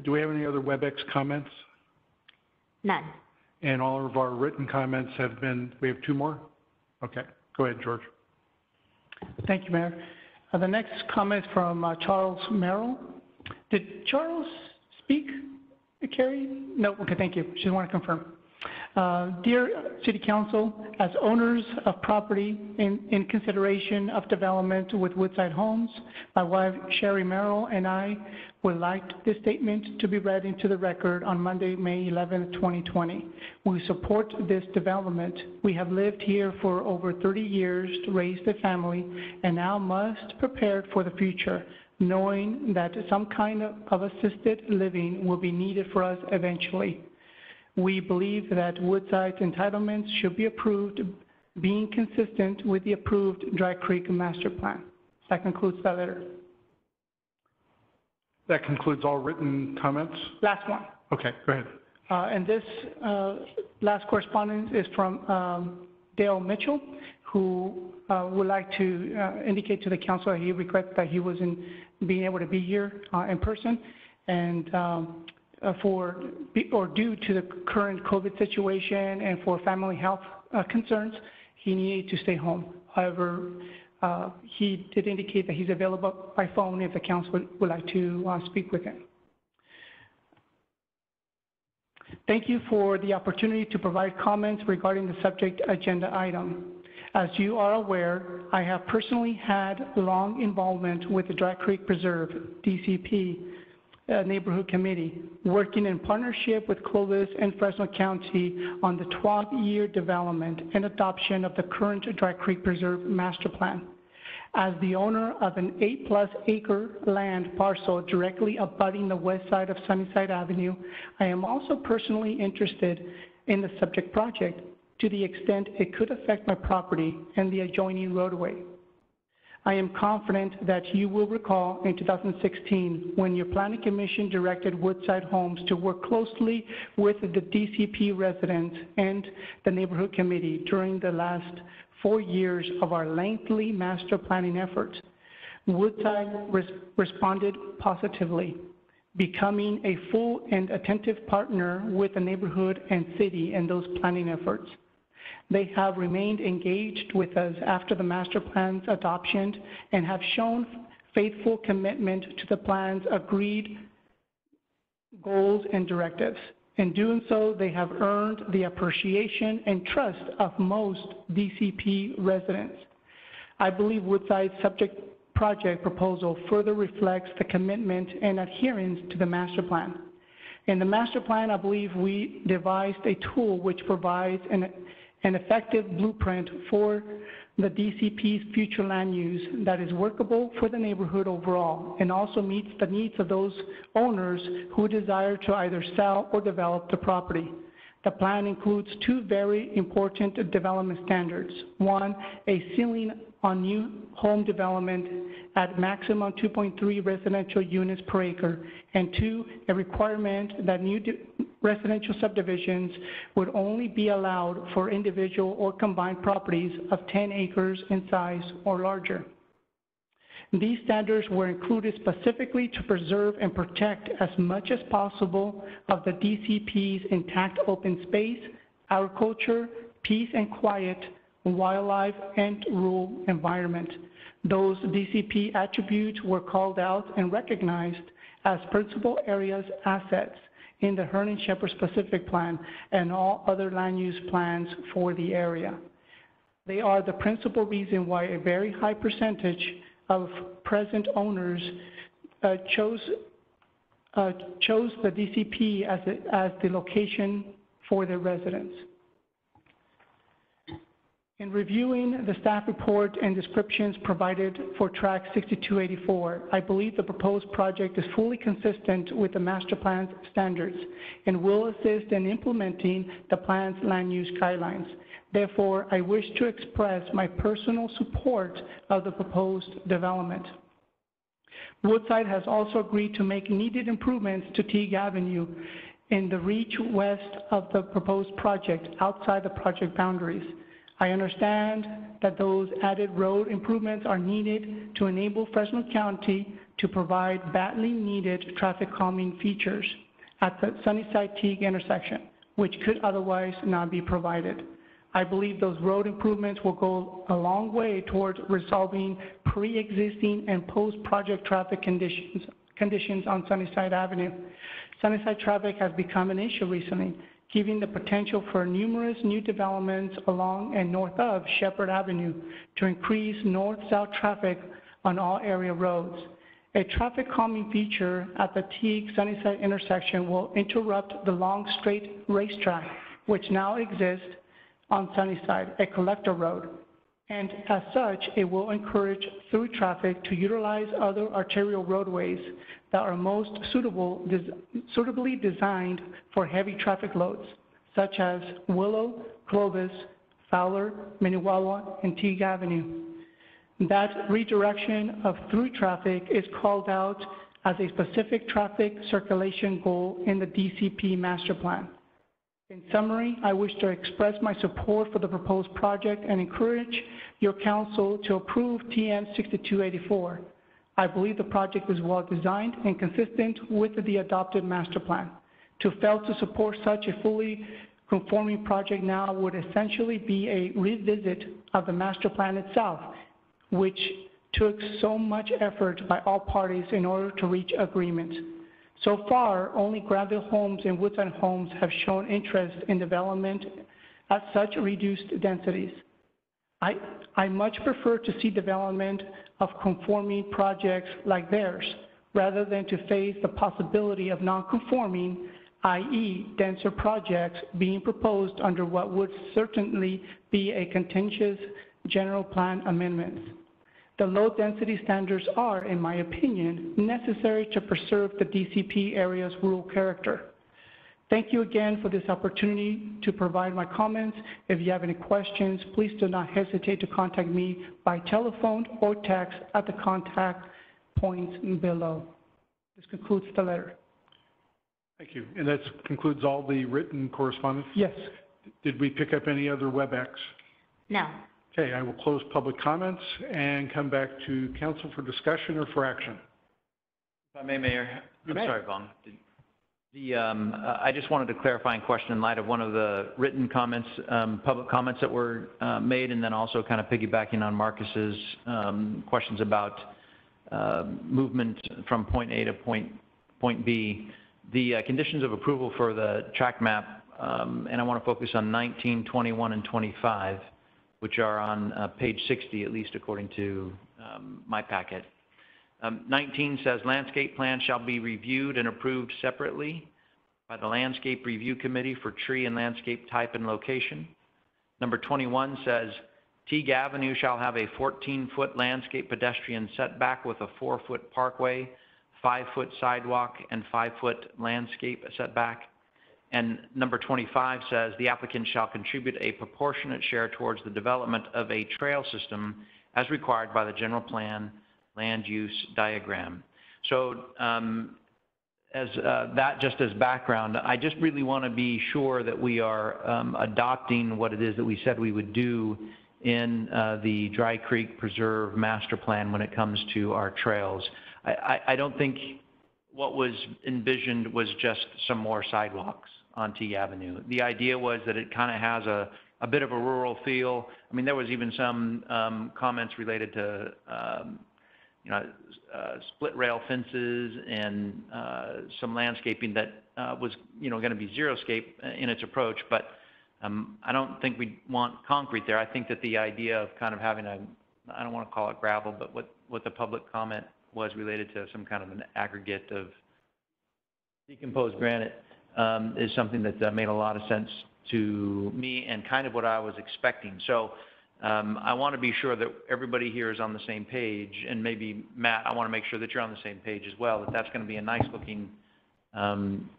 Do we have any other WebEx comments? None. And all of our written comments have been, we have 2 more? Okay, go ahead, George. Thank you, Mayor. The next comment from Charles Merrill. Did Charles speak, Carrie? No, okay, thank you. Just want to confirm. Dear City Council, as owners of property in consideration of development with Woodside Homes, my wife Sherry Merrill and I would like this statement to be read into the record on Monday, May 11th, 2020. We support this development. We have lived here for over 30 years to raise the family and now must prepare for the future, knowing that some kind of assisted living will be needed for us eventually. We believe that Woodside's entitlements should be approved, being consistent with the approved Dry Creek Master Plan. That concludes that letter. That concludes all written comments? Last one. Okay, go ahead. And this last correspondence is from Dale Mitchell, who would like to indicate to the council that he regrets that he wasn't being able to be here in person, and due to the current COVID situation and for family health concerns, he needed to stay home. However, he did indicate that he's available by phone if the council would like to speak with him. Thank you for the opportunity to provide comments regarding the subject agenda item. As you are aware, I have personally had long involvement with the Dry Creek Preserve, DCP, Neighborhood Committee, working in partnership with Clovis and Fresno County on the 12-year development and adoption of the current Dry Creek Preserve Master Plan. As the owner of an 8+ acre land parcel directly abutting the west side of Sunnyside Avenue, I am also personally interested in the subject project to the extent it could affect my property and the adjoining roadway. I am confident that you will recall in 2016 when your Planning Commission directed Woodside Homes to work closely with the DCP residents and the Neighborhood Committee during the last 4 years of our lengthy master planning efforts. Woodside responded positively, becoming a full and attentive partner with the neighborhood and city in those planning efforts. They have remained engaged with us after the master plan's adoption and have shown faithful commitment to the plan's agreed goals and directives. In doing so, they have earned the appreciation and trust of most DCP residents. I believe Woodside's subject project proposal further reflects the commitment and adherence to the master plan. In the master plan, I believe we devised a tool which provides an effective blueprint for the DCP's future land use that is workable for the neighborhood overall and also meets the needs of those owners who desire to either sell or develop the property. The plan includes two very important development standards. One, a ceiling on new home development at maximum 2.3 residential units per acre, and two, a requirement that new residential subdivisions would only be allowed for individual or combined properties of 10 acres in size or larger. These standards were included specifically to preserve and protect as much as possible of the DCP's intact open space, agriculture, peace and quiet, wildlife, and rural environment. Those DCP attributes were called out and recognized as principal areas assets in the Hernan Shepherd specific plan and all other land use plans for the area. They are the principal reason why a very high percentage of present owners chose the DCP as the location for their residence. In reviewing the staff report and descriptions provided for track 6284, I believe the proposed project is fully consistent with the master plan's standards and will assist in implementing the plan's land use guidelines. Therefore, I wish to express my personal support of the proposed development. Woodside has also agreed to make needed improvements to Teague Avenue in the reach west of the proposed project outside the project boundaries. I understand that those added road improvements are needed to enable Fresno County to provide badly needed traffic calming features at the Sunnyside Teague intersection, which could otherwise not be provided. I believe those road improvements will go a long way towards resolving pre-existing and post-project traffic conditions on Sunnyside Avenue. Sunnyside traffic has become an issue recently, giving the potential for numerous new developments along and north of Shepherd Avenue to increase north-south traffic on all area roads. A traffic calming feature at the Teague-Sunnyside intersection will interrupt the long straight racetrack, which now exists on Sunnyside, a collector road. And as such, it will encourage through traffic to utilize other arterial roadways that are most suitably designed for heavy traffic loads, such as Willow, Clovis, Fowler, Minnewawa, and Teague Avenue. That redirection of through traffic is called out as a specific traffic circulation goal in the DCP master plan. In summary, I wish to express my support for the proposed project and encourage your council to approve TN 6284. I believe the project is well designed and consistent with the adopted master plan. To fail to support such a fully conforming project now would essentially be a revisit of the master plan itself, which took so much effort by all parties in order to reach agreement. So far, only Granville Homes and Woodside Homes have shown interest in development at such reduced densities. I much prefer to see development of conforming projects like theirs, rather than to face the possibility of non-conforming, i.e. denser projects being proposed under what would certainly be a contentious general plan amendments. The low density standards are, in my opinion, necessary to preserve the DCP area's rural character. Thank you again for this opportunity to provide my comments. If you have any questions, please do not hesitate to contact me by telephone or text at the contact points below. This concludes the letter. Thank you. And that concludes all the written correspondence? Yes. Did we pick up any other WebEx? No. Okay, I will close public comments and come back to council for discussion or for action. If I may, Mayor. I'm sorry, Vaughn. I just wanted a clarifying question in light of one of the written comments, public comments that were made, and then also kind of piggybacking on Marcus's questions about movement from point A to point B. The conditions of approval for the tract map, and I want to focus on 19, 21, and 25, which are on page 60, at least according to my packet. 19 says landscape plan shall be reviewed and approved separately. by the Landscape Review Committee for tree and landscape type and location. Number 21 says, Teague Avenue shall have a 14-foot landscape pedestrian setback with a 4-foot parkway, 5-foot sidewalk, and 5-foot landscape setback. And number 25 says, the applicant shall contribute a proportionate share towards the development of a trail system as required by the general plan land use diagram. So just as background, I just really want to be sure that we are adopting what it is that we said we would do in the Dry Creek Preserve Master Plan when it comes to our trails. I don't think what was envisioned was just some more sidewalks on Teague Avenue. The idea was that it kind of has a bit of a rural feel. I mean, there was even some comments related to split rail fences and some landscaping that was, going to be xeriscape in its approach. But I don't think we want concrete there. I think that the idea of kind of having I don't want to call it gravel, but what the public comment was related to some kind of an aggregate of decomposed granite is something that made a lot of sense to me and kind of what I was expecting. So I want to be sure that everybody here is on the same page, and maybe Matt, I want to make sure that you're on the same page as well, that that's going to be a nice looking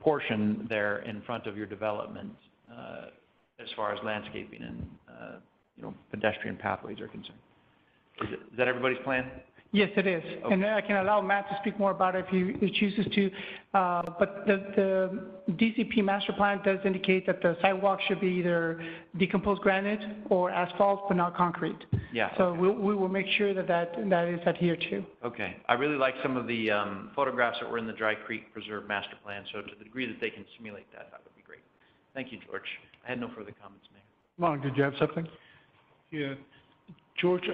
portion there in front of your development as far as landscaping and pedestrian pathways are concerned. Is that everybody's plan? Yes, it is. Okay. And I can allow Matt to speak more about it if he chooses to. But the DCP master plan does indicate that the sidewalk should be either decomposed granite or asphalt, but not concrete. Yeah. So okay. we will make sure that is adhered to. Okay. I really like some of the photographs that were in the Dry Creek Preserve Master Plan. So to the degree that they can simulate that, that would be great. Thank you, George. I had no further comments, Mayor. Long, did you have something? Yeah. George,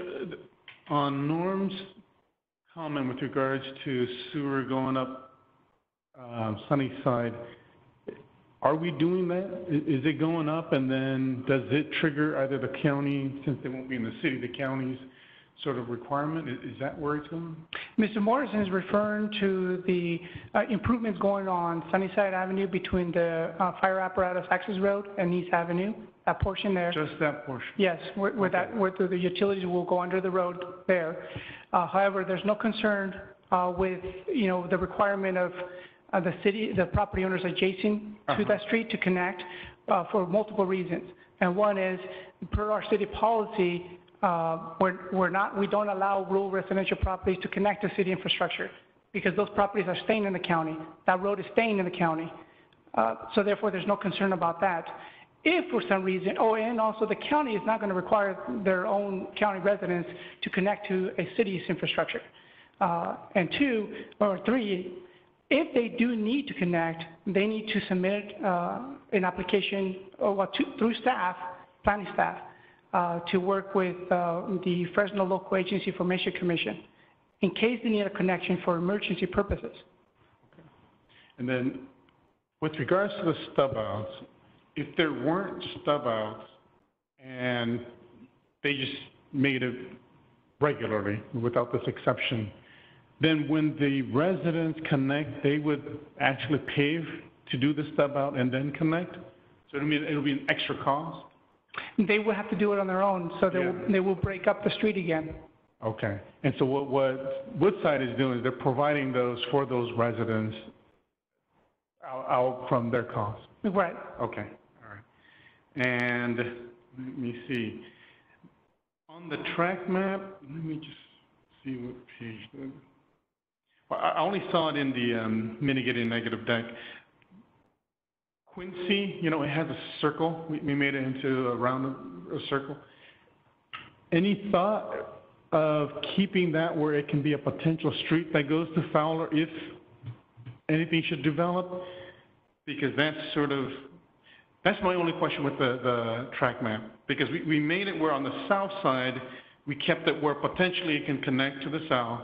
on Norm's comment with regards to sewer going up Sunnyside, are we doing that? Is it going up, and then does it trigger either the county, since they won't be in the city, the county's sort of requirement? Is that where it's going? Mr. Morrison is referring to the improvements going on Sunnyside Avenue between the fire apparatus access road and East Avenue, that portion there. Just that portion? Yes, where the utilities will go under the road there. However, there's no concern with, the requirement of the city, the property owners adjacent to that street to connect for multiple reasons. And one is, per our city policy, we don't allow rural residential properties to connect to city infrastructure because those properties are staying in the county. That road is staying in the county. So therefore, there's no concern about that. If for some reason, and also the county is not going to require their own county residents to connect to a city's infrastructure. And three, if they do need to connect, they need to submit an application through staff, planning staff, to work with the Fresno Local Agency Formation Commission in case they need a connection for emergency purposes. Okay. And then with regards to the stub outs, if there weren't stub outs and they just made it regularly without this exception, then when the residents connect, they would actually pave to do the stub out and then connect? So it'll be an extra cost? They will have to do it on their own, so they will break up the street again. Okay. And so what Woodside is doing is they're providing those for those residents out from their cost? Right. Okay. All right. And let me see. On the track map, let me just see what page. Well, I only saw it in the mitigating negative deck. Quincy, it has a circle. We made it into a circle. Any thought of keeping that where it can be a potential street that goes to Fowler if anything should develop? Because that's my only question with the track map. Because we made it where on the south side, we kept it where potentially it can connect to the south.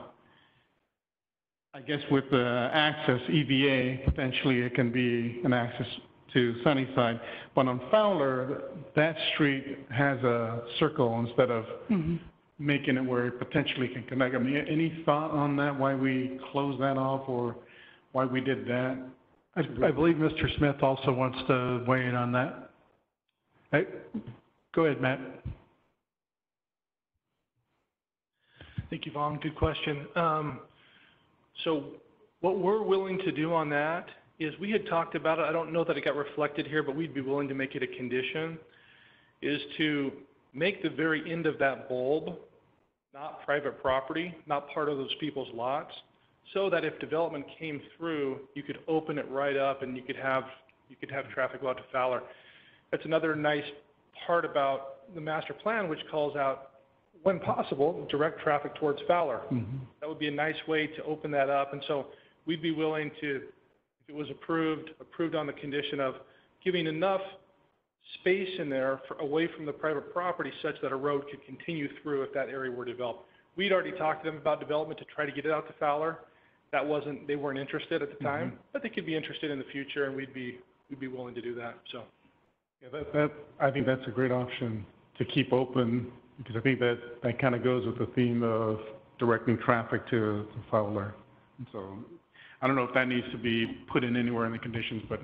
I guess with the access, EVA, potentially it can be an access to Sunnyside. But on Fowler, that street has a circle instead of making it where it potentially can connect. I mean, any thought on that, why we closed that off or why we did that? I believe Mr. Smith also wants to weigh in on that. Go ahead, Matt. Thank you, Vaughn. Good question. So what we're willing to do on that is we had talked about it. I don't know that it got reflected here, but we'd be willing to make it a condition, is to make the very end of that bulb not private property, not part of those people's lots, so that if development came through, you could open it right up and you could have traffic go out to Fowler. That's another nice part about the master plan, which calls out, when possible, direct traffic towards Fowler. Mm-hmm. That would be a nice way to open that up. And so we'd be willing to, if it was approved on the condition of giving enough space in there away from the private property such that a road could continue through if that area were developed. We'd already talked to them about development to try to get it out to Fowler. They weren't interested at the time, but they could be interested in the future, and we'd be willing to do that. So, yeah, I think that's a great option to keep open, because I think that kind of goes with the theme of directing traffic to Fowler. And so I don't know if that needs to be put in anywhere in the conditions, but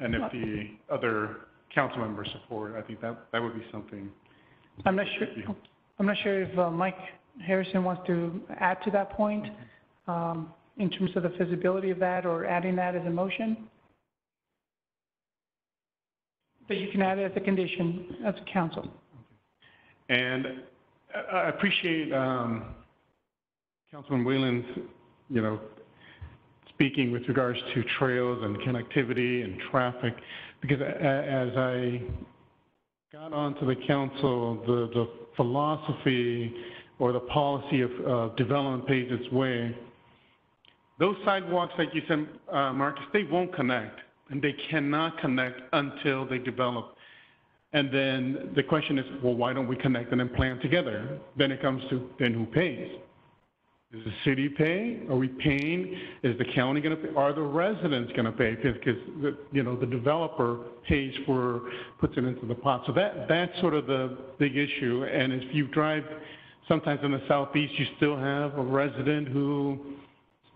and if the other council members support, I think that would be something. I'm not sure if Mike Harrison wants to add to that point in terms of the feasibility of that, or adding that as a motion. But you can add it as a condition as a council. And I appreciate Councilman Whalen's, speaking with regards to trails and connectivity and traffic, because as I got onto the council, the philosophy or the policy of development pays its way. Those sidewalks, like you said, Marcus, they won't connect, and they cannot connect until they develop. And then the question is, well, why don't we connect and then plan together? Then it comes to, then who pays? Does the city pay? Are we paying? Is the county going to pay? Are the residents going to pay? Because the developer pays puts it into the pot. So that's sort of the big issue. And if you drive, sometimes in the southeast, you still have a resident who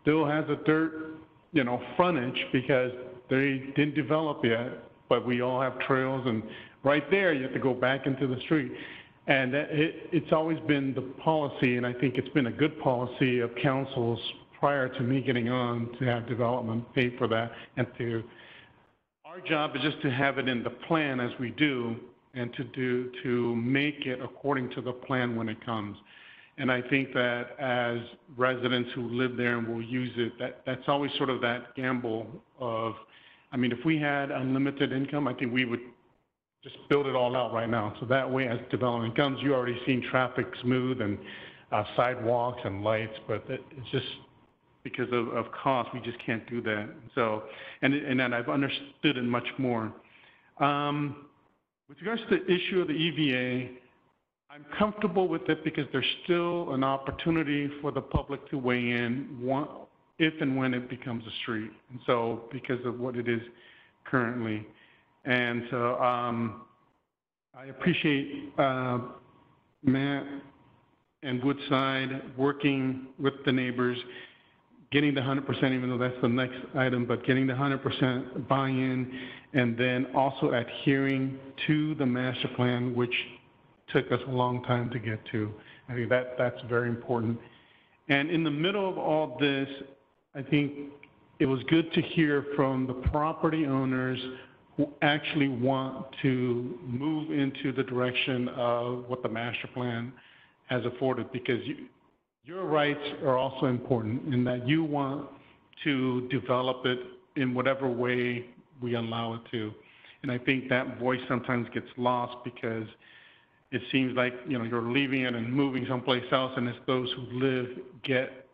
still has a dirt, frontage because they didn't develop yet. But we all have trails, and right there, you have to go back into the street. And it's always been the policy, and I think it's been a good policy of councils prior to me getting on to have development pay for that. And our job is just to have it in the plan as we do, and to make it according to the plan when it comes. And I think that as residents who live there and will use it, that's always sort of that gamble of, if we had unlimited income, I think we would just build it all out right now. So that way, as development comes, you already seen traffic smooth and sidewalks and lights, but it's just because of cost, we just can't do that. So, and then I've understood it much more. With regards to the issue of the EVA, I'm comfortable with it because there's still an opportunity for the public to weigh in if and when it becomes a street. And so, because of what it is currently. And so I appreciate Matt and Woodside working with the neighbors, getting the 100%, even though that's the next item, but getting the 100% buy-in, and then also adhering to the master plan, which took us a long time to get to. I think that's very important. And in the middle of all this, I think it was good to hear from the property owners who actually want to move into the direction of what the master plan has afforded, because your rights are also important in that you want to develop it in whatever way we allow it to. And I think that voice sometimes gets lost because it seems like, you're leaving it and moving someplace else, and it's those who get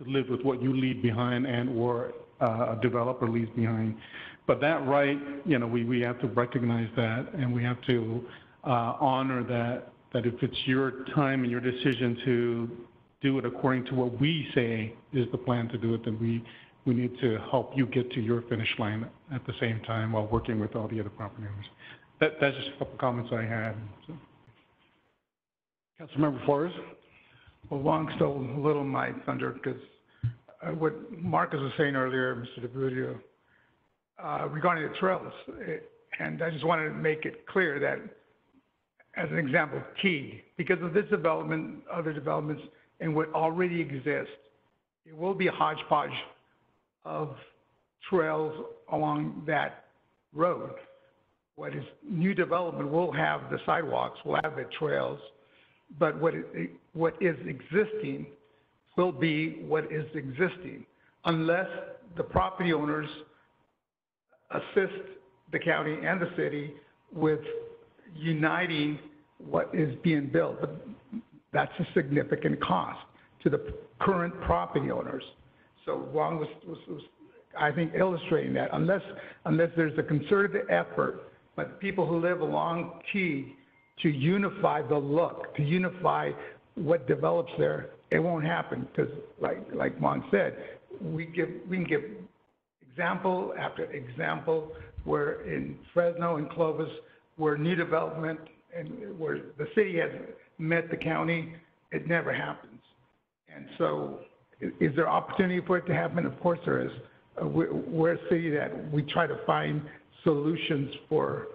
to live with what you leave behind or a developer leaves behind. But that right, we have to recognize that, and we have to honor that if it's your time and your decision to do it according to what we say is the plan to do it, then we need to help you get to your finish line at the same time while working with all the other property owners. That's just a couple comments I had. So. Councilmember Flores? Well, Wong stole a little my thunder, because what Marcus was saying earlier, Mr. DeBrudio, regarding the trails. And I just wanted to make it clear that, as an example, Teague, because of this development, other developments, and what already exists, it will be a hodgepodge of trails along that road. What is new development will have the sidewalks, will have the trails, but what is existing will be what is existing, unless the property owners assist the county and the city with uniting what is being built. But that's a significant cost to the current property owners. So Juan was I think, illustrating that, unless there's a concerted effort by the people who live along Teague to unify the look, to unify what develops there, it won't happen, because like Juan said, we can give example after example where in Fresno and Clovis, where new development and where the city has met the county, it never happens. And so is there opportunity for it to happen? Of course there is. We're a city that we try to find solutions for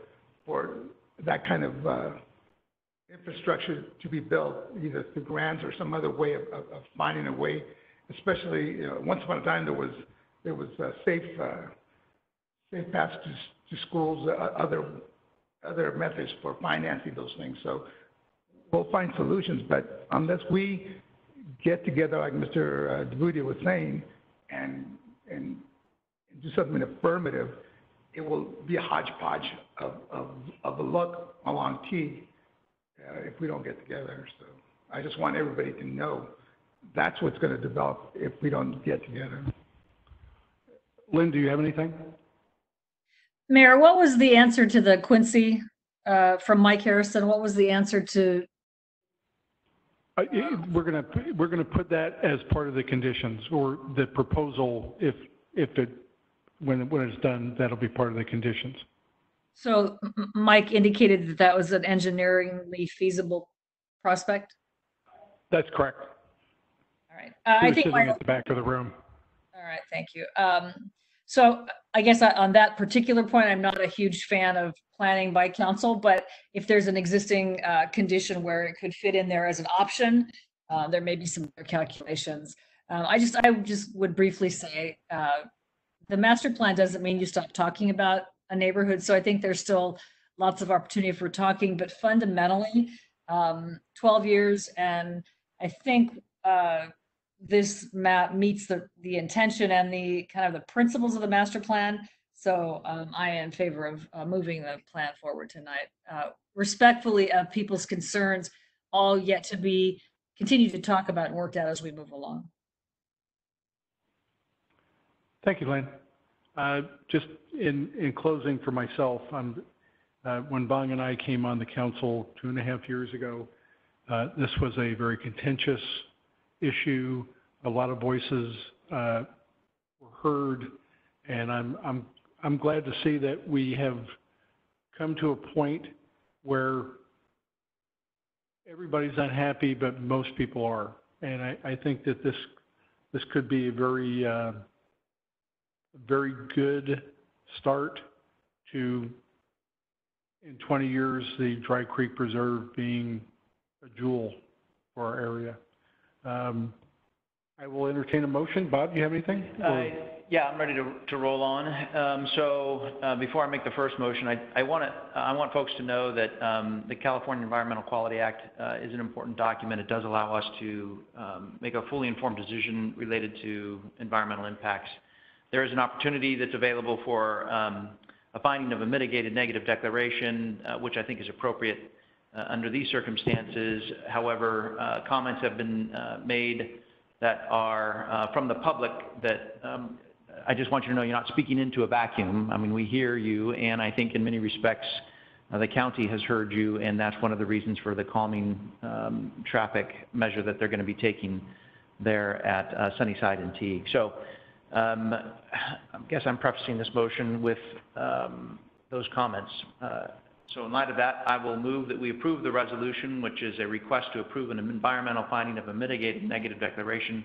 that kind of infrastructure to be built, either through grants or some other way of finding a way. Especially, once upon a time there was safe paths to schools, other methods for financing those things. So we'll find solutions, but unless we get together, like Mr. DeBrudio was saying, and do something affirmative, it will be a hodgepodge of a look along Teague if we don't get together. So I just want everybody to know that's what's going to develop if we don't get together. Lynn, do you have anything? Mayor, what was the answer to the Quincy from Mike Harrison? What was the answer to? We're gonna put that as part of the conditions, or the proposal. When it's done, that'll be part of the conditions. So Mike indicated that was an engineeringly feasible prospect? That's correct. All right. I think sitting at the back of the room. All right, thank you. So I guess on that particular point, I'm not a huge fan of planning by council, but if there's an existing condition where it could fit in there as an option, there may be some calculations. I just would briefly say, the master plan doesn't mean you stop talking about a neighborhood. So I think there's still lots of opportunity for talking, but fundamentally, 12 years, and I think this map meets the intention and the kind of the principles of the master plan. So I am in favor of moving the plan forward tonight, respectfully of people's concerns, all yet to be continued to talk about and worked out as we move along. Thank you, Lynn. Just in closing for myself, when Bong and I came on the council 2.5 years ago, this was a very contentious issue. A lot of voices were heard, and I'm glad to see that we have come to a point where everybody's unhappy, but most people are. And I think that this could be a very good start to, in 20 years, the Dry Creek Preserve being a jewel for our area. I will entertain a motion. Bob, do you have anything? Yeah, I'm ready to roll on. So before I make the first motion, I want folks to know that the California Environmental Quality Act is an important document. It does allow us to make a fully informed decision related to environmental impacts. There is an opportunity that's available for a finding of a mitigated negative declaration, which I think is appropriate under these circumstances. However, comments have been made that are from the public that I just want you to know you're not speaking into a vacuum. I mean, we hear you, and I think in many respects the county has heard you, and that's one of the reasons for the calming traffic measure that they're going to be taking there at Sunnyside and Teague. So I guess I'm prefacing this motion with those comments. So in light of that, I will move that we approve the resolution, which is a request to approve an environmental finding of a mitigated negative declaration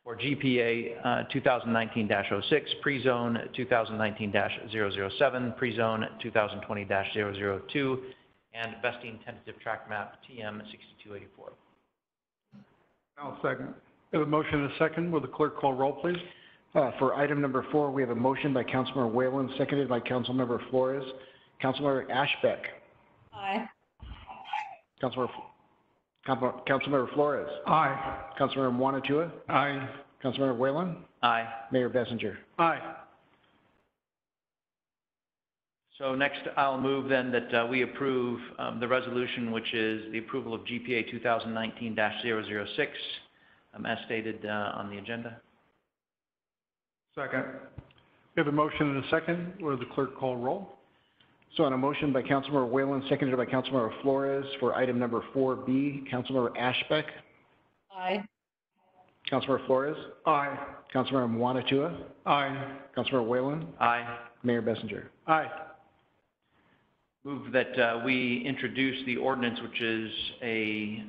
for GPA 2019-06, pre-zone 2019-007, pre-zone 2020-002, and vesting tentative track map TM 6284. I'll second. We have a motion and a second. Will the clerk call roll, please? For item number 4, we have a motion by Councilmember Whalen, seconded by Councilmember Flores. Councilmember Ashbeck. Aye. Councilmember Flores. Aye. Councilmember Mwanatua. Aye. Councilmember Whalen. Aye. Mayor Bessinger. Aye. So next, I'll move then that we approve the resolution, which is the approval of GPA 2019-006, as stated on the agenda. Second. We have a motion and a second. Will the clerk call roll? So on a motion by Councilmember Whalen, seconded by Councilmember Flores for item number 4B, Councilmember Ashbeck. Aye. Councilmember Flores. Aye. Councilmember Mwanatua. Aye. Councilmember Whalen. Aye. Mayor Bessinger. Aye. Move that we introduce the ordinance, which is a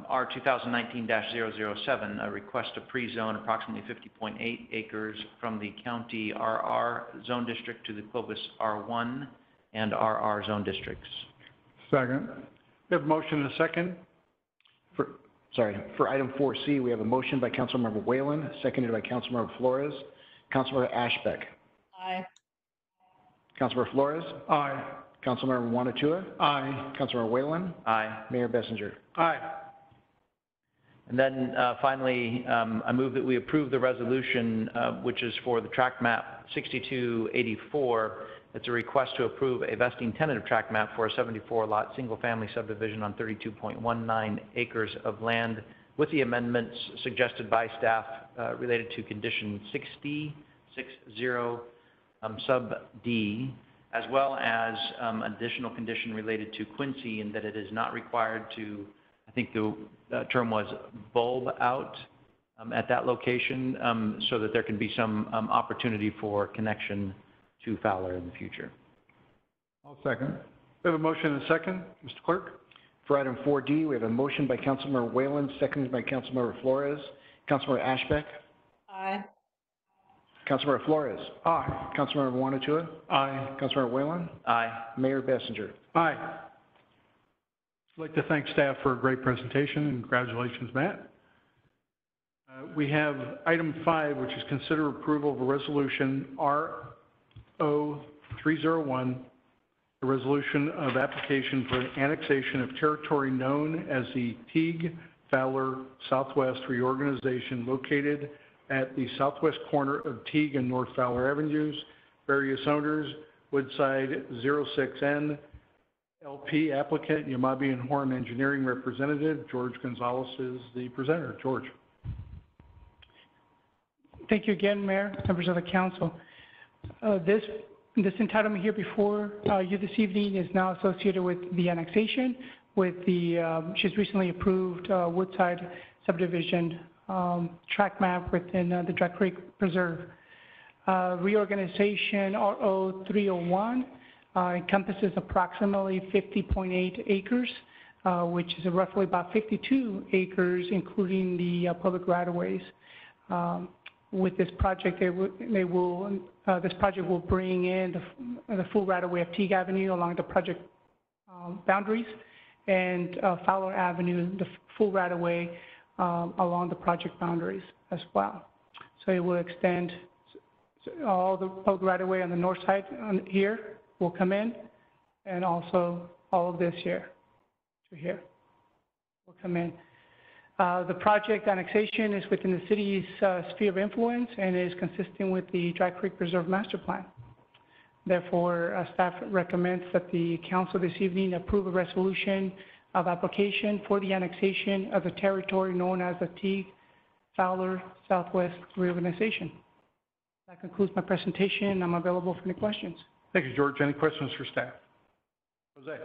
R 2019-007, a request to pre-zone approximately 50.8 acres from the county RR zone district to the Clovis R1 and RR zone districts. Second. We have a motion and a second. For item 4C, we have a motion by Councilmember Whalen, seconded by Councilmember Flores. Councilmember Ashbeck. Aye. Councilmember Flores. Aye. Councilmember Mwanatua. Aye. Councilmember Whalen. Aye. Mayor Bessinger. Aye. And then finally, I move that we approve the resolution, which is for the tract map 6284. It's a request to approve a vesting tentative tract map for a 74-lot single-family subdivision on 32.19 acres of land with the amendments suggested by staff related to condition 60, sub D, as well as additional condition related to Quincy, in that it is not required to, I think the term was bulb out at that location, so that there can be some opportunity for connection to Fowler in the future. I'll second. We have a motion and a second. Mr. Clerk? For item 4D, we have a motion by Councilmember Whalen, seconded by Councilmember Flores. Councilmember Ashbeck. Aye. Councilmember Flores. Aye. Councilmember Mwanatua. Aye. Councilmember Whalen. Aye. Mayor Bessinger. Aye. I'd like to thank staff for a great presentation, and congratulations, Matt. We have item 5, which is consider approval of a resolution RO301, a resolution of application for annexation of territory known as the Teague Fowler Southwest Reorganization, located at the southwest corner of Teague and North Fowler Avenues. Various owners: Woodside 06N, LP applicant, Yamabe and Horn Engineering representative. George Gonzalez is the presenter. George. Thank you again, Mayor, members of the council. This entitlement here before you this evening is now associated with the annexation, with the just recently approved Woodside subdivision tract map within the Dry Creek Preserve. Reorganization RO301 encompasses approximately 50.8 acres, which is roughly about 52 acres, including the public right-of-ways. With this project, this project will bring in the full right-of-way of Teague Avenue along the project boundaries, and Fowler Avenue, the full right-of-way along the project boundaries as well. So it will extend all the public right-of-way on the north side here will come in, and also all of this here to here will come in. The project annexation is within the city's sphere of influence and is consistent with the Dry Creek Preserve Master Plan. Therefore, staff recommends that the council this evening approve a resolution of application for the annexation of the territory known as the Teague Fowler Southwest Reorganization. That concludes my presentation. I'm available for any questions. Thank you, George. Any questions for staff? Jose?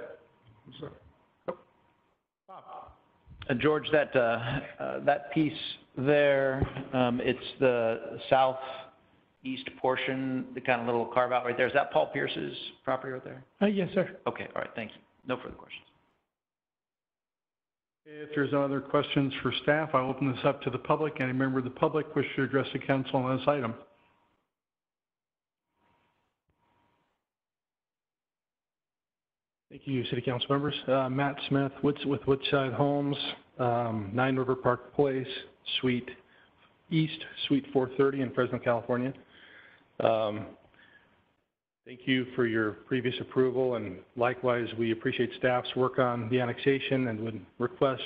George, that piece there, it's the southeast portion, the kind of little carve out right there. Is that Paul Pierce's property right there? Yes, sir. Okay, all right, thank you. No further questions. If there's no other questions for staff, I'll open this up to the public. Any member of the public wish to address the council on this item? Thank you, City Council members. Matt Smith with Woodside Homes, 9 River Park Place, Suite East, Suite 430 in Fresno, California. Thank you for your previous approval, and likewise, we appreciate staff's work on the annexation and would request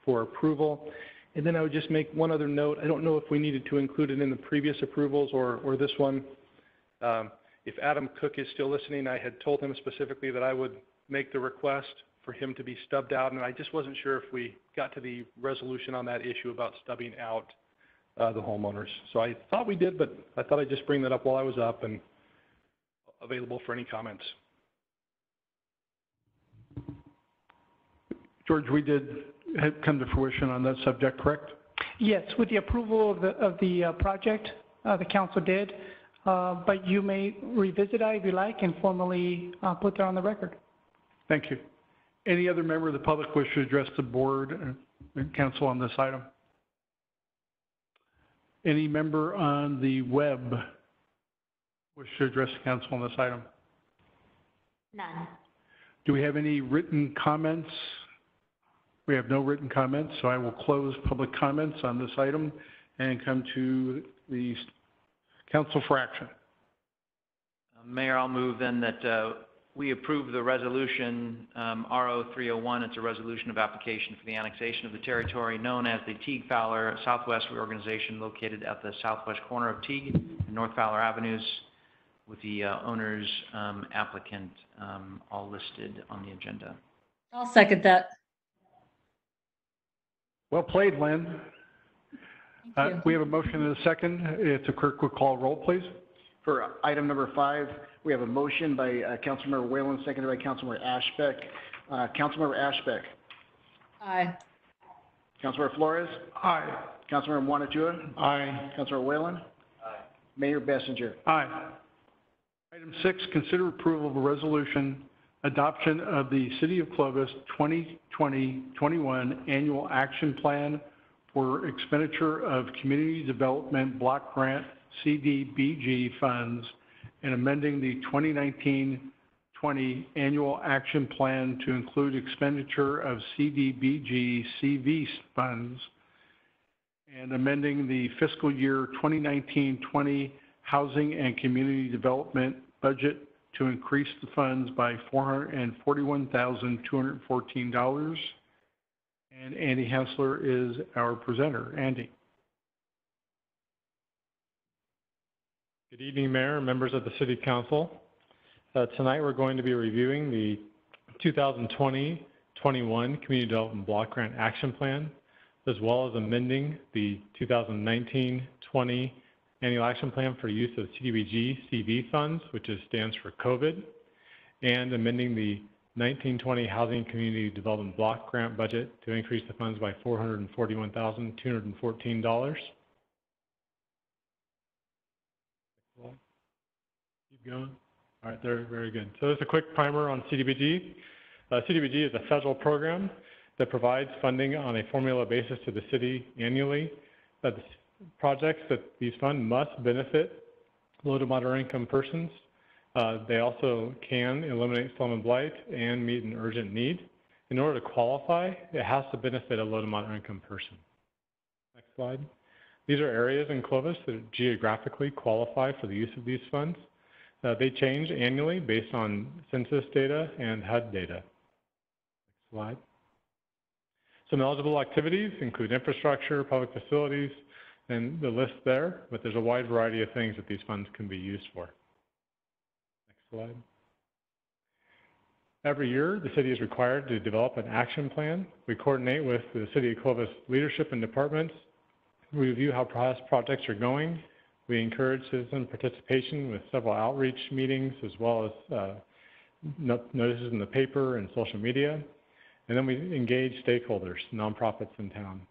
for approval. And then I would just make one other note. I don't know if we needed to include it in the previous approvals or this one. If Adam Cook is still listening, I had told him specifically that I would make the request for him to be stubbed out, and I just wasn't sure if we got to the resolution on that issue about stubbing out the homeowners. So I thought we did, but I thought I'd just bring that up while I was up and available for any comments. George, we did come to fruition on that subject, correct? Yes, with the approval of the project, the council did, but you may revisit it if you like and formally put that on the record. Thank you. Any other member of the public wish to address the board and council on this item? Any member on the web wish to address the council on this item? None. Do we have any written comments? We have no written comments, so I will close public comments on this item and come to the council for action. Mayor, I'll move then that we approve the resolution RO 301. It's a resolution of application for the annexation of the territory known as the Teague Fowler Southwest Reorganization, located at the southwest corner of Teague and North Fowler Avenues, with the owners, applicant, all listed on the agenda. I'll second that. Well played, Lynn. Thank you. We have a motion and a second. If the clerk would call roll, please. For item number 5, we have a motion by Councilmember Whalen, seconded by Councilmember Ashbeck. Councilmember Ashbeck. Aye. Councilmember Flores. Aye. Councilmember Wanatua. Aye. Councilmember Whalen. Aye. Mayor Bessinger. Aye. Item 6, consider approval of a resolution adoption of the City of Clovis 2020-21 Annual Action Plan for expenditure of Community Development Block Grant CDBG funds and amending the 2019-20 Annual Action Plan to include expenditure of CDBG CV funds and amending the fiscal year 2019-20 Housing and Community Development budget to increase the funds by $441,214. And Andy Hensler is our presenter. Andy. Good evening, Mayor and members of the City Council. Tonight we're going to be reviewing the 2020-21 Community Development Block Grant Action Plan, as well as amending the 2019-20 Annual Action Plan for use of CDBG CV funds, which stands for COVID, and amending the 1920 Housing and Community Development Block Grant budget to increase the funds by $441,214. Keep going. All right, there, very good. So there's a quick primer on CDBG. CDBG is a federal program that provides funding on a formula basis to the city annually. The projects that these funds must benefit low to moderate income persons. They also can eliminate slum and blight and meet an urgent need. In order to qualify, it has to benefit a low to moderate income person. Next slide. These are areas in Clovis that geographically qualify for the use of these funds. They change annually based on census data and HUD data. Next slide. Some eligible activities include infrastructure, public facilities, and the list there, but there's a wide variety of things that these funds can be used for. Next slide. Every year, the city is required to develop an action plan. We coordinate with the City of Clovis leadership and departments. We review how past projects are going. We encourage citizen participation with several outreach meetings, as well as notices in the paper and social media. And then we engage stakeholders, nonprofits in town.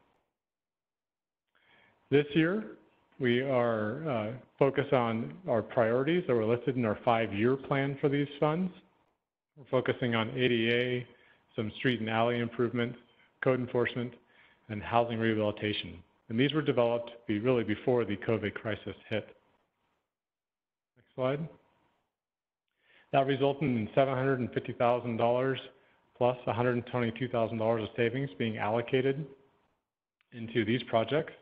This year, we are focused on our priorities that were listed in our 5-year plan for these funds. We're focusing on ADA, some street and alley improvements, code enforcement, and housing rehabilitation. And these were developed really before the COVID crisis hit. Next slide. That resulted in $750,000 plus $122,000 of savings being allocated into these projects: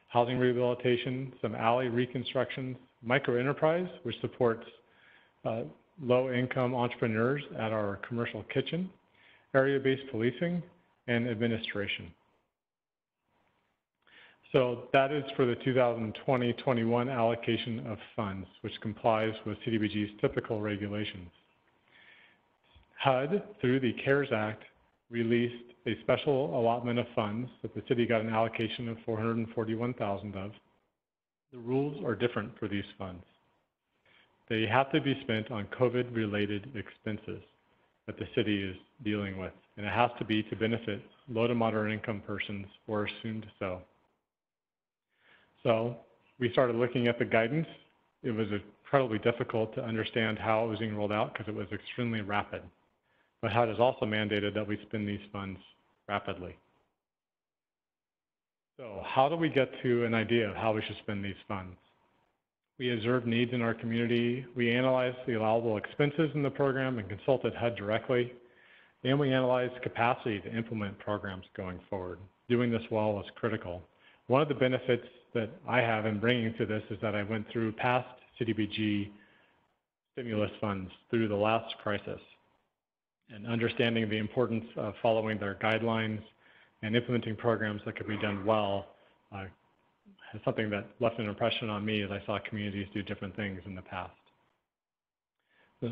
housing rehabilitation, some alley reconstructions, microenterprise, which supports low-income entrepreneurs at our commercial kitchen, area-based policing, and administration. So that is for the 2020-21 allocation of funds, which complies with CDBG's typical regulations. HUD, through the CARES Act, released a special allotment of funds that the city got an allocation of $441,000 of. The rules are different for these funds. They have to be spent on COVID-related expenses that the city is dealing with, and it has to be to benefit low to moderate income persons or assumed so. So we started looking at the guidance. It was incredibly difficult to understand how it was being rolled out because it was extremely rapid. But HUD has also mandated that we spend these funds rapidly. So how do we get to an idea of how we should spend these funds? We observed needs in our community. We analyzed the allowable expenses in the program and consulted HUD directly. And we analyzed capacity to implement programs going forward. Doing this well is critical. One of the benefits that I have in bringing to this is that I went through past CDBG stimulus funds through the last crisis, and understanding the importance of following their guidelines and implementing programs that could be done well is something that left an impression on me as I saw communities do different things in the past.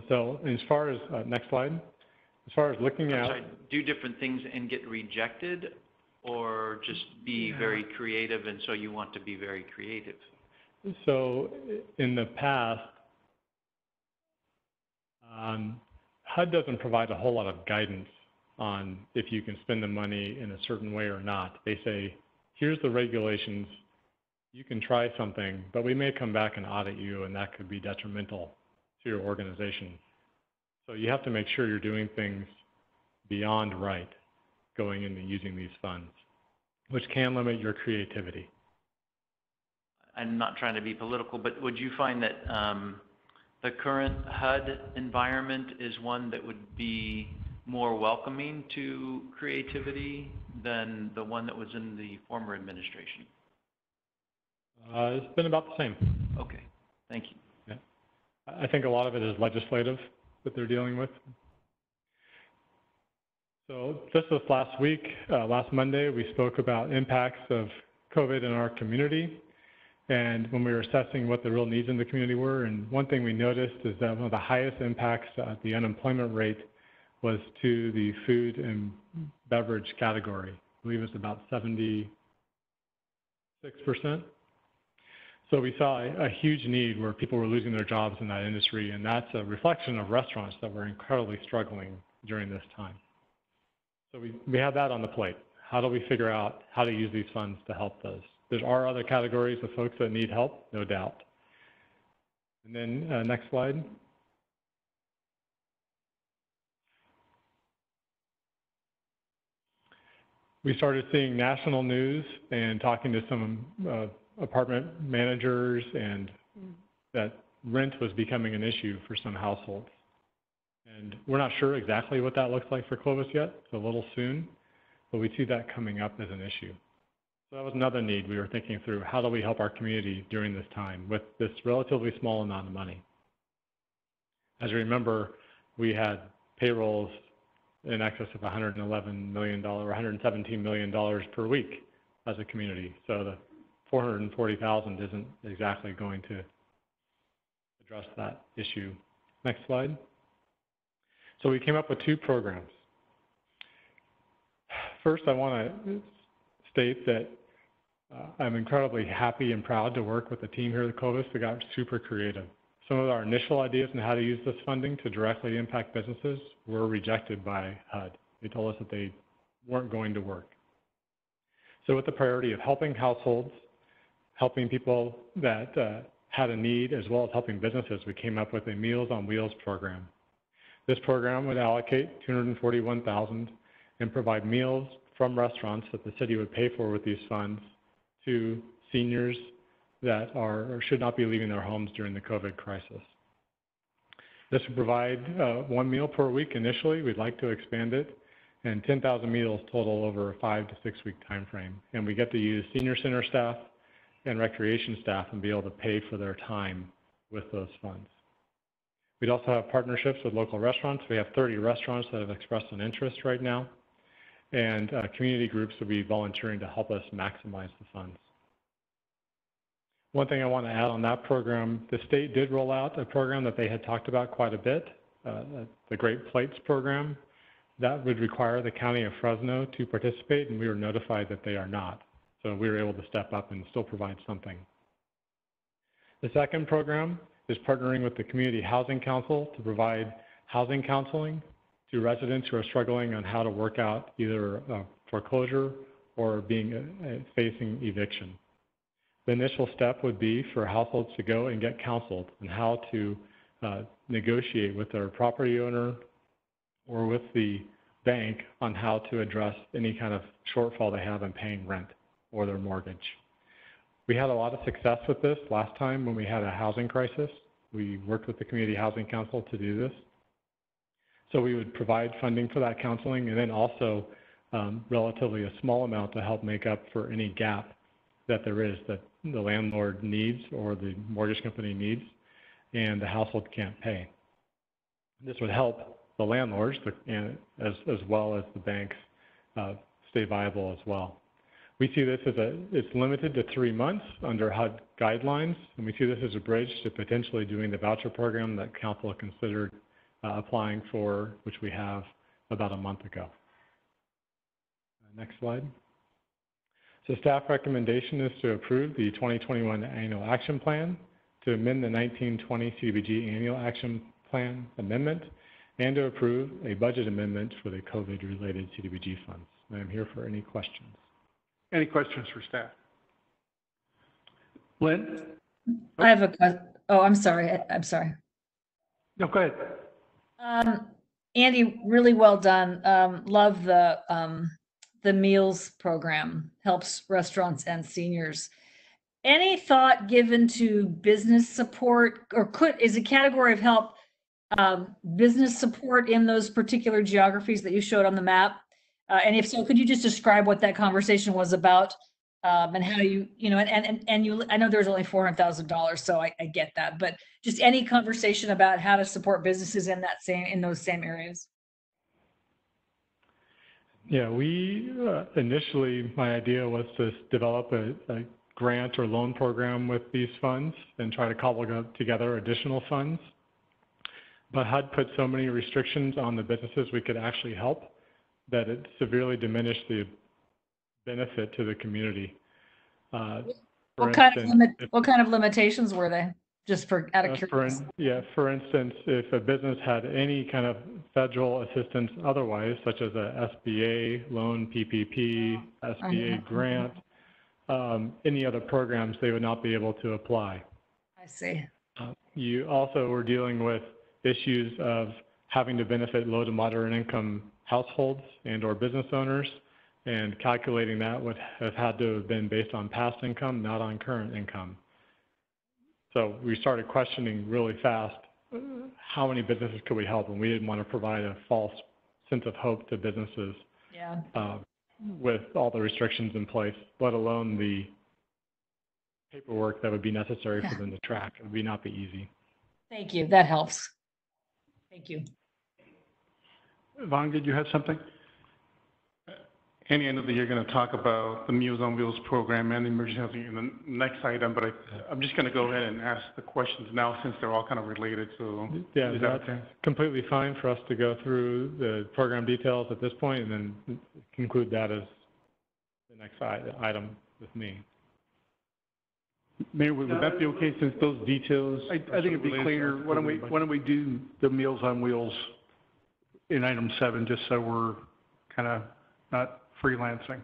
So as far as, next slide, as far as looking at... Sorry, do different things and get rejected, or just be very creative and so you want to be very creative? So in the past, HUD doesn't provide a whole lot of guidance on if you can spend the money in a certain way or not. They say, here's the regulations, you can try something, but we may come back and audit you, and that could be detrimental to your organization. So you have to make sure you're doing things beyond right going into using these funds, which can limit your creativity. I'm not trying to be political, but would you find that the current HUD environment is one that would be more welcoming to creativity than the one that was in the former administration? It's been about the same. Okay, thank you. Yeah. I think a lot of it is legislative that they're dealing with. So just this last week, last Monday, we spoke about impacts of COVID in our community. And when we were assessing what the real needs in the community were, and one thing we noticed is that one of the highest impacts at the unemployment rate was to the food and beverage category. I believe it's about 76%. So we saw a huge need where people were losing their jobs in that industry, and that's a reflection of restaurants that were incredibly struggling during this time. So we had that on the plate. How do we figure out how to use these funds to help those? There are other categories of folks that need help, no doubt. And then next slide. We started seeing national news and talking to some apartment managers, and that rent was becoming an issue for some households. And we're not sure exactly what that looks like for Clovis yet. It's a little soon, but we see that coming up as an issue. So that was another need we were thinking through. How do we help our community during this time with this relatively small amount of money? As you remember, we had payrolls in excess of $111 million, $117 million per week as a community. So the $440,000 isn't exactly going to address that issue. Next slide. So we came up with two programs. First, I want to state that I'm incredibly happy and proud to work with the team here at Clovis that got super creative. Some of our initial ideas on how to use this funding to directly impact businesses were rejected by HUD. They told us that they weren't going to work. So with the priority of helping households, helping people that had a need, as well as helping businesses, we came up with a Meals on Wheels program. This program would allocate $241,000 and provide meals from restaurants that the city would pay for with these funds to seniors that are or should not be leaving their homes during the COVID crisis. This would provide 1 meal per week initially. We'd like to expand it, and 10,000 meals total over a 5 to 6 week time frame. And we get to use senior center staff and recreation staff and be able to pay for their time with those funds. We'd also have partnerships with local restaurants. We have 30 restaurants that have expressed an interest right now, and community groups will be volunteering to help us maximize the funds. One thing I want to add on that program, the state did roll out a program that they had talked about quite a bit, the Great Plates program. That would require the County of Fresno to participate, and we were notified that they are not. So we were able to step up and still provide something. The second program is partnering with the Community Housing Council to provide housing counseling to residents who are struggling on how to work out either foreclosure or facing eviction. The initial step would be for households to go and get counseled on how to negotiate with their property owner or with the bank on how to address any kind of shortfall they have in paying rent or their mortgage. We had a lot of success with this last time when we had a housing crisis. We worked with the Community Housing Council to do this. So we would provide funding for that counseling, and then also relatively a small amount to help make up for any gap that there is that the landlord needs or the mortgage company needs and the household can't pay. This would help the landlords as well as the banks stay viable as well. We see this as it's limited to 3 months under HUD guidelines, and we see this as a bridge to potentially doing the voucher program that council considered applying for, which we have about a month ago. Next slide. So staff recommendation is to approve the 2021 annual action plan, to amend the 1920 CDBG annual action plan amendment, and to approve a budget amendment for the COVID-related CDBG funds. I am here for any questions. Any questions for staff? Lynn? I have a question. Oh, I'm sorry. I'm sorry. No, go ahead. Andy, really well done. Love the meals program, helps restaurants and seniors. Any thought given to business support, or is a category of help business support in those particular geographies that you showed on the map? And if so, could you just describe what that conversation was about, and how I know there's only $400,000, so I get that, but just any conversation about how to support businesses in those same areas? Yeah, we initially, my idea was to develop a grant or loan program with these funds and try to cobble together additional funds. But HUD put so many restrictions on the businesses we could actually help that it severely diminished the benefit to the community. What kind of limitations were they? Just out of curiosity. For instance, if a business had any kind of federal assistance otherwise, such as a SBA loan, PPP, SBA grant, any other programs, they would not be able to apply. I see. You also were dealing with issues of having to benefit low to moderate income households and or business owners, and calculating that would have had to have been based on past income, not on current income. So we started questioning really fast, how many businesses could we help? And we didn't want to provide a false sense of hope to businesses with all the restrictions in place, let alone the paperwork that would be necessary for them to track. It would not be easy. Thank you. That helps. Thank you. Vaughn, did you have something? Andy, I know that you're going to talk about the Meals on Wheels program and the emergency housing in the next item, but I'm just going to go ahead and ask the questions now since they're all kind of related. So yeah, that's completely fine for us to go through the program details at this point and then conclude that as the next item with me. Mayor, would that be okay since those details? I think it'd be cleaner. Why don't we do the Meals on Wheels in item 7, just so we're kind of not freelancing.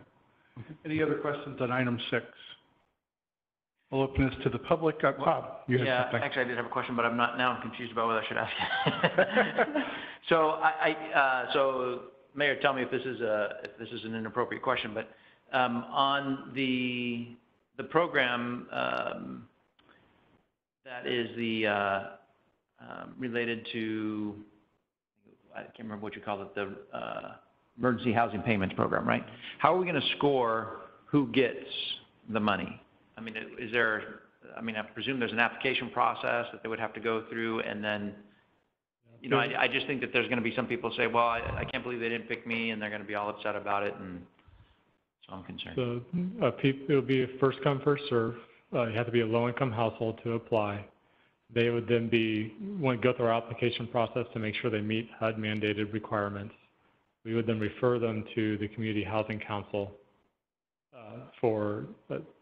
Any other questions on item 6? We'll open this to the public. Bob, you had something. Actually, I did have a question, but I'm confused about what I should ask. So Mayor, tell me if this is an inappropriate question, but on the program that is the related to, I can't remember what you call it, the emergency housing payments program, right? How are we going to score who gets the money? I mean, is there, I mean, I presume there's an application process that they would have to go through, and then, you know, I just think that there's going to be some people say, well, I can't believe they didn't pick me, and they're going to be all upset about it, and so I'm concerned. So it'll be a first come, first serve. You have to be a low-income household to apply. They would then go through our application process to make sure they meet HUD mandated requirements. We would then refer them to the Community Housing Council for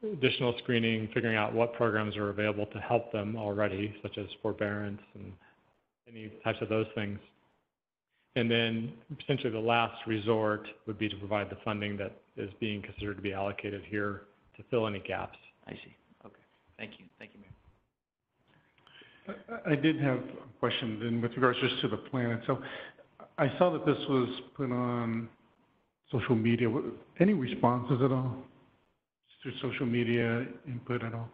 additional screening, figuring out what programs are available to help them already, such as forbearance and any types of those things. And then essentially the last resort would be to provide the funding that is being considered to be allocated here to fill any gaps. I see. Okay. Thank you. Thank you, Mayor. I did have a question then with regards just to the plan itself. I saw that this was put on social media. Any responses at all to social media input at all?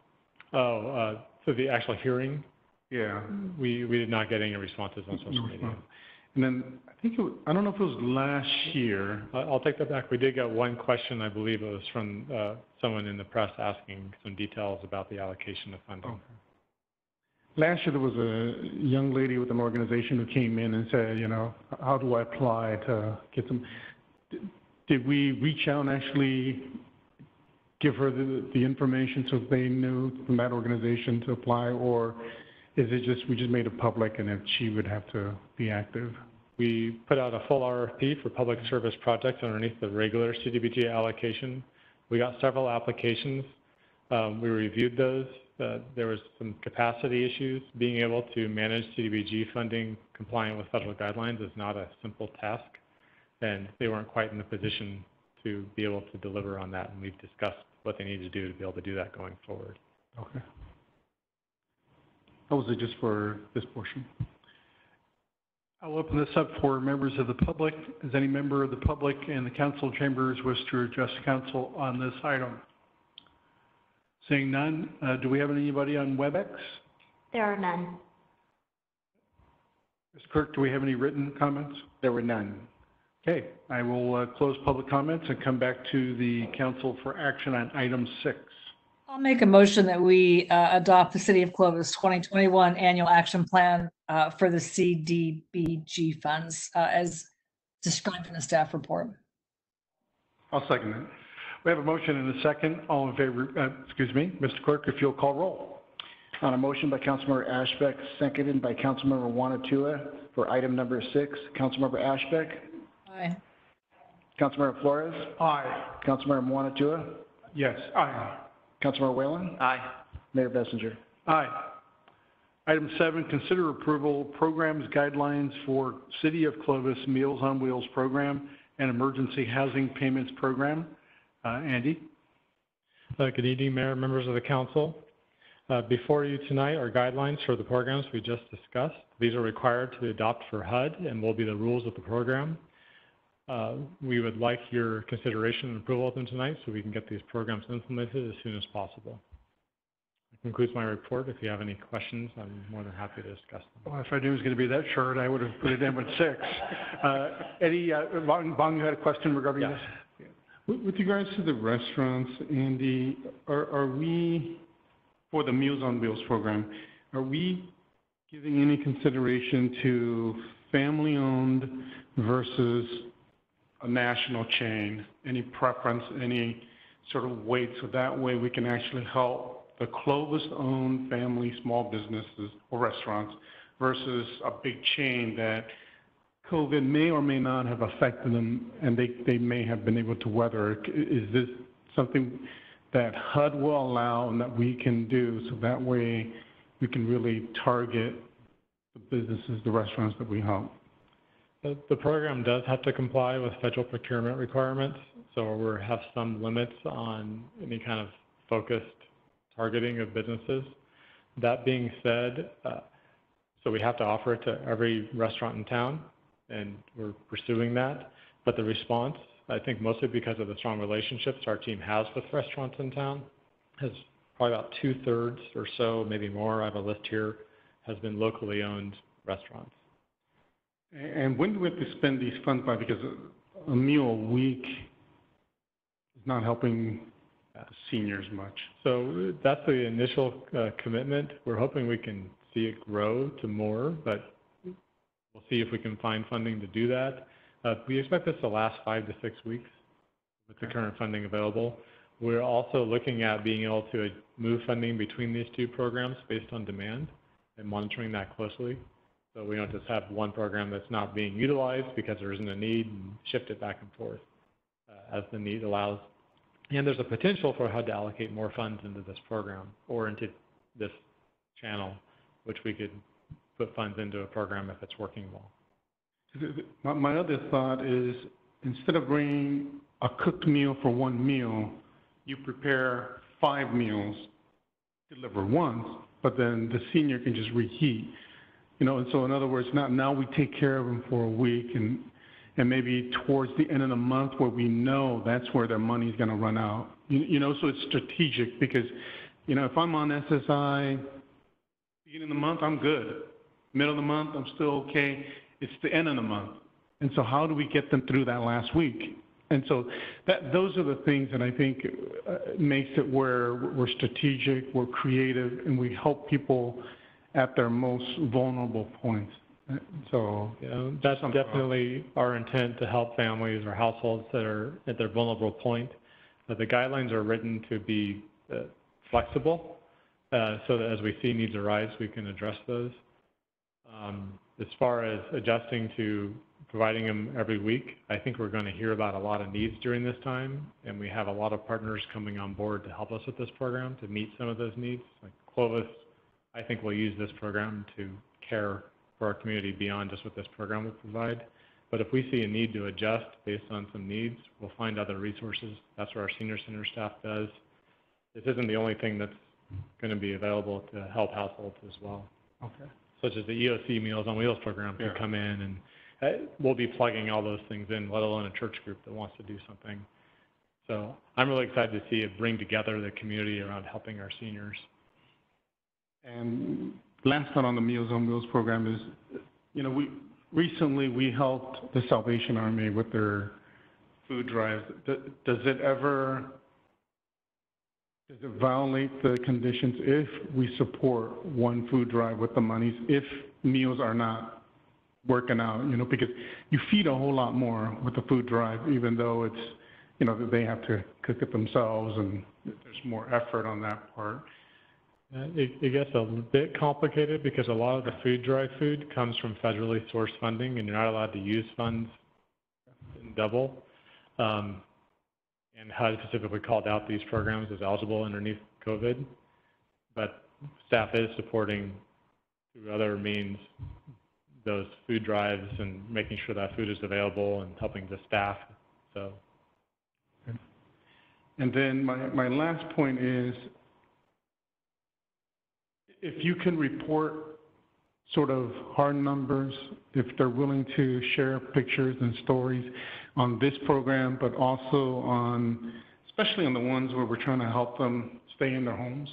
Oh, so the actual hearing? Yeah. We did not get any responses on social media. And then I think I don't know if it was last year. I'll take that back. We did get one question. I believe it was from someone in the press asking some details about the allocation of funding. Okay. Last year there was a young lady with an organization who came in and said, you know, how do I apply to get some? Did we reach out and actually give her the information so they knew from that organization to apply, or is it just we just made it public and that she would have to be active? We put out a full RFP for public service projects underneath the regular CDBG allocation. We got several applications. We reviewed those. There was some capacity issues. Being able to manage CDBG funding compliant with federal guidelines is not a simple task, and they weren't quite in a position to be able to deliver on that, and we've discussed what they need to do to be able to do that going forward. Okay. That was it just for this portion. I'll open this up for members of the public. Does any member of the public in the council chambers wish to address council on this item? Seeing none, do we have anybody on WebEx? There are none. Mr. Clerk, do we have any written comments? There were none. Okay, I will close public comments and come back to the council for action on item 6. I'll make a motion that we adopt the City of Clovis 2021 Annual Action Plan for the CDBG funds as described in the staff report. I'll second it. We have a motion and a second. All in favor, excuse me, Mr. Clerk, if you'll call roll. On a motion by Councilmember Ashbeck, seconded by Councilmember Wanatua for item number 6, Councilmember Ashbeck. Aye. Councilmember Flores. Aye. Councilmember Wanatua. Yes. Aye. Councilmember Whalen. Aye. Mayor Bessinger. Aye. Item 7, consider approval of programs guidelines for City of Clovis Meals on Wheels program and emergency housing payments program. Andy. Good evening, Mayor, members of the council. Before you tonight are guidelines for the programs we just discussed. These are required to adopt for HUD and will be the rules of the program. We would like your consideration and approval of them tonight so we can get these programs implemented as soon as possible. That concludes my report. If you have any questions, I'm more than happy to discuss them. Well, if I knew it was going to be that short, I would have put it in with 6. Eddie, Bong, you had a question regarding this? With regards to the restaurants, Andy, are we, for the Meals on Wheels program, are we giving any consideration to family-owned versus a national chain? Any preference, any sort of weight, so that way we can actually help the Clovis-owned family small businesses or restaurants versus a big chain that COVID may or may not have affected them, and they may have been able to weather it. Is this something that HUD will allow and that we can do so that way we can really target the businesses, the restaurants that we help? The program does have to comply with federal procurement requirements, so we have some limits on any kind of focused targeting of businesses. That being said, so we have to offer it to every restaurant in town, and we're pursuing that. But the response, I think mostly because of the strong relationships our team has with restaurants in town, has probably about 2/3 or so, maybe more, I have a list here, has been locally owned restaurants. And when do we have to spend these funds by? Because a meal a week is not helping seniors much. So that's the initial commitment. We're hoping we can see it grow to more, but we'll see if we can find funding to do that. We expect this to last 5 to 6 weeks with the current funding available. We're also looking at being able to move funding between these two programs based on demand and monitoring that closely. So we don't just have one program that's not being utilized because there isn't a need and shift it back and forth as the need allows. And there's a potential for HUD to allocate more funds into this program or into this channel, which we could put funds into a program if it's working well. My other thought is, instead of bringing a cooked meal for one meal, you prepare 5 meals, deliver once, but then the senior can just reheat. You know, and so in other words, now we take care of them for a week, and maybe towards the end of the month where we know that's where their money's going to run out. You know, so it's strategic because, you know, if I'm on SSI, beginning of the month, I'm good. Middle of the month, I'm still okay. It's the end of the month. And so how do we get them through that last week? And so those are the things that I think makes it where we're strategic, we're creative, and we help people at their most vulnerable points. So yeah, that's definitely our intent, to help families or households that are at their vulnerable point. But the guidelines are written to be flexible, so that as we see needs arise, we can address those. As far as adjusting to providing them every week, I think we're going to hear about a lot of needs during this time, and we have a lot of partners coming on board to help us with this program to meet some of those needs. Like Clovis, I think we'll use this program to care for our community beyond just what this program will provide. But if we see a need to adjust based on some needs, we'll find other resources. That's what our senior center staff does. This isn't the only thing that's going to be available to help households as well. Okay. Such as the EOC Meals on Wheels program can come in, and we'll be plugging all those things in, let alone a church group that wants to do something. So I'm really excited to see it bring together the community around helping our seniors. And last thought on the Meals on Wheels program is, you know, recently we helped the Salvation Army with their food drives. Does it violate the conditions if we support one food drive with the monies, if meals are not working out, you know, because you feed a whole lot more with the food drive, even though it's, you know, they have to cook it themselves and there's more effort on that part. It gets a bit complicated because a lot of the food drive food comes from federally sourced funding, and you're not allowed to use funds in double. And HUD specifically called out these programs as eligible underneath COVID, but staff is supporting through other means those food drives and making sure that food is available and helping the staff. So. And then my last point is, if you can report sort of hard numbers, if they're willing to share pictures and stories on this program, but also on, especially on the ones where we're trying to help them stay in their homes.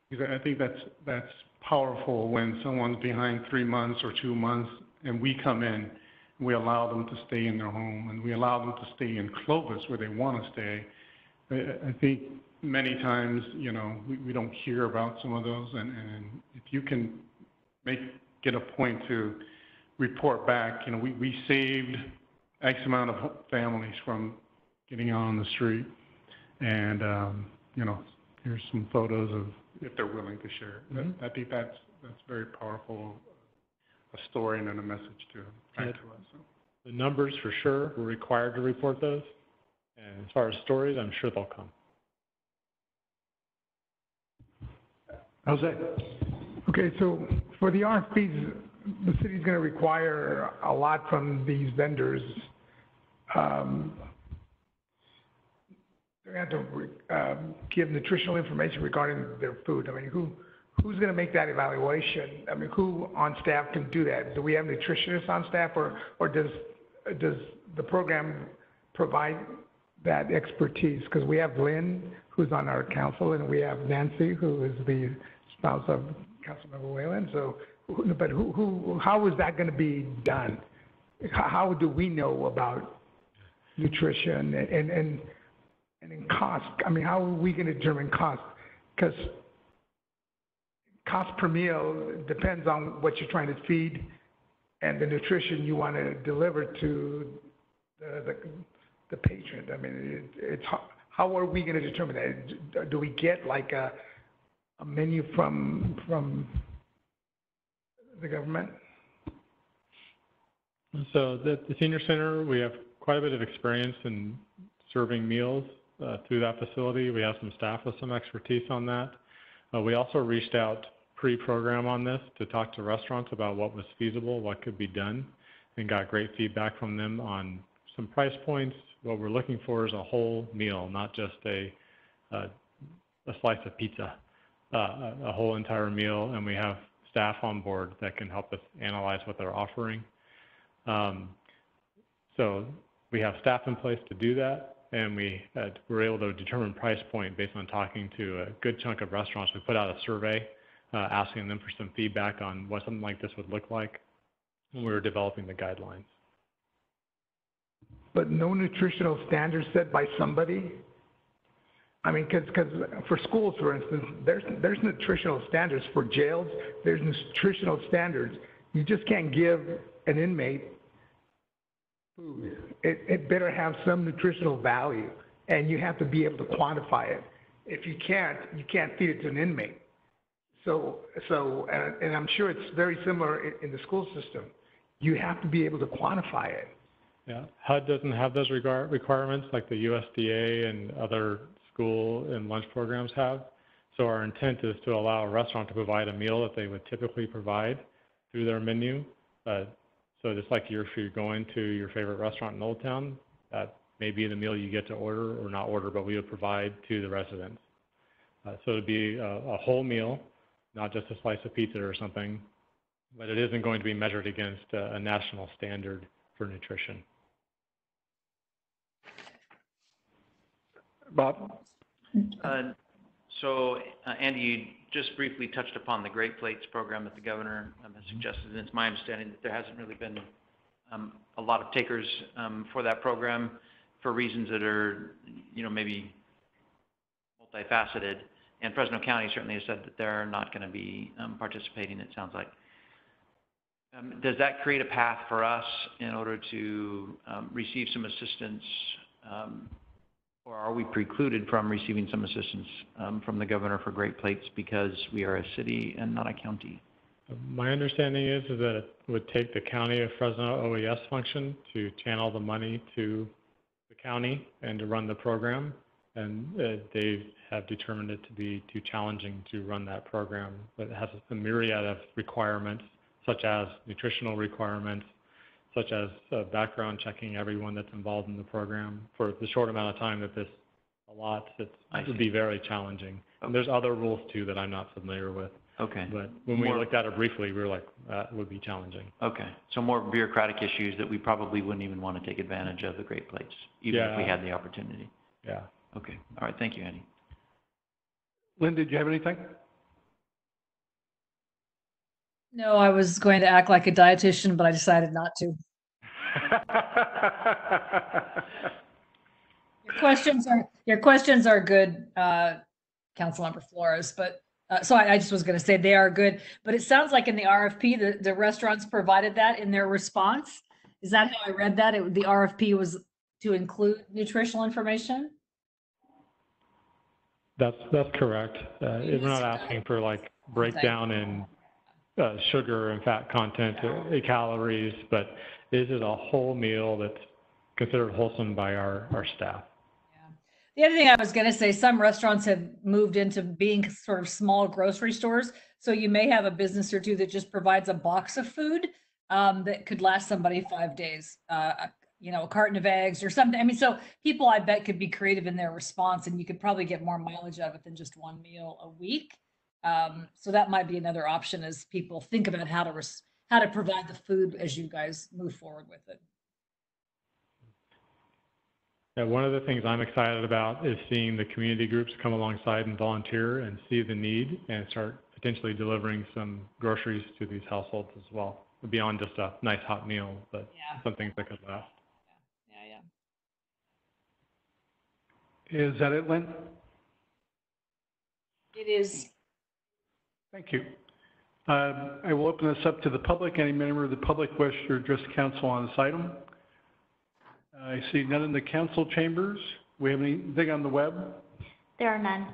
Because I think that's powerful when someone's behind 3 months or 2 months and we come in, we allow them to stay in their home and we allow them to stay in Clovis where they want to stay. I think many times, you know, we don't hear about some of those, and if you can get a point to report back, you know, we saved X amount of families from getting out on the street, and you know, here's some photos of, if they're willing to share. Mm-hmm. I think that's very powerful, a story and then a message to back to us. So. The numbers for sure, we're required to report those, and as far as stories, I'm sure they'll come. Jose. Okay, so for the RFPs, the city's going to require a lot from these vendors. They're going to have to give nutritional information regarding their food. I mean, who's going to make that evaluation? I mean, who on staff can do that? Do we have nutritionists on staff, or does the program provide that expertise? Because we have Lynn, who's on our council, and we have Nancy, who is the spouse of Councilmember Whalen. So, but how is that going to be done? How do we know about nutrition and in cost? I mean, how are we going to determine cost? Because cost per meal depends on what you're trying to feed and the nutrition you want to deliver to the patient. I mean, it's how are we going to determine that? Do we get like a menu from the government? So the senior center, we have quite a bit of experience in serving meals through that facility. We have some staff with some expertise on that. We also reached out pre-program on this to talk to restaurants about what was feasible, what could be done, and got great feedback from them on some price points. What we're looking for is a whole meal, not just a slice of pizza, a whole entire meal, and we have staff on board that can help us analyze what they're offering. So we have staff in place to do that, and we were able to determine price point based on talking to a good chunk of restaurants. We put out a survey asking them for some feedback on what something like this would look like when we were developing the guidelines. But no nutritional standards set by somebody? I mean, because for schools, for instance, there's nutritional standards. For jails, there's nutritional standards. You just can't give an inmate food. It better have some nutritional value, and you have to be able to quantify it. If you can't feed it to an inmate. So, and I'm sure it's very similar in the school system. You have to be able to quantify it. Yeah, HUD doesn't have those requirements like the USDA and other school and lunch programs have. So our intent is to allow a restaurant to provide a meal that they would typically provide through their menu. So just like if you're going to your favorite restaurant in Old Town, that may be the meal you get to order or not order, but we would provide to the residents. So it'd be a whole meal, not just a slice of pizza or something, but it isn't going to be measured against a national standard for nutrition. Bob? So, Andy, you just briefly touched upon the Great Plates program that the governor has suggested, and it's my understanding that there hasn't really been a lot of takers for that program for reasons that are, maybe multifaceted. And Fresno County certainly has said that they're not going to be participating, it sounds like. Does that create a path for us in order to receive some assistance, or are we precluded from receiving some assistance from the governor for Great Plates because we are a city and not a county? My understanding is that it would take the County of Fresno OES function to channel the money to the county and to run the program. And they have determined it to be too challenging to run that program. But it has a myriad of requirements, such as nutritional requirements, such as background checking everyone that's involved in the program for the short amount of time that this allots. It would be very challenging. Okay. And there's other rules too that I'm not familiar with. Okay. But when we looked at it briefly, we were like, that would be challenging. Okay. So more bureaucratic issues that we probably wouldn't even want to take advantage of the Great Plates, even if we had the opportunity. Yeah. Okay. All right. Thank you, Andy. Lynn, did you have anything? No, I was going to act like a dietitian, but I decided not to. Your questions are good, Councilmember Flores, but so I just was going to say they are good, but it sounds like in the RFP, the restaurants provided that in their response. Is that how I read that? The RFP was to include nutritional information? That's correct. We're not asking for like breakdown in sugar and fat content, calories, but this is a whole meal that's considered wholesome by our staff. The other thing I was going to say, some restaurants have moved into being sort of small grocery stores. So you may have a business or two that just provides a box of food that could last somebody 5 days, a carton of eggs or something. I mean, so people, I bet, could be creative in their response, and you could probably get more mileage out of it than just one meal a week. So that might be another option as people think about how to provide the food as you guys move forward with it. One of the things I'm excited about is seeing the community groups come alongside and volunteer and see the need and start potentially delivering some groceries to these households as well, beyond just a nice hot meal, but some things that could last. Is that it, Lynn? It is. Thank you. I will open this up to the public. Any member of the public wish to address the council on this item? I see none in the council chambers. Do we have anything on the web? There are none.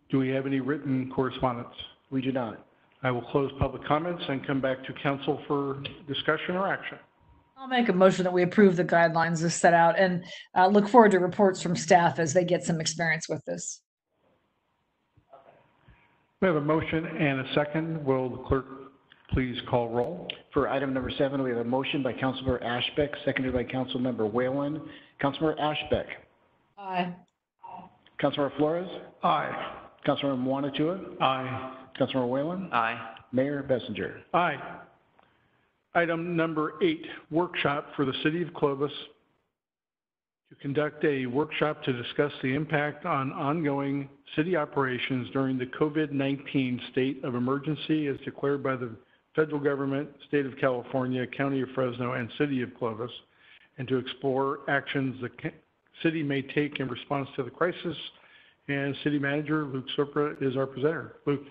Do we have any written correspondence? We do not. I will close public comments and come back to council for discussion or action. I'll make a motion that we approve the guidelines as set out and look forward to reports from staff as they get some experience with this. We have a motion and a second. Will the clerk please call roll? For item number 7, we have a motion by Councilmember Ashbeck, seconded by Councilmember Whalen. Councilmember Ashbeck. Aye. Councilmember Flores. Aye. Councilmember Mwanatua. Aye. Councilmember Whalen. Aye. Mayor Bessinger. Aye. Item number 8, workshop for the City of Clovis to conduct a workshop to discuss the impact on ongoing city operations during the COVID-19 state of emergency as declared by the federal government, State of California, County of Fresno, and City of Clovis, and to explore actions the city may take in response to the crisis. And City Manager Luke Sopra is our presenter. Luke.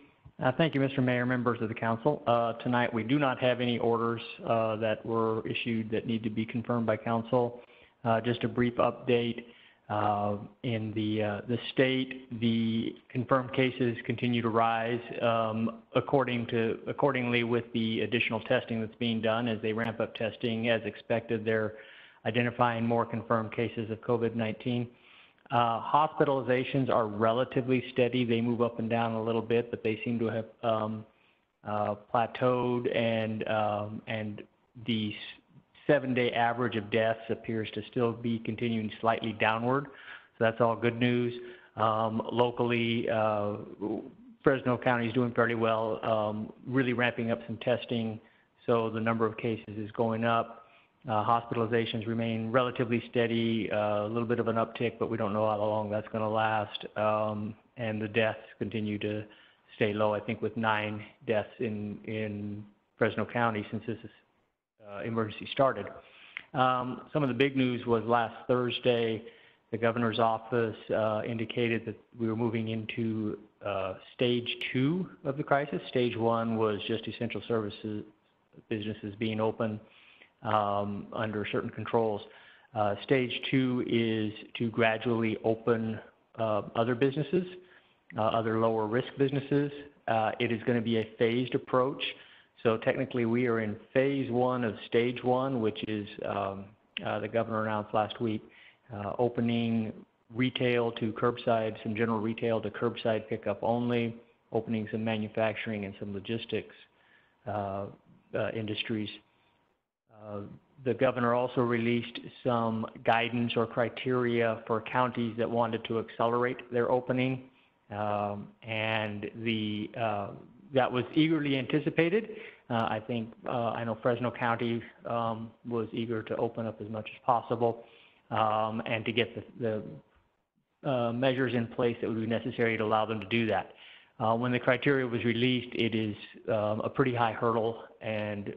Thank you, Mr. Mayor, members of the council. Tonight, we do not have any orders that were issued that need to be confirmed by council. Just a brief update. In the state, the confirmed cases continue to rise accordingly with the additional testing that's being done. As they ramp up testing, as expected, they're identifying more confirmed cases of COVID-19. Hospitalizations are relatively steady. They move up and down a little bit, but they seem to have plateaued, and the 7-day average of deaths appears to still be continuing slightly downward. So that's all good news. Locally, Fresno County is doing fairly well, really ramping up some testing, so the number of cases is going up. Hospitalizations remain relatively steady, a little bit of an uptick, but we don't know how long that's going to last. And the deaths continue to stay low, I think with 9 deaths in Fresno County since this emergency started. Some of the big news was last Thursday, the governor's office indicated that we were moving into stage 2 of the crisis. Stage 1 was just essential services, businesses being open under certain controls. Stage 2 is to gradually open other businesses, other lower risk businesses. It is going to be a phased approach. So technically we are in phase 1 of stage 1, which is the governor announced last week, opening retail to curbside, some general retail to curbside pickup only, opening some manufacturing and some logistics industries. The governor also released some guidance or criteria for counties that wanted to accelerate their opening, and that was eagerly anticipated. I know Fresno County was eager to open up as much as possible and to get the measures in place that would be necessary to allow them to do that. When the criteria was released, it is a pretty high hurdle, and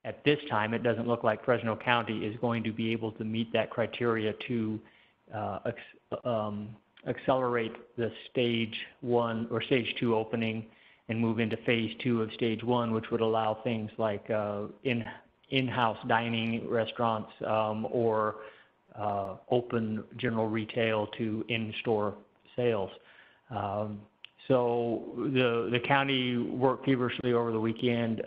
at this time, it doesn't look like Fresno County is going to be able to meet that criteria to accelerate the stage 1 or stage 2 opening and move into phase 2 of stage 1, which would allow things like in-house dining restaurants or open general retail to in-store sales. So the county worked feverishly over the weekend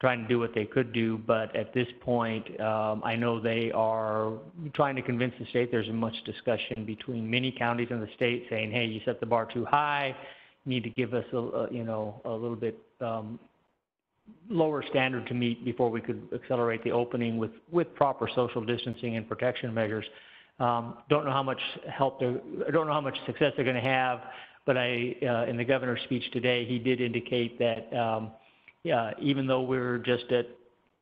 trying to do what they could do, but at this point, I know they are trying to convince the state. There's much discussion between many counties in the state saying, hey, you set the bar too high, you need to give us a little bit lower standard to meet before we could accelerate the opening with proper social distancing and protection measures. Don't know how much help I don't know how much success they're going to have, but in the governor's speech today, he did indicate that even though we're just at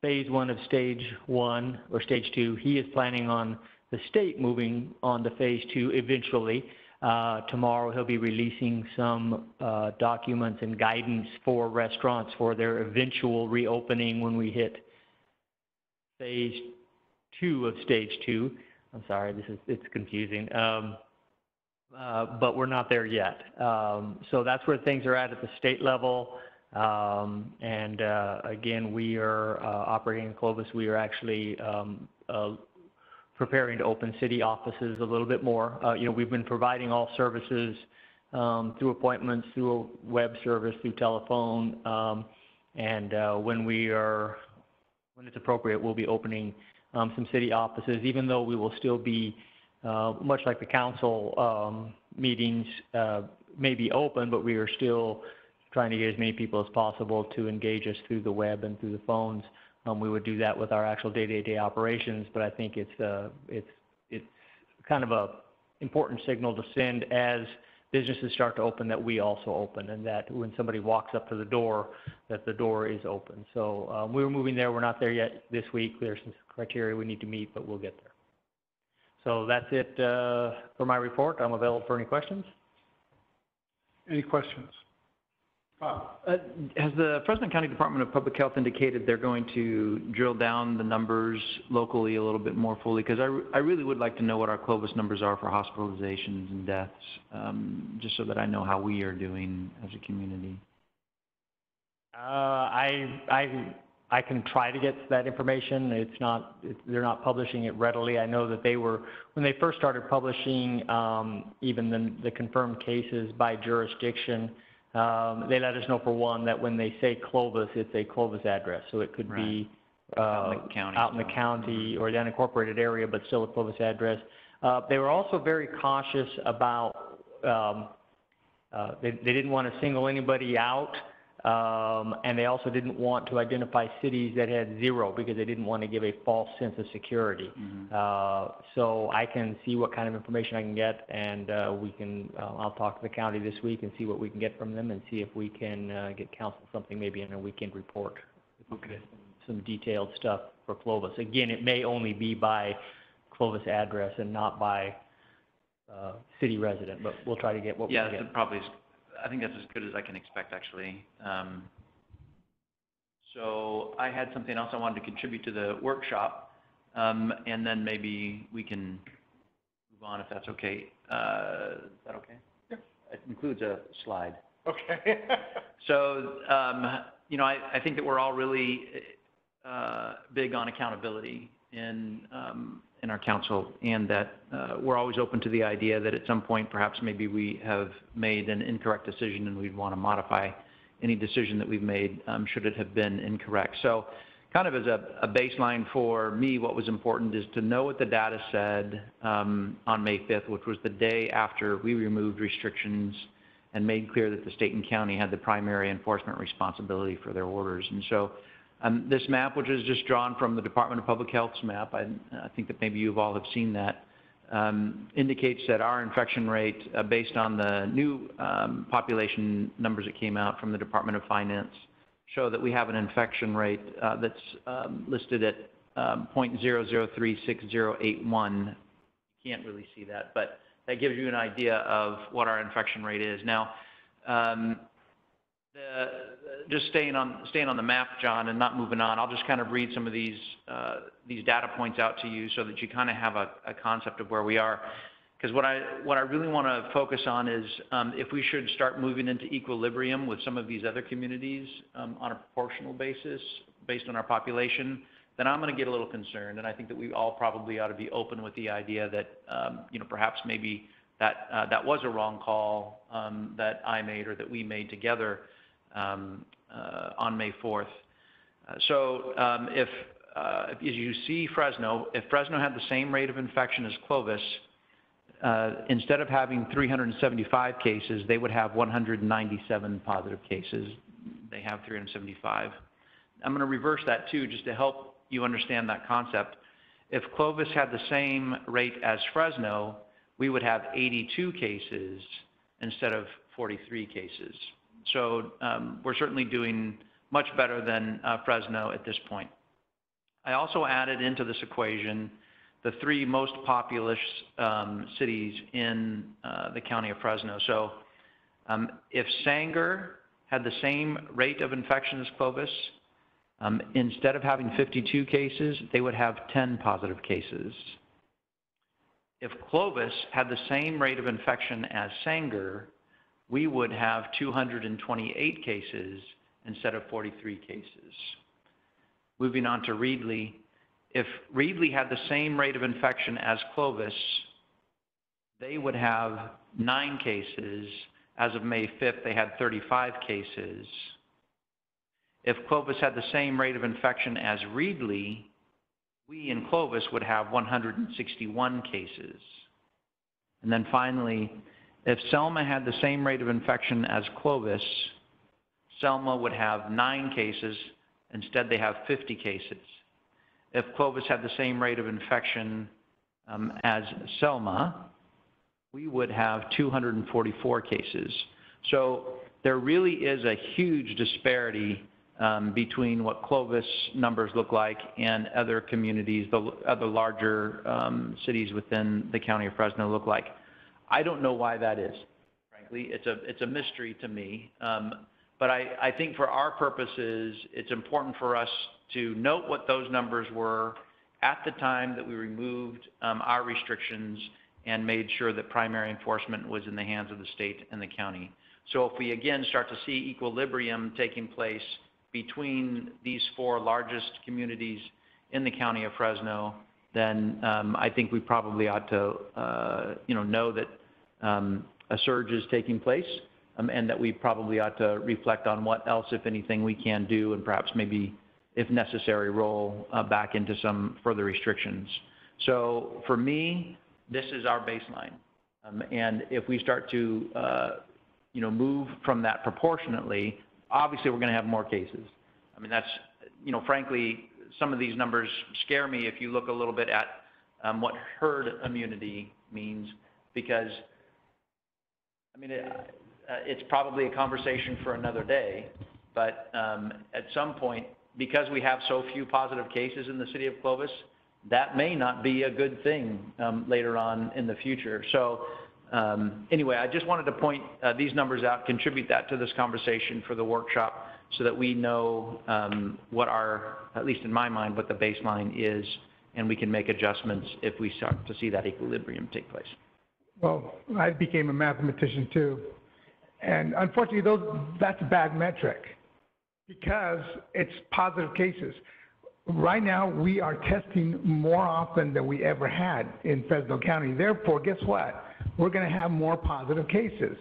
phase 1 of stage 1 or stage 2, he is planning on the state moving on to phase 2 eventually. Tomorrow he'll be releasing some documents and guidance for restaurants for their eventual reopening when we hit phase 2 of stage 2. I'm sorry, it's confusing. But we're not there yet. So that's where things are at the state level. Again, we are operating in Clovis. We are actually preparing to open city offices a little bit more. We've been providing all services through appointments, through a web service, through telephone. When it's appropriate, we'll be opening some city offices, even though we will still be, much like the council meetings may be open, but we are still trying to get as many people as possible to engage us through the web and through the phones. We would do that with our actual day-to-day operations, but I think it's kind of a important signal to send as businesses start to open that we also open, and that when somebody walks up to the door, that the door is open. So we're moving there. We're not there yet this week. There's some criteria we need to meet, but we'll get there. So that's it for my report. I'm available for any questions. Any questions? Has the Fresno County Department of Public Health indicated they're going to drill down the numbers locally a little bit more fully? Because I really would like to know what our Clovis numbers are for hospitalizations and deaths, just so that I know how we are doing as a community. I can try to get that information. They're not publishing it readily. I know that when they first started publishing even the confirmed cases by jurisdiction, they let us know, for one, that when they say Clovis, it's a Clovis address. So it could be out in the county or the unincorporated area, but still a Clovis address. They were also very cautious about, they didn't want to single anybody out. And they also didn't want to identify cities that had 0 because they didn't want to give a false sense of security. So I can see what kind of information I can get, and I'll talk to the county this week and see what we can get from them and see if we can get council something maybe in a weekend report. If we get some detailed stuff for Clovis. Again, it may only be by Clovis address and not by city resident, but we'll try to get what we can get. Yeah, probably. I think that's as good as I can expect, actually. So I had something else I wanted to contribute to the workshop, and then maybe we can move on if that's okay. Is that okay? Yeah. It includes a slide. Okay. So, I think that we're all really big on accountability in our council, and that we're always open to the idea that at some point perhaps maybe we have made an incorrect decision and we'd want to modify any decision that we've made should it have been incorrect. So kind of as a baseline for me, what was important is to know what the data said on May 5th, which was the day after we removed restrictions and made clear that the state and county had the primary enforcement responsibility for their orders. And so this map, which is just drawn from the Department of Public Health's map, I think that maybe you all have seen that, indicates that our infection rate, based on the new population numbers that came out from the Department of Finance, show that we have an infection rate that's listed at 0.0036081. You can't really see that, but that gives you an idea of what our infection rate is. Now, just staying on the map, John, and not moving on, I'll just kind of read some of these data points out to you so that you kind of have a concept of where we are. Because what I really want to focus on is if we should start moving into equilibrium with some of these other communities on a proportional basis based on our population, then I'm going to get a little concerned. And I think that we all probably ought to be open with the idea that perhaps maybe that was a wrong call that I made or that we made together on May 4th. So if you see Fresno, if Fresno had the same rate of infection as Clovis, instead of having 375 cases, they would have 197 positive cases. They have 375. I'm going to reverse that too, just to help you understand that concept. If Clovis had the same rate as Fresno, we would have 82 cases instead of 43 cases. So we're certainly doing much better than Fresno at this point. I also added into this equation the three most populous cities in the county of Fresno. So if Sanger had the same rate of infection as Clovis, instead of having 52 cases, they would have 10 positive cases. If Clovis had the same rate of infection as Sanger, we would have 228 cases instead of 43 cases. Moving on to Reedley, if Reedley had the same rate of infection as Clovis, they would have 9 cases. As of May 5th, they had 35 cases. If Clovis had the same rate of infection as Reedley, we in Clovis would have 161 cases. And then finally, if Selma had the same rate of infection as Clovis, Selma would have 9 cases. Instead, they have 50 cases. If Clovis had the same rate of infection as Selma, we would have 244 cases. So there really is a huge disparity between what Clovis numbers look like and other communities, the other larger cities within the county of Fresno look like. I don't know why that is, frankly. It's a mystery to me. But I think for our purposes, it's important for us to note what those numbers were at the time that we removed our restrictions and made sure that primary enforcement was in the hands of the state and the county. So if we again start to see equilibrium taking place between these 4 largest communities in the county of Fresno, then I think we probably ought to know that a surge is taking place, and that we probably ought to reflect on what else, if anything, we can do, and perhaps maybe, if necessary, roll back into some further restrictions. So for me, this is our baseline. And if we start to move from that proportionately, obviously we're going to have more cases. I mean, that's, frankly, some of these numbers scare me if you look a little bit at what herd immunity means, because, I mean, it's probably a conversation for another day, but at some point, because we have so few positive cases in the city of Clovis, that may not be a good thing later on in the future. So anyway, I just wanted to point these numbers out, contribute that to this conversation for the workshop, so that we know what at least in my mind, what the baseline is, and we can make adjustments if we start to see that equilibrium take place. Well, I became a mathematician too. And unfortunately, that's a bad metric because it's positive cases. Right now, we are testing more often than we ever had in Fresno County. Therefore, guess what? We're going to have more positive cases.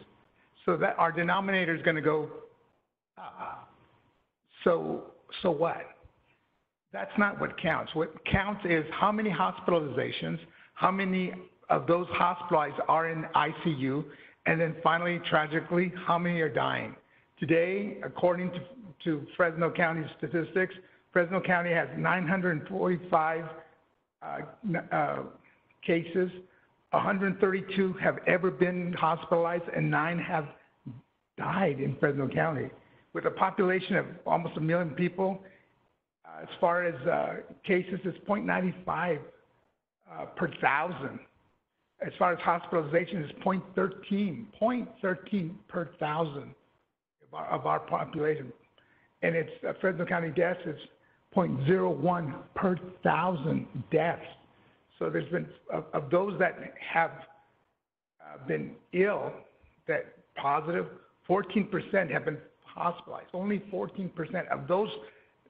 So that our denominator is going to go up. So what? That's not what counts. What counts is how many hospitalizations, how many of those hospitalized are in ICU, and then finally, tragically, how many are dying. Today, according to Fresno County statistics, Fresno County has 945 cases. 132 have ever been hospitalized, and 9 have died in Fresno County. With a population of almost 1 million people, as far as cases, it's 0.95 per thousand. As far as hospitalization, it's 0.13 per thousand of our population. And it's Fresno County deaths is 0.01 per thousand deaths. So there's been, of those that have been ill, that positive, 14% have been hospitalized. Only 14% of those,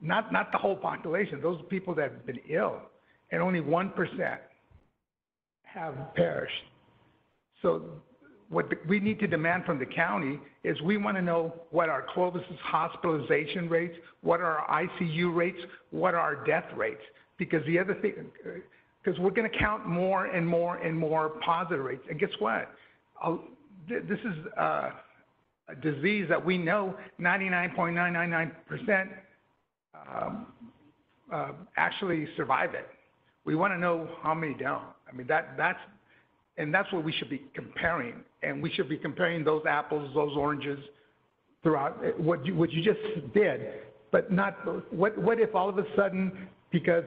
not the whole population, those people that have been ill, and only 1% have perished. So what we need to demand from the county is we want to know what our Clovis's hospitalization rates, what are our ICU rates, what are our death rates. Because the other thing, because we're going to count more and more and more positive rates. And guess what? This is a disease that we know 99.999% actually survive it. We want to know how many don't. I mean, that's what we should be comparing. And we should be comparing those apples, those oranges throughout what you just did. But not, what if all of a sudden because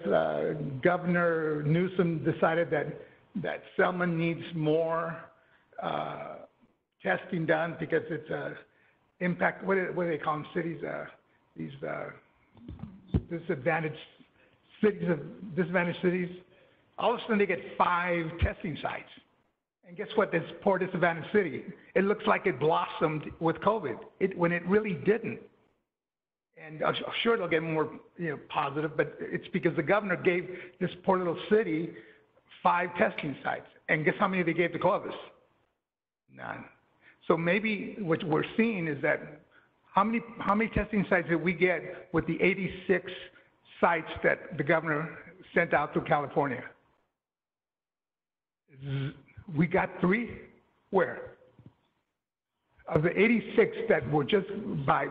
Governor Newsom decided that Selma needs more testing done because it's impact, what do they call them, cities, these disadvantaged cities. All of a sudden they get 5 testing sites. And guess what, this poor disadvantaged city, it looks like it blossomed with COVID, when it really didn't. And I'm sure they'll get more, positive, but it's because the governor gave this poor little city 5 testing sites. And guess how many they gave to Clovis? None. So maybe what we're seeing is that how many testing sites did we get with the 86 sites that the governor sent out to California? We got 3? Where? Of the 86 that were just by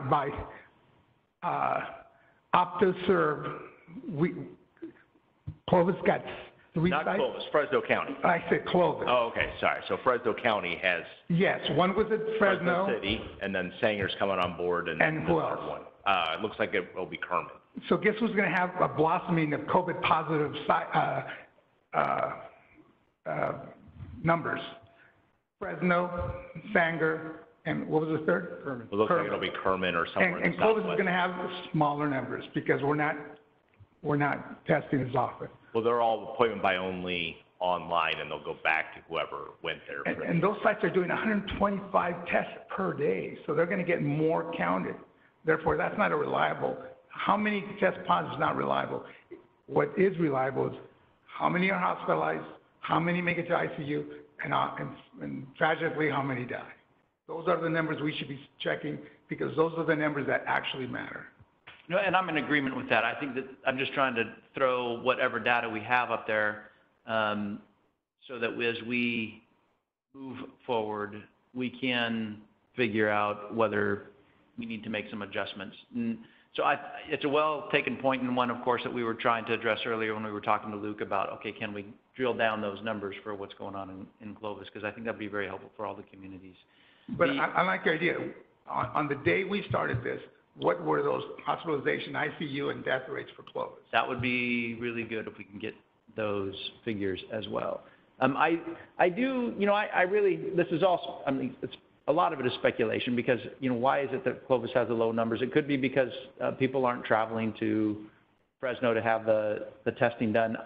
OptoServe, Clovis got 3 Not sites? Clovis, Fresno County. I said Clovis. Oh, okay, sorry. So Fresno County has Yes, one was at Fresno. City, and then Sanger's coming on board, and who the third else? one. It looks like it will be Kermit. So guess who's going to have a blossoming of COVID positive numbers? Fresno, Sanger, and what was the third? Kermit. It looks like it'll be Kermit or somewhere in And the Clovis is southwest. going to have smaller numbers because we're not testing as often. Well, they're all appointment by only online, and they'll go back to whoever went there. And those sites are doing 125 tests per day, so they're going to get more counted. Therefore, that's not a reliable. How many test positives is not reliable? What is reliable is how many are hospitalized, how many make it to ICU, and tragically, how many die. Those are the numbers we should be checking because those are the numbers that actually matter. No, and I'm in agreement with that. I think that I'm just trying to throw whatever data we have up there so that as we move forward, we can figure out whether we need to make some adjustments. And so it's a well-taken point, and one, of course, that we were trying to address earlier when we were talking to Luke about, okay, can we drill down those numbers for what's going on in Clovis? Because I think that would be very helpful for all the communities. But I like the idea. On the day we started this, what were those hospitalization, ICU, and death rates for Clovis? That would be really good if we can get those figures as well. I do, I really, this is also, it's a lot of it is speculation because, why is it that Clovis has the low numbers? It could be because people aren't traveling to Fresno to have the testing done.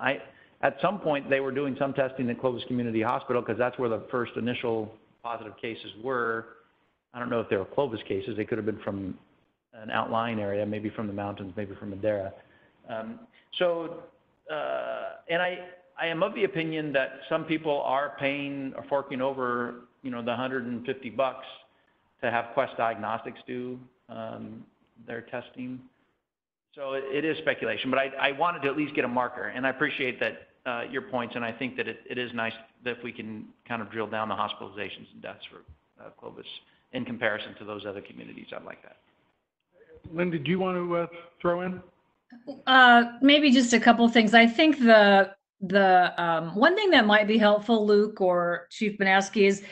At some point, they were doing some testing at Clovis Community Hospital because that's where the first initial positive cases were. I don't know if they were Clovis cases. They could have been from an outlying area, maybe from the mountains, maybe from Madera. And I am of the opinion that some people are paying or forking over, the $150 to have Quest Diagnostics do their testing. So it is speculation, but I wanted to at least get a marker, and I appreciate that your points, and I think that it is nice that if we can kind of drill down the hospitalizations and deaths for Clovis in comparison to those other communities. I'd like that. Lynn, did you want to throw in? Maybe just a couple of things. I think the one thing that might be helpful, Luke or Chief Banaski, is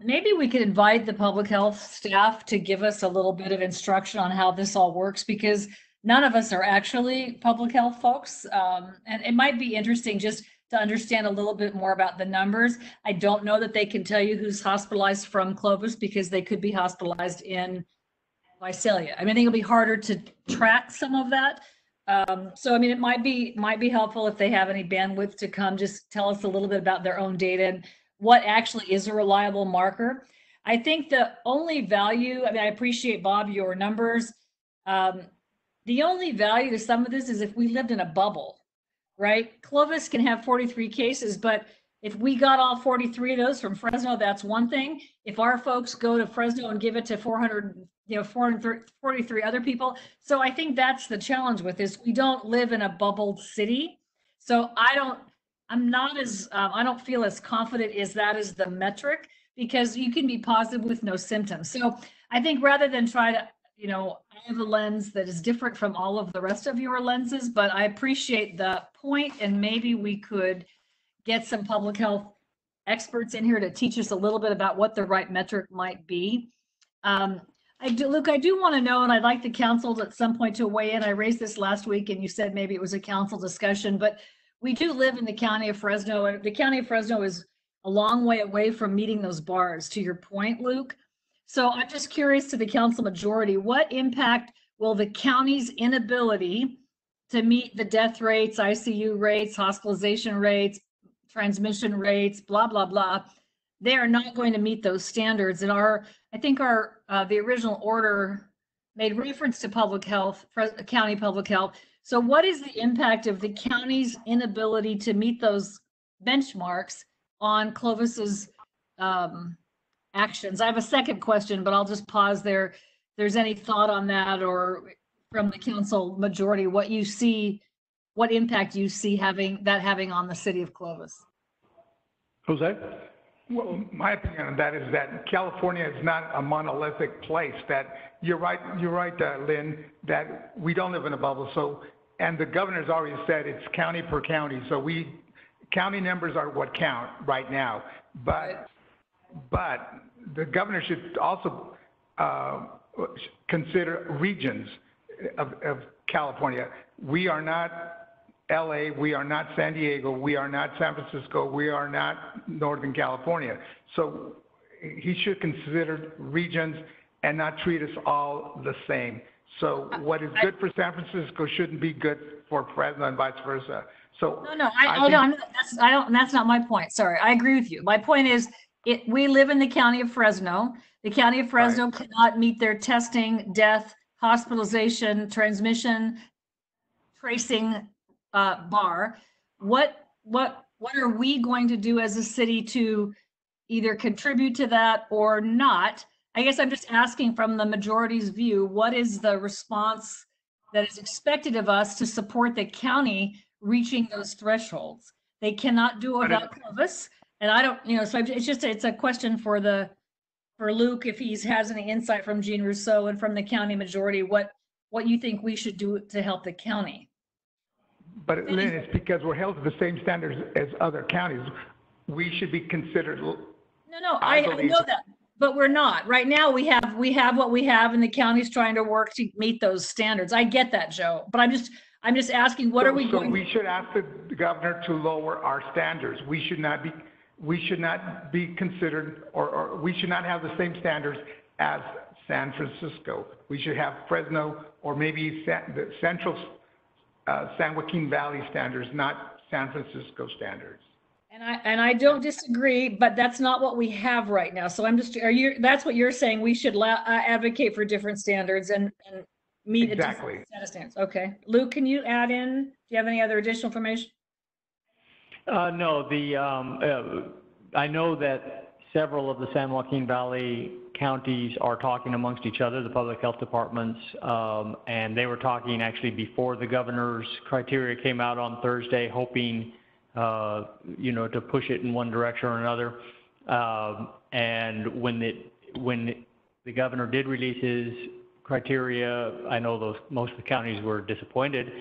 maybe we could invite the public health staff to give us a little bit of instruction on how this all works, because none of us are actually public health folks. And it might be interesting just to understand a little bit more about the numbers. I don't know that they can tell you who's hospitalized from Clovis because they could be hospitalized in Visalia. I think it'll be harder to track some of that. So it might be helpful if they have any bandwidth to come just tell us a little bit about their own data and what actually is a reliable marker. I think the only value, I appreciate, Bob, your numbers. The only value to some of this is if we lived in a bubble, right? Clovis can have 43 cases, but if we got all 43 of those from Fresno, that's one thing. If our folks go to Fresno and give it to 443 other people. So I think that's the challenge with this. We don't live in a bubbled city. So I don't feel as confident as that is the metric, because you can be positive with no symptoms. So I think rather than try to, I have a lens that is different from all of the rest of your lenses, but I appreciate the point, and maybe we could get some public health experts in here to teach us a little bit about what the right metric might be. I Luke, I do want to know, and I'd like the council at some point to weigh in. I raised this last week and you said maybe it was a council discussion, but we do live in the county of Fresno, and the county of Fresno is a long way away from meeting those bars, to your point, Luke. So I'm just curious to the council majority, what impact will the county's inability to meet the death rates, ICU rates, hospitalization rates, transmission rates, blah, blah, blah. They are not going to meet those standards. And I think the original order made reference to public health, county public health. So what is the impact of the county's inability to meet those benchmarks on Clovis's actions? I have a second question, but I'll just pause there. If there's any thought on that, or from the council majority, what you see, what impact you see having on the city of Clovis? Jose? Well, my opinion on that is that California is not a monolithic place. That you're right, Lynn, that we don't live in a bubble. So, and the governor's already said it's county per county. So county numbers are what count right now. But the governor should also consider regions of California. We are not LA, we are not San Diego, we are not San Francisco, we are not Northern California. So he should consider regions and not treat us all the same. So what is good for San Francisco shouldn't be good for Fresno and vice versa. So that's not my point. Sorry, I agree with you. My point is, we live in the county of Fresno. The county of Fresno cannot meet their testing, death, hospitalization, transmission, tracing bar. What are we going to do as a city to either contribute to that or not? I guess I'm just asking from the majority's view, what is the response that is expected of us to support the county reaching those thresholds? They cannot do it without Clovis. And I don't, so it's a question for Luke, if he has any insight from Jean Rousseau and from the county majority, what you think we should do to help the county. But Lynn, it's because we're held to the same standards as other counties. We should be considered. No, I know that, but we're not. Right now, we have what we have, and the county's trying to work to meet those standards. I get that, Joe, but I'm just asking, what are we going? So we should ask the governor to lower our standards. We should not be considered, or we should not have the same standards as San Francisco. We should have Fresno or maybe the central San Joaquin Valley standards, not San Francisco standards. And I don't disagree, but that's not what we have right now. So that's what you're saying, we should advocate for different standards and meet a different set of standards. Okay. Luke, can you add in? Do you have any other additional information? No, I know that several of the San Joaquin Valley counties are talking amongst each other, the public health departments, and they were talking actually before the governor's criteria came out on Thursday, hoping, to push it in one direction or another. And when the governor did release his criteria, I know most of the counties were disappointed,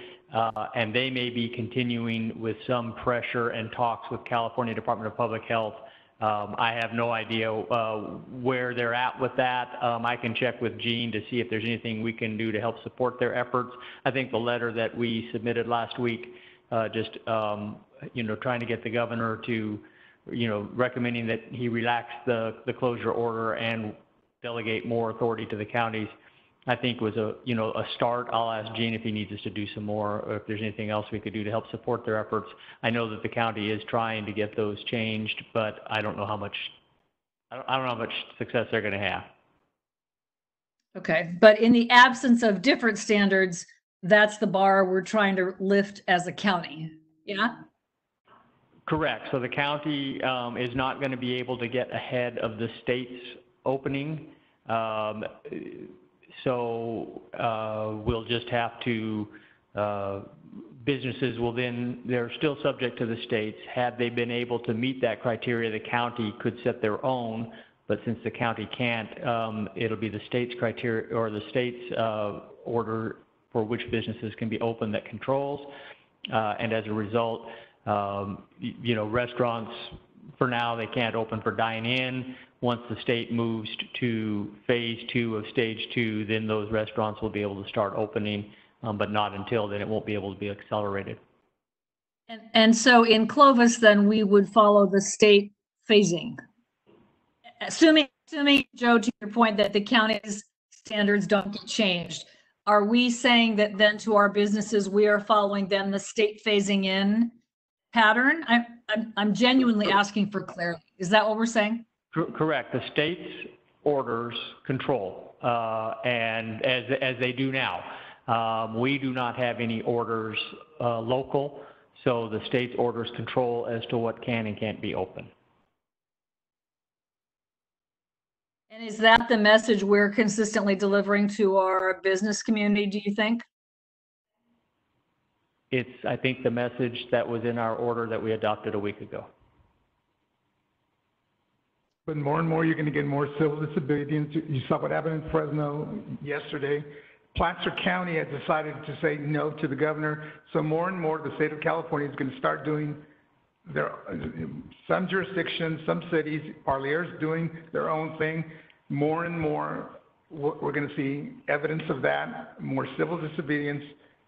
and they may be continuing with some pressure and talks with California Department of Public Health. I have no idea where they're at with that. I can check with Jean to see if there's anything we can do to help support their efforts. I think the letter that we submitted last week, trying to get the governor to, recommending that he relax the closure order and delegate more authority to the counties, I think was a start. I'll ask Gene if he needs us to do some more, or if there's anything else we could do to help support their efforts. I know that the county is trying to get those changed, but I don't know how much success they're going to have. Okay, but in the absence of different standards, that's the bar we're trying to lift as a county. Yeah? Correct. So the county is not going to be able to get ahead of the state's opening. So we'll just have to, businesses will then, they're still subject to the states. Had they been able to meet that criteria, the county could set their own, but since the county can't, it'll be the state's criteria or the state's order for which businesses can be open that controls. And as a result, restaurants, for now, they can't open for dine-in, once the state moves to phase 2 of stage 2, then those restaurants will be able to start opening, but not until then. It won't be able to be accelerated. And so in Clovis, then we would follow the state phasing. Assuming, Joe, to your point that the county's standards don't get changed, are we saying that then to our businesses, we are following then the state phasing in pattern? I'm genuinely asking for clarity. Is that what we're saying? Correct. The state's orders control, and as they do now. We do not have any orders local, so the state's orders control as to what can and can't be open. And is that the message we're consistently delivering to our business community, do you think? It's, I think, the message that was in our order that we adopted a week ago. But more and more, you're going to get more civil disobedience. You saw what happened in Fresno yesterday. Placer County has decided to say no to the governor. So more and more, the state of California is going to start doing some jurisdictions, some cities, Parlier's doing their own thing. More and more, we're going to see evidence of that, more civil disobedience,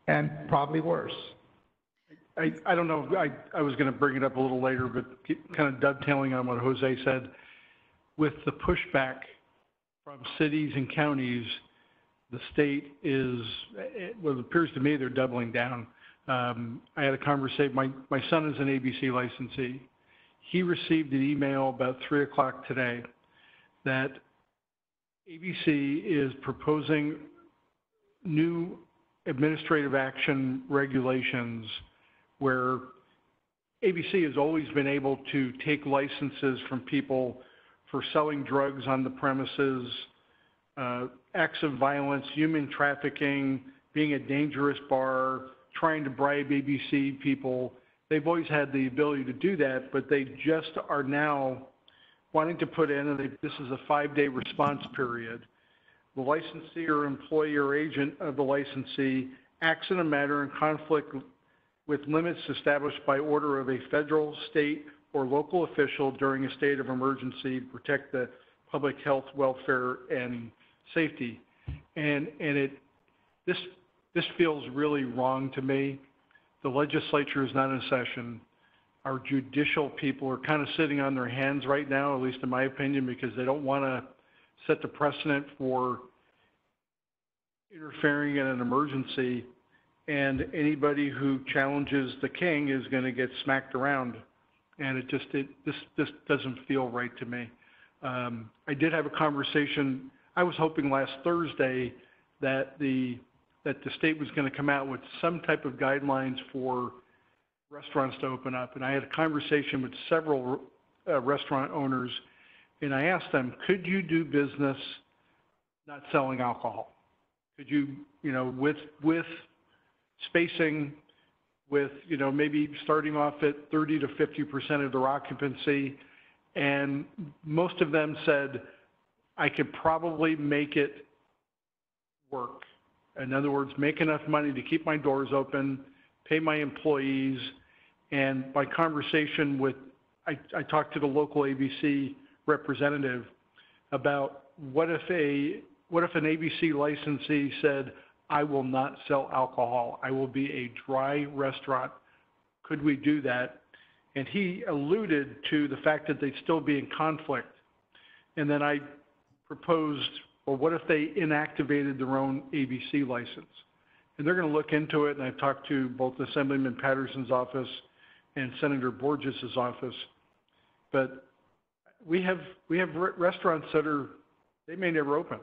and probably worse. I don't know, I was going to bring it up a little later, but kind of dovetailing on what Jose said, with the pushback from cities and counties, the state is, well, it appears to me they're doubling down. I had a conversation, my son is an ABC licensee. He received an email about 3 o'clock today that ABC is proposing new administrative action regulations where ABC has always been able to take licenses from people for selling drugs on the premises, acts of violence, human trafficking, being a dangerous bar, trying to bribe ABC people. They've always had the ability to do that, but they just are now wanting to put in, and this is a 5-day response period. The licensee or employee or agent of the licensee acts in a manner in conflict with limits established by order of a federal, state, or local official during a state of emergency to protect the public health, welfare, and safety. And this feels really wrong to me. The legislature is not in session. Our judicial people are kind of sitting on their hands right now, at least in my opinion, because they don't want to set the precedent for interfering in an emergency, and anybody who challenges the king is going to get smacked around. And this doesn't feel right to me. I did have a conversation. I was hoping last Thursday that the state was going to come out with some type of guidelines for restaurants to open up. And I had a conversation with several restaurant owners, and I asked them, could you do business not selling alcohol? Could you, with spacing, with, maybe starting off at 30 to 50% of their occupancy? And most of them said, I could probably make it work. In other words, make enough money to keep my doors open, pay my employees. And by conversation with, I talked to the local ABC representative about what if an ABC licensee said, I will not sell alcohol, I will be a dry restaurant. Could we do that? And he alluded to the fact that they'd still be in conflict. And then I proposed, well, what if they inactivated their own ABC license? And they're going to look into it, and I've talked to both Assemblyman Patterson's office and Senator Borges' office. But we have restaurants that they may never open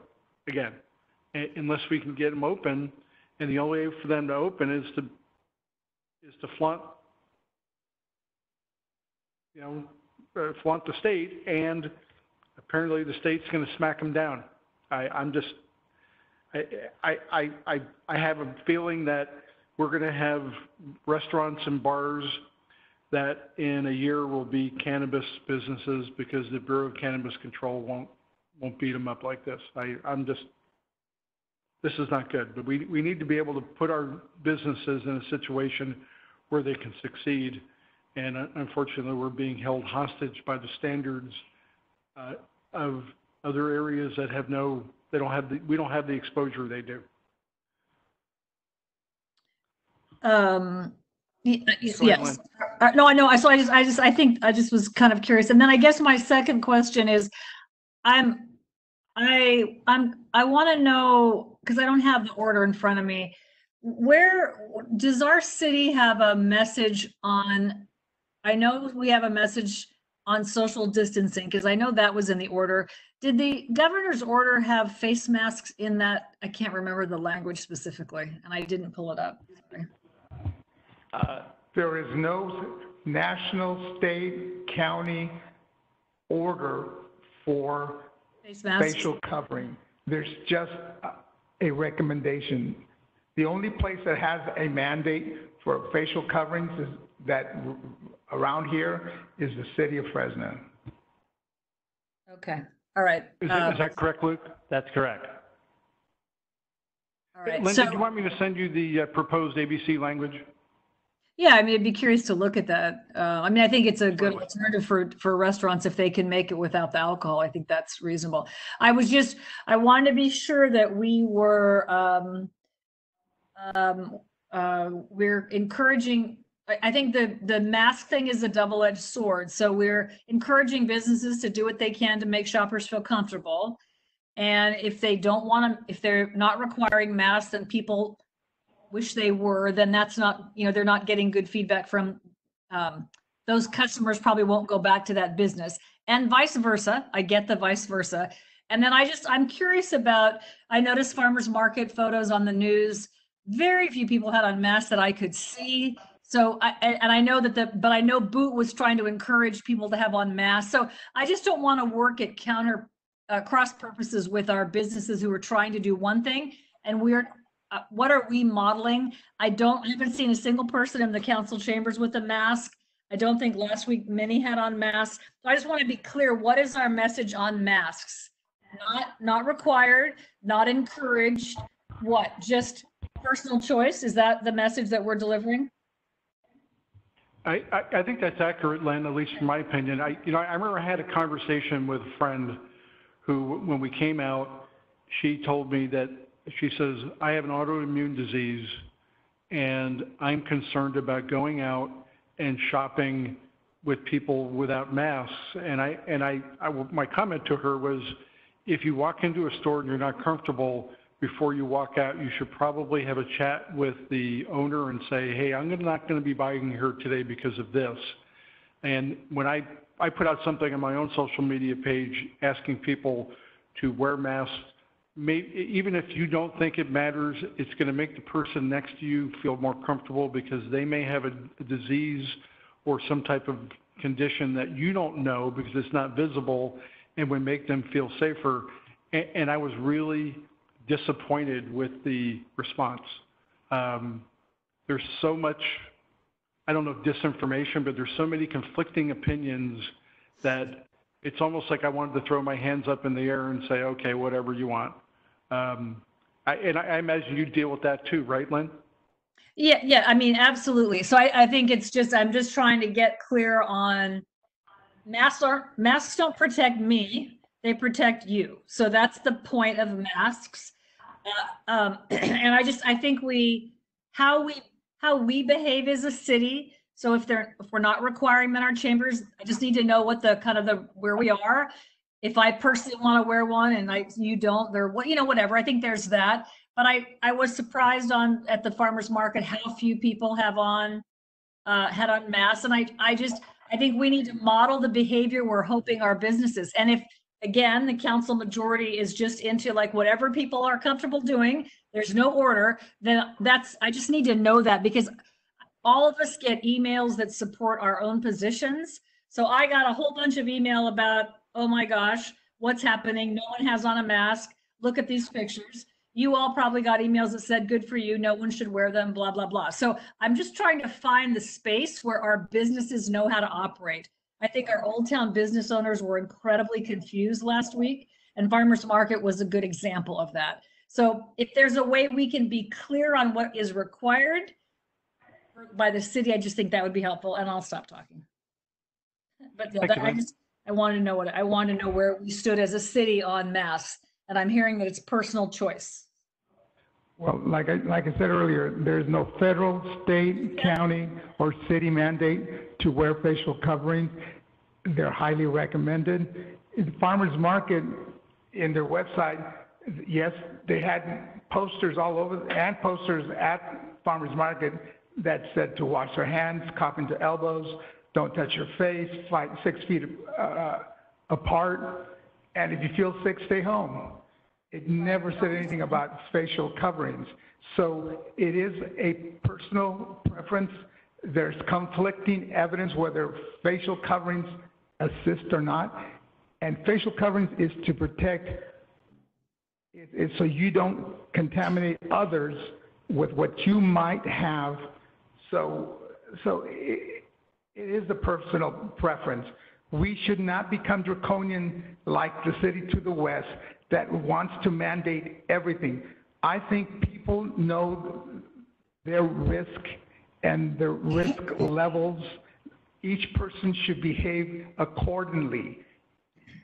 again, unless we can get them open, and the only way for them to open is to flaunt, flaunt the state, and apparently the state's going to smack them down. I have a feeling that we're going to have restaurants and bars that in a year will be cannabis businesses because the Bureau of Cannabis Control won't beat them up like this. This is not good, but we need to be able to put our businesses in a situation where they can succeed. And unfortunately, we're being held hostage by the standards of other areas that have we don't have the exposure they do. Yes. No, I know. So I just was kind of curious. And then I guess my second question is, I want to know, because I don't have the order in front of me, where does our city have a message on, I know we have a message on social distancing, because I know that was in the order. Did the governor's order have face masks in that? I can't remember the language specifically, and I didn't pull it up. Sorry. There is no national, state, county order for Face masks? facial covering. There's just a recommendation. The only place that has a mandate for facial coverings is that around here is the city of Fresno. Okay. All right. Is that correct, Luke? That's correct. All right. Linda, So, do you want me to send you the proposed ABC language? yeah, I mean, I'd be curious to look at that. I mean, I think it's a good alternative for restaurants if they can make it without the alcohol. I think that's reasonable. I wanted to be sure that we were, we're encouraging, I think the mask thing is a double-edged sword. So we're encouraging businesses to do what they can to make shoppers feel comfortable. And if they don't want to, if they're not requiring masks and people wish they were, then that's not, they're not getting good feedback from those customers, probably won't go back to that business, and vice versa. I get the vice versa. And then I'm curious about, I noticed farmers market photos on the news. Very few people had on masks that I could see. So I know but I know Boot was trying to encourage people to have on masks. So I just don't want to work at cross purposes with our businesses who are trying to do one thing, and what are we modeling? I haven't seen a single person in the council chambers with a mask. I don't think last week many had on masks. So I just want to be clear, what is our message on masks? Not required, not encouraged. What? Just personal choice? Is that the message that we're delivering? I think that's accurate, Len, at least in my opinion. I remember I had a conversation with a friend who, when we came out, she told me that, she says, I have an autoimmune disease and I'm concerned about going out and shopping with people without masks. And my comment to her was, if you walk into a store and you're not comfortable, before you walk out, you should probably have a chat with the owner and say, hey, I'm not going to be buying here today because of this. And when I put out something on my own social media page asking people to wear masks, even if you don't think it matters, it's going to make the person next to you feel more comfortable because they may have a disease or some type of condition that you don't know because it's not visible, and would make them feel safer. And I was really disappointed with the response. There's so much, I don't know if disinformation, but there's so many conflicting opinions that it's almost like I wanted to throw my hands up in the air and say, okay, whatever you want. I imagine you deal with that too, right, Lynn? Yeah, I mean, absolutely. So I think I'm just trying to get clear on masks don't protect me, they protect you. So that's the point of masks. And I think how we behave as a city. So if we're not requiring them in our chambers, I just need to know what where we are. If I personally want to wear one and you don't, whatever. I think there's that. But I was surprised at the farmers market how few people had on masks. And I think we need to model the behavior we're hoping our businesses. And if, again, the council majority is just into whatever people are comfortable doing, there's no order, then I just need to know that, because all of us get emails that support our own positions. So I got a whole bunch of email about, oh my gosh, what's happening? No one has on a mask. Look at these pictures. You all probably got emails that said, good for you. No one should wear them, blah, blah, blah. So I'm just trying to find the space where our businesses know how to operate. I think our Old Town business owners were incredibly confused last week, and Farmers Market was a good example of that. So if there's a way we can be clear on what is required by the city, I just think that would be helpful, and I'll stop talking. But I want to know where we stood as a city on masks, and I'm hearing that it's personal choice. Well, like I said earlier, there's no federal, state, county, or city mandate to wear facial coverings. They're highly recommended. In the farmers market, in their website, yes, they had posters all over, and posters at farmers market that said to wash their hands, cupping to elbows, don't touch your face, 6 feet apart, and if you feel sick, stay home. It never said anything about facial coverings. So it is a personal preference. There's conflicting evidence whether facial coverings assist or not. And facial coverings is to protect, it's so you don't contaminate others with what you might have. So it is a personal preference. We should not become draconian like the city to the west that wants to mandate everything. I think people know their risk and their risk levels. Each person should behave accordingly.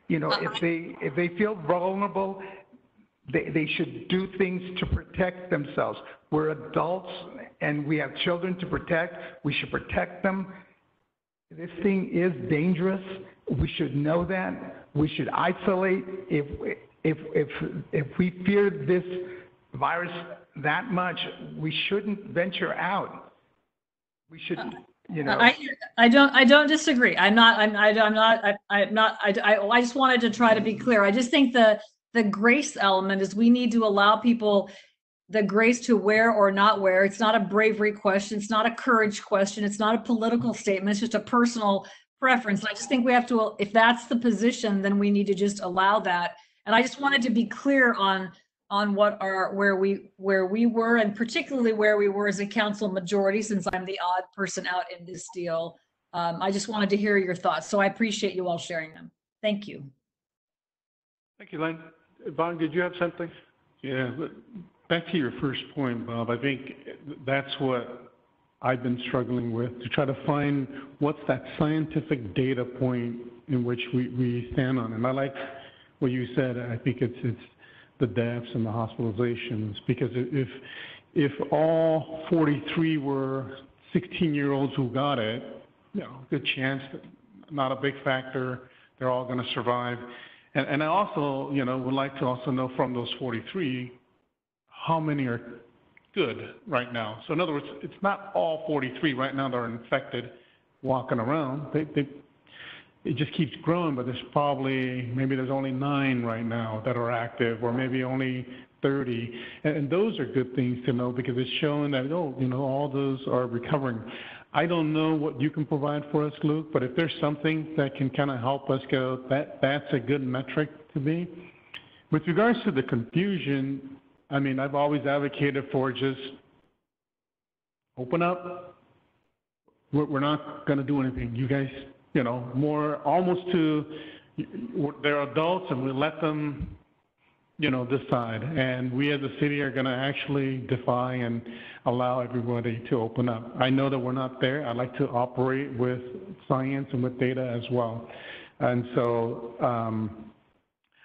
You know, if they feel vulnerable, they should do things to protect themselves. We're adults and we have children to protect. We should protect them. This thing is dangerous. We should know that. We should isolate. If we fear this virus that much, we shouldn't venture out. We should, you know. I don't disagree. I just wanted to try to be clear. I just think the grace element is we need to allow people the grace to wear or not wear. It's not a bravery question. It's not a courage question. It's not a political statement. It's just a personal preference. I just think we have to, if that's the position, then we need to just allow that. And I just wanted to be clear on where we were, and particularly where we were as a council majority, since I'm the odd person out in this deal. I just wanted to hear your thoughts. So I appreciate you all sharing them. Thank you. Thank you, Len. Vaughn, did you have something? Yeah, back to your first point, Bob. I think that's what I've been struggling with, to try to find what's that scientific data point in which we stand on. And I like what you said. I think it's the deaths and the hospitalizations, because if all 43 were 16-year-olds who got it, you know, good chance, not a big factor, they're all going to survive. And I also, you know, would like to also know from those 43, how many are good right now. So in other words, it's not all 43 right now that are infected walking around. It just keeps growing, but there's probably, maybe there's only 9 right now that are active, or maybe only 30. And those are good things to know, because it's showing that, oh, you know, all those are recovering. I don't know what you can provide for us, Luke, but if there's something that can kind of help us go, that's a good metric to me. With regards to the confusion, I mean, I've always advocated for just open up. We're not going to do anything. You guys, you know, more almost to, they're adults and we let them, you know, decide. And we as a city are going to actually defy and allow everybody to open up. I know that we're not there. I like to operate with science and with data as well. And so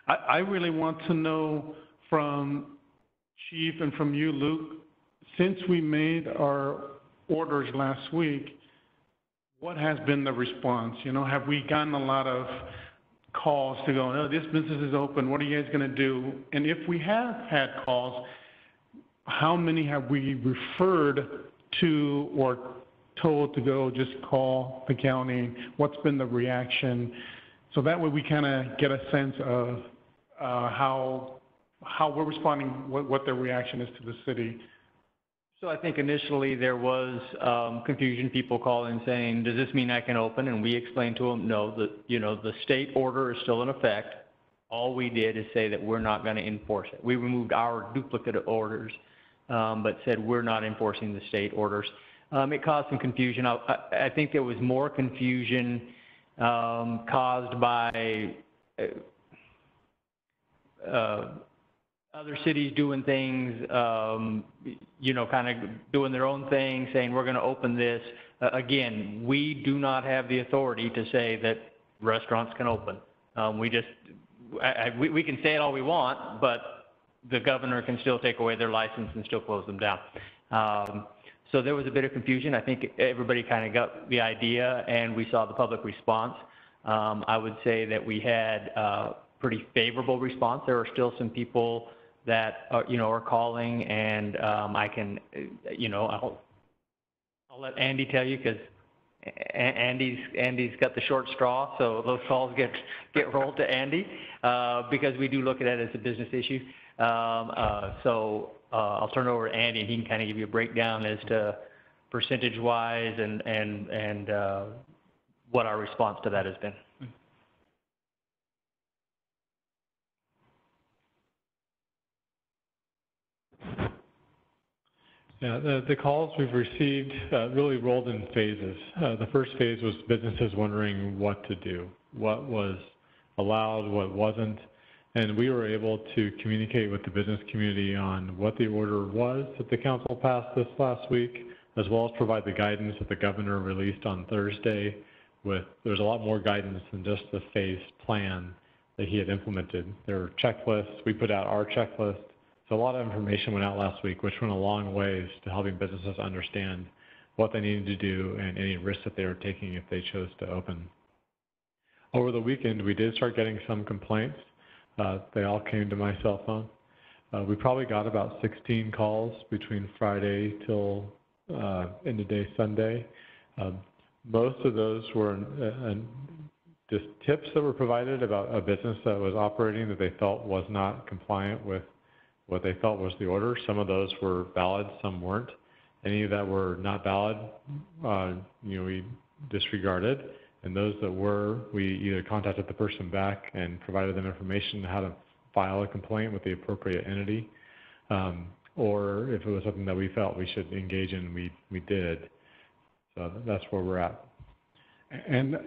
I really want to know from Chief and from you, Luke, since we made our orders last week, what has been the response? You know, have we gotten a lot of calls to go, oh, this business is open, what are you guys going to do? And if we have had calls, how many have we referred to or told to go just call the county? What's been the reaction? So that way we kind of get a sense of how we're responding, what their reaction is to the city. So I think initially there was confusion, people calling saying, does this mean I can open? And we explained to them, no, the state order is still in effect. All we did is say that we're not going to enforce it. We removed our duplicate orders, but said we're not enforcing the state orders. It caused some confusion. I think there was more confusion caused by other cities doing things, you know, kind of doing their own thing, saying we're going to open this. Again, we do not have the authority to say that restaurants can open. We can say it all we want, but the governor can still take away their license and still close them down. So there was a bit of confusion. I think everybody kind of got the idea, and we saw the public response. I would say that we had a pretty favorable response. There are still some people that are calling, and I can, I'll let Andy tell you, because Andy's got the short straw, so those calls get rolled to Andy, because we do look at it as a business issue. So I'll turn it over to Andy, and he can kind of give you a breakdown as to percentage-wise and what our response to that has been. Yeah, the calls we've received really rolled in phases. The first phase was businesses wondering what to do, what was allowed, what wasn't, and we were able to communicate with the business community on what the order was that the council passed this last week, as well as provide the guidance that the governor released on Thursday. There's a lot more guidance than just the phased plan that he had implemented. There were checklists. We put out our checklist. So a lot of information went out last week, which went a long ways to helping businesses understand what they needed to do and any risks that they were taking if they chose to open. Over the weekend, we did start getting some complaints. They all came to my cell phone. We probably got about 16 calls between Friday till end of day Sunday. Most of those were just tips that were provided about a business that was operating that they felt was not compliant with what they felt was the order. Some of those were valid, some weren't. Any that were not valid, we disregarded. And those that were, we either contacted the person back and provided them information on how to file a complaint with the appropriate entity, or if it was something that we felt we should engage in, we did. So that's where we're at. And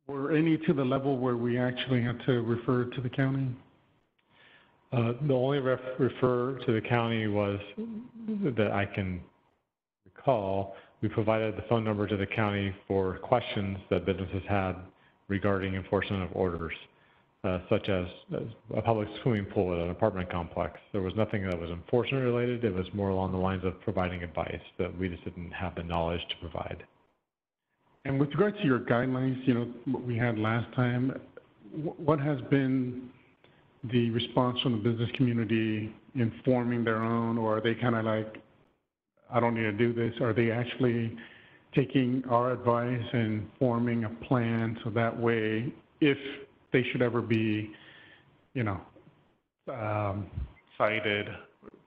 were any to the level where we actually had to refer to the county? The only refer to the county was that I can recall. We provided the phone number to the county for questions that businesses had regarding enforcement of orders, such as a public swimming pool at an apartment complex. There was nothing that was enforcement related. It was more along the lines of providing advice that we just didn't have the knowledge to provide. And with regard to your guidelines, what we had last time, what has been the response from the business community in forming their own, or are they kind of like, I don't need to do this? Are they actually taking our advice and forming a plan so that way, if they should ever be, cited,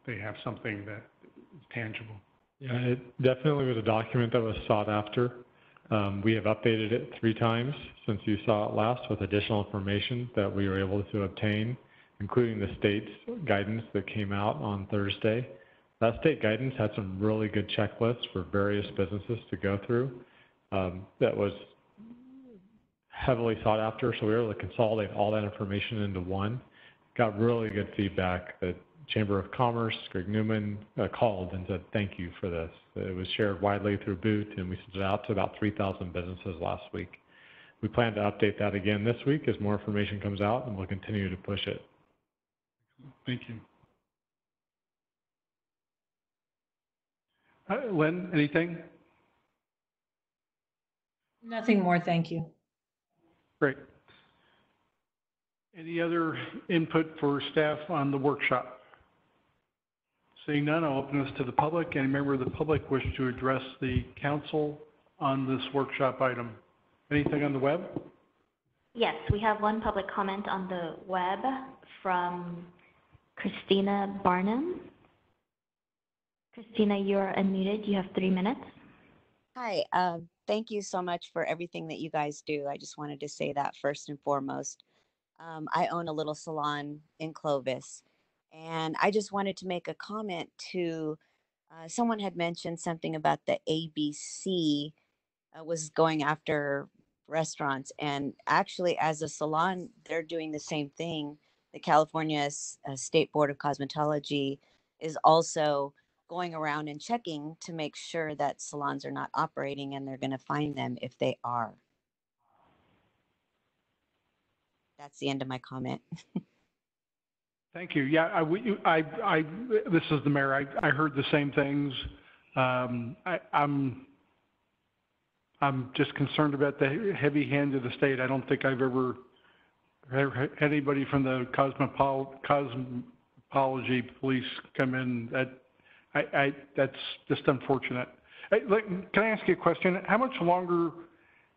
they have something that is tangible? Yeah, it definitely was a document that was sought after. We have updated it 3 times since you saw it last with additional information that we were able to obtain, including the state's guidance that came out on Thursday. That state guidance had some really good checklists for various businesses to go through. That was heavily sought after, so we were able to consolidate all that information into one. Got really good feedback. The Chamber of Commerce, Greg Newman, called and said, thank you for this. It was shared widely through Boot, and we sent it out to about 3,000 businesses last week. We plan to update that again this week as more information comes out, and we'll continue to push it. Thank you. Lynn, anything? Nothing more, thank you. Great. Any other input for staff on the workshop? Seeing none, I'll open this to the public. Any member of the public wish to address the council on this workshop item? Anything on the web? Yes, we have one public comment on the web from Christina Barnum. Christina, you're unmuted. You have 3 minutes. Hi, thank you so much for everything that you guys do. I just wanted to say that first and foremost. I own a little salon in Clovis, and I just wanted to make a comment to, someone had mentioned something about the ABC was going after restaurants, and actually as a salon, they're doing the same thing. The California State Board of Cosmetology is also going around and checking to make sure that salons are not operating, and they're going to fine them if they are. That's the end of my comment. Thank you. Yeah, this is the mayor. I heard the same things. I'm just concerned about the heavy hand of the state. I don't think I've ever had anybody from the cosmology police come in. That's just unfortunate. Can I ask you a question? How much longer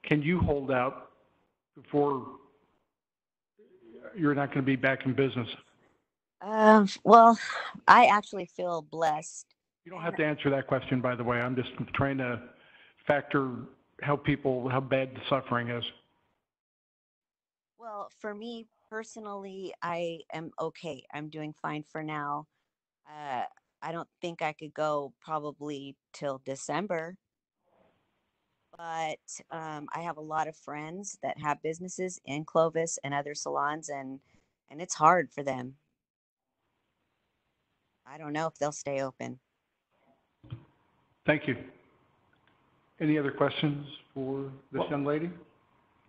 can you hold out before you're not going to be back in business? Well, I actually feel blessed. You don't have to answer that question, by the way. I'm just trying to factor how bad the suffering is. Well, for me personally, I am okay. I'm doing fine for now. I don't think I could go probably till December, but I have a lot of friends that have businesses in Clovis and other salons, and it's hard for them. I don't know if they'll stay open. Thank you. Any other questions for this young lady?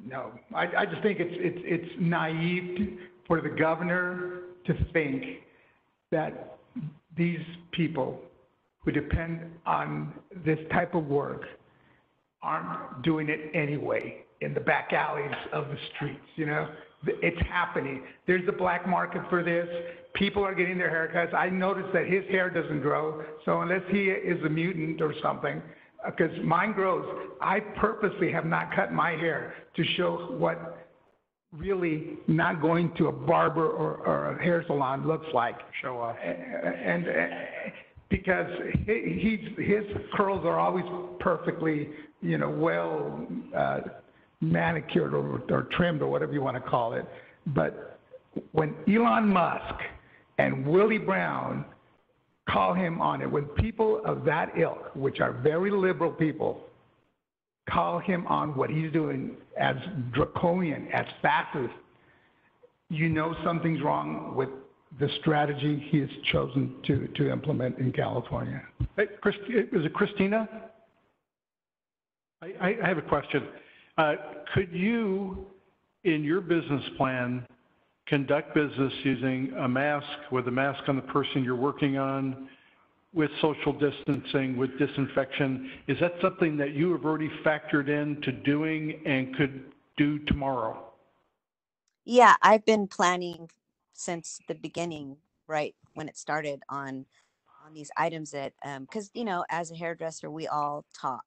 No, I just think it's naive for the governor to think that these people who depend on this type of work aren't doing it anyway in the back alleys of the streets, you know? It's happening. There's a black market for this. People are getting their haircuts. I noticed that his hair doesn't grow, so unless he is a mutant or something, because mine grows, I purposely have not cut my hair to show what really not going to a barber or a hair salon looks like. Show off. And because his curls are always perfectly, you know, well manicured or trimmed or whatever you want to call it. But when Elon Musk and Willie Brown call him on it, when people of that ilk, which are very liberal people, call him on what he's doing as draconian, as fascist, you know something's wrong with the strategy he has chosen to implement in California. Hey, is it Christina? I have a question. Could you, in your business plan, conduct business using a mask, with a mask on the person you're working on, with social distancing, with disinfection? Is that something that you have already factored into doing and could do tomorrow? Yeah, I've been planning since the beginning, right when it started on these items that, because you know, as a hairdresser, we all talk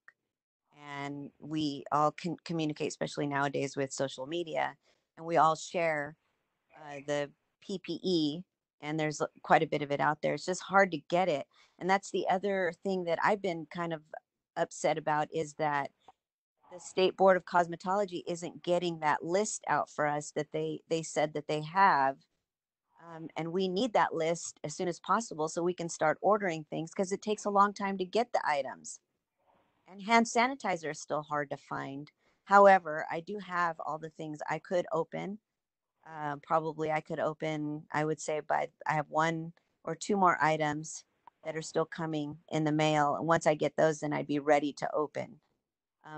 and we all can communicate, especially nowadays with social media, and we all share the PPE, and there's quite a bit of it out there. It's just hard to get it. And that's the other thing that I've been kind of upset about, is that the State Board of Cosmetology isn't getting that list out for us that they said that they have. And we need that list as soon as possible so we can start ordering things, because it takes a long time to get the items. And hand sanitizer is still hard to find. However, I do have all the things I could open. Probably I could open, I would say, I have 1 or 2 more items that are still coming in the mail. And once I get those, then I'd be ready to open.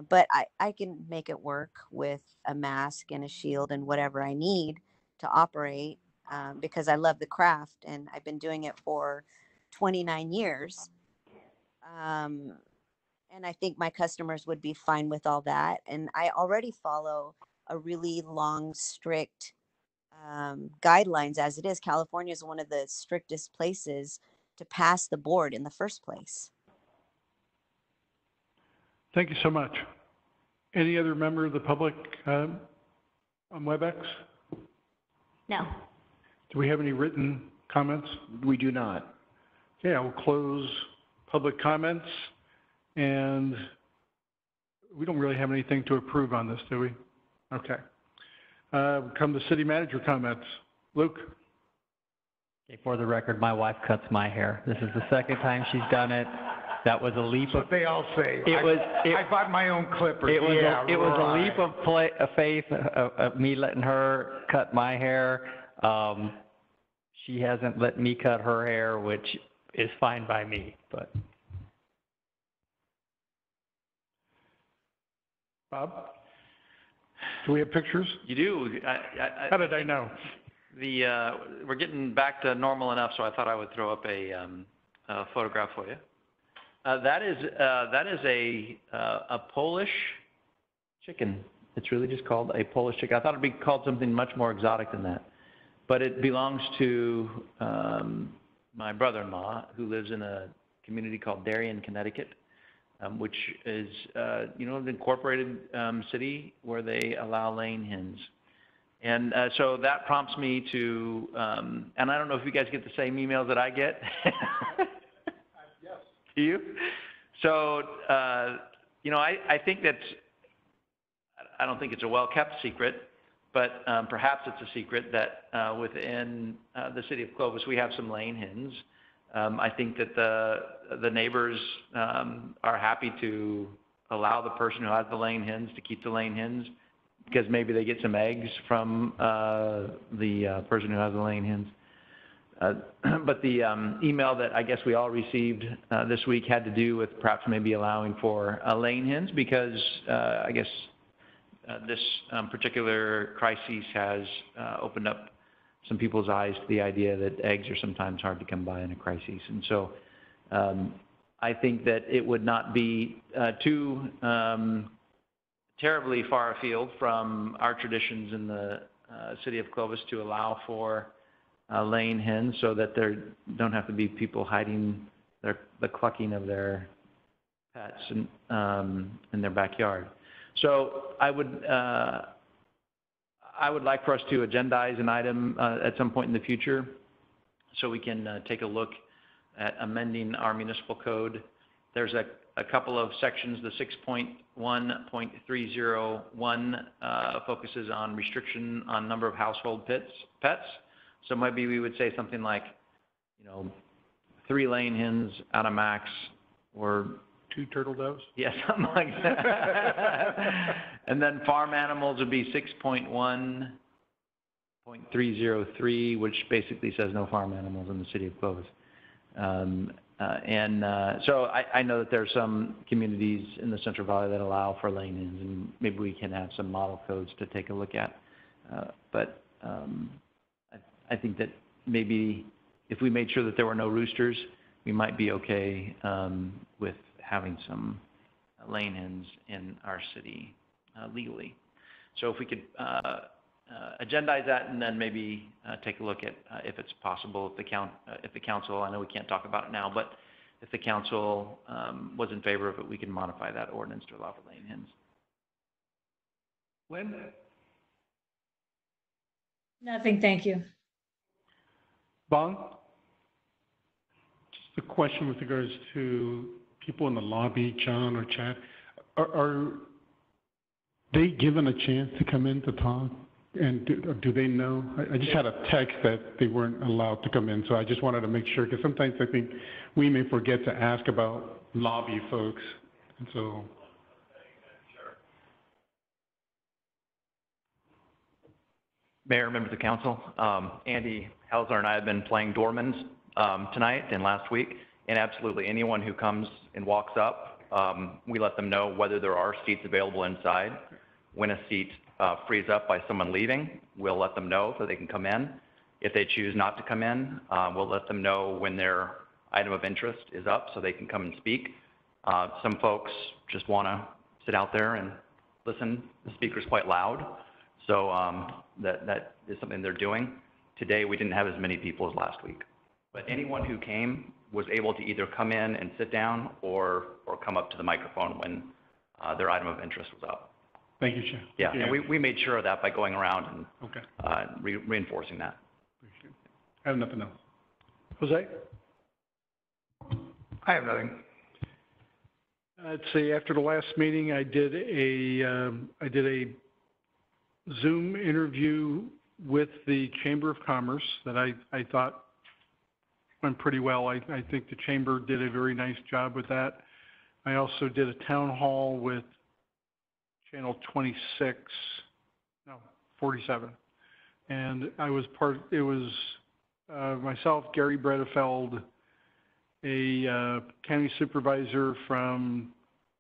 But I can make it work with a mask and a shield and whatever I need to operate, because I love the craft and I've been doing it for 29 years. And I think my customers would be fine with all that. And I already follow a really long, strict guidelines as it is. California is one of the strictest places to pass the board in the first place. Thank you so much. Any other member of the public on WebEx? No. Do we have any written comments? We do not. Okay, I will close public comments, and we don't really have anything to approve on this, do we? Okay. Come to city manager comments. Luke? Okay, for the record, my wife cuts my hair. This is the second time she's done it. That was a leap of... That's what they all say. I bought my own clippers. It was a leap of faith of me letting her cut my hair. She hasn't let me cut her hair, which is fine by me, but... Bob? Do we have pictures? You do. How did I know? We're getting back to normal enough, so I thought I would throw up a photograph for you. That is a Polish chicken. It's really just called a Polish chicken. I thought it'd be called something much more exotic than that, but it belongs to my brother-in-law, who lives in a community called Darien, Connecticut, which is an incorporated city where they allow laying hens. And so that prompts me to, and I don't know if you guys get the same emails that I get. Yes. Do you? So, I think that's, I don't think it's a well-kept secret, but perhaps it's a secret that within the city of Clovis, we have some laying hens. I think that the neighbors are happy to allow the person who has the laying hens to keep the laying hens, because maybe they get some eggs from the person who has the laying hens. But the email that I guess we all received this week had to do with perhaps maybe allowing for laying hens, because I guess this particular crisis has opened up some people's eyes to the idea that eggs are sometimes hard to come by in a crisis. And so I think that it would not be too terribly far afield from our traditions in the city of Clovis to allow for laying hens, so that there don't have to be people hiding the clucking of their pets in their backyard. So I would like for us to agendize an item at some point in the future, so we can take a look at amending our municipal code. There's a couple of sections. The 6.1.301 focuses on restriction on number of household pets. So maybe we would say something like, 3 laying hens at a max, or 2 turtle doves? Yeah, something like that. And then farm animals would be 6.1.303, which basically says no farm animals in the city of Clovis. So I know that there are some communities in the Central Valley that allow for laying hens, and maybe we can have some model codes to take a look at. But I think that maybe if we made sure that there were no roosters, we might be okay with having some laying hens in our city legally. So if we could agendize that, and then maybe take a look at if it's possible, if the council, I know we can't talk about it now, but if the council was in favor of it, we can modify that ordinance to allow for laying hens. Lynn? Nothing, thank you. Bong? Just a question with regards to people in the lobby, John or Chad. Are they given a chance to come in to talk? And do they know? I just had a text that they weren't allowed to come in, so I just wanted to make sure, because sometimes I think we may forget to ask about lobby folks, and so. Mayor, members of council, Andy Helzer and I have been playing doormans tonight and last week, and absolutely anyone who comes and walks up, we let them know whether there are seats available inside. When a seat frees up by someone leaving, we'll let them know so they can come in. If they choose not to come in, we'll let them know when their item of interest is up so they can come and speak. Some folks just want to sit out there and listen. The speaker's quite loud, so that is something they're doing. Today, we didn't have as many people as last week, but anyone who came was able to either come in and sit down or come up to the microphone when their item of interest was up. Thank you, Chair. Yeah, and we made sure of that by going around and okay. Reinforcing that. Appreciate it. I have nothing else. Jose? I have nothing. Let's see, after the last meeting, I did a Zoom interview with the Chamber of Commerce that I thought went pretty well. I think the Chamber did a very nice job with that. I also did a town hall with Channel 47. And I was it was myself, Gary Bredefeld, a county supervisor from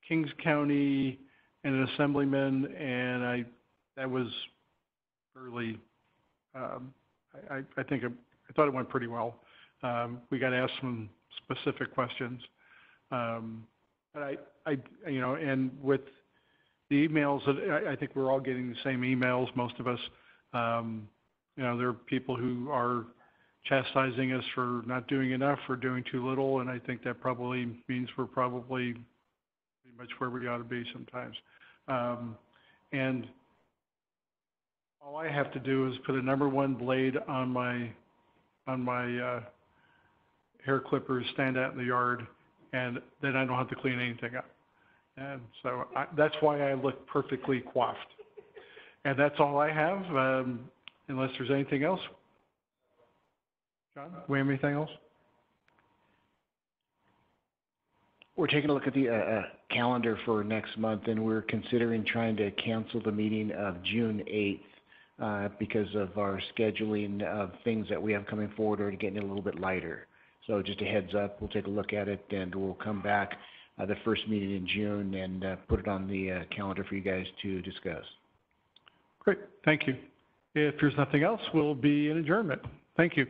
Kings County, and an assemblyman, and I that was fairly, I thought it went pretty well. We got asked some specific questions. But you know, and with the emails, I think we're all getting the same emails, most of us. You know, there are people who are chastising us for not doing enough or doing too little, and I think that probably means we're probably pretty much where we ought to be sometimes. And all I have to do is put a #1 blade on my hair clippers, stand out in the yard, and then I don't have to clean anything up. And so that's why I look perfectly coiffed. And that's all I have, unless there's anything else. John, do we have anything else? We're taking a look at the calendar for next month, and we're considering trying to cancel the meeting of June 8th because of our scheduling of things that we have coming forward or getting a little bit lighter. So just a heads up, we'll take a look at it, and we'll come back the first meeting in June and put it on the calendar for you guys to discuss. Great, thank you. If there's nothing else, we'll be in adjournment. Thank you.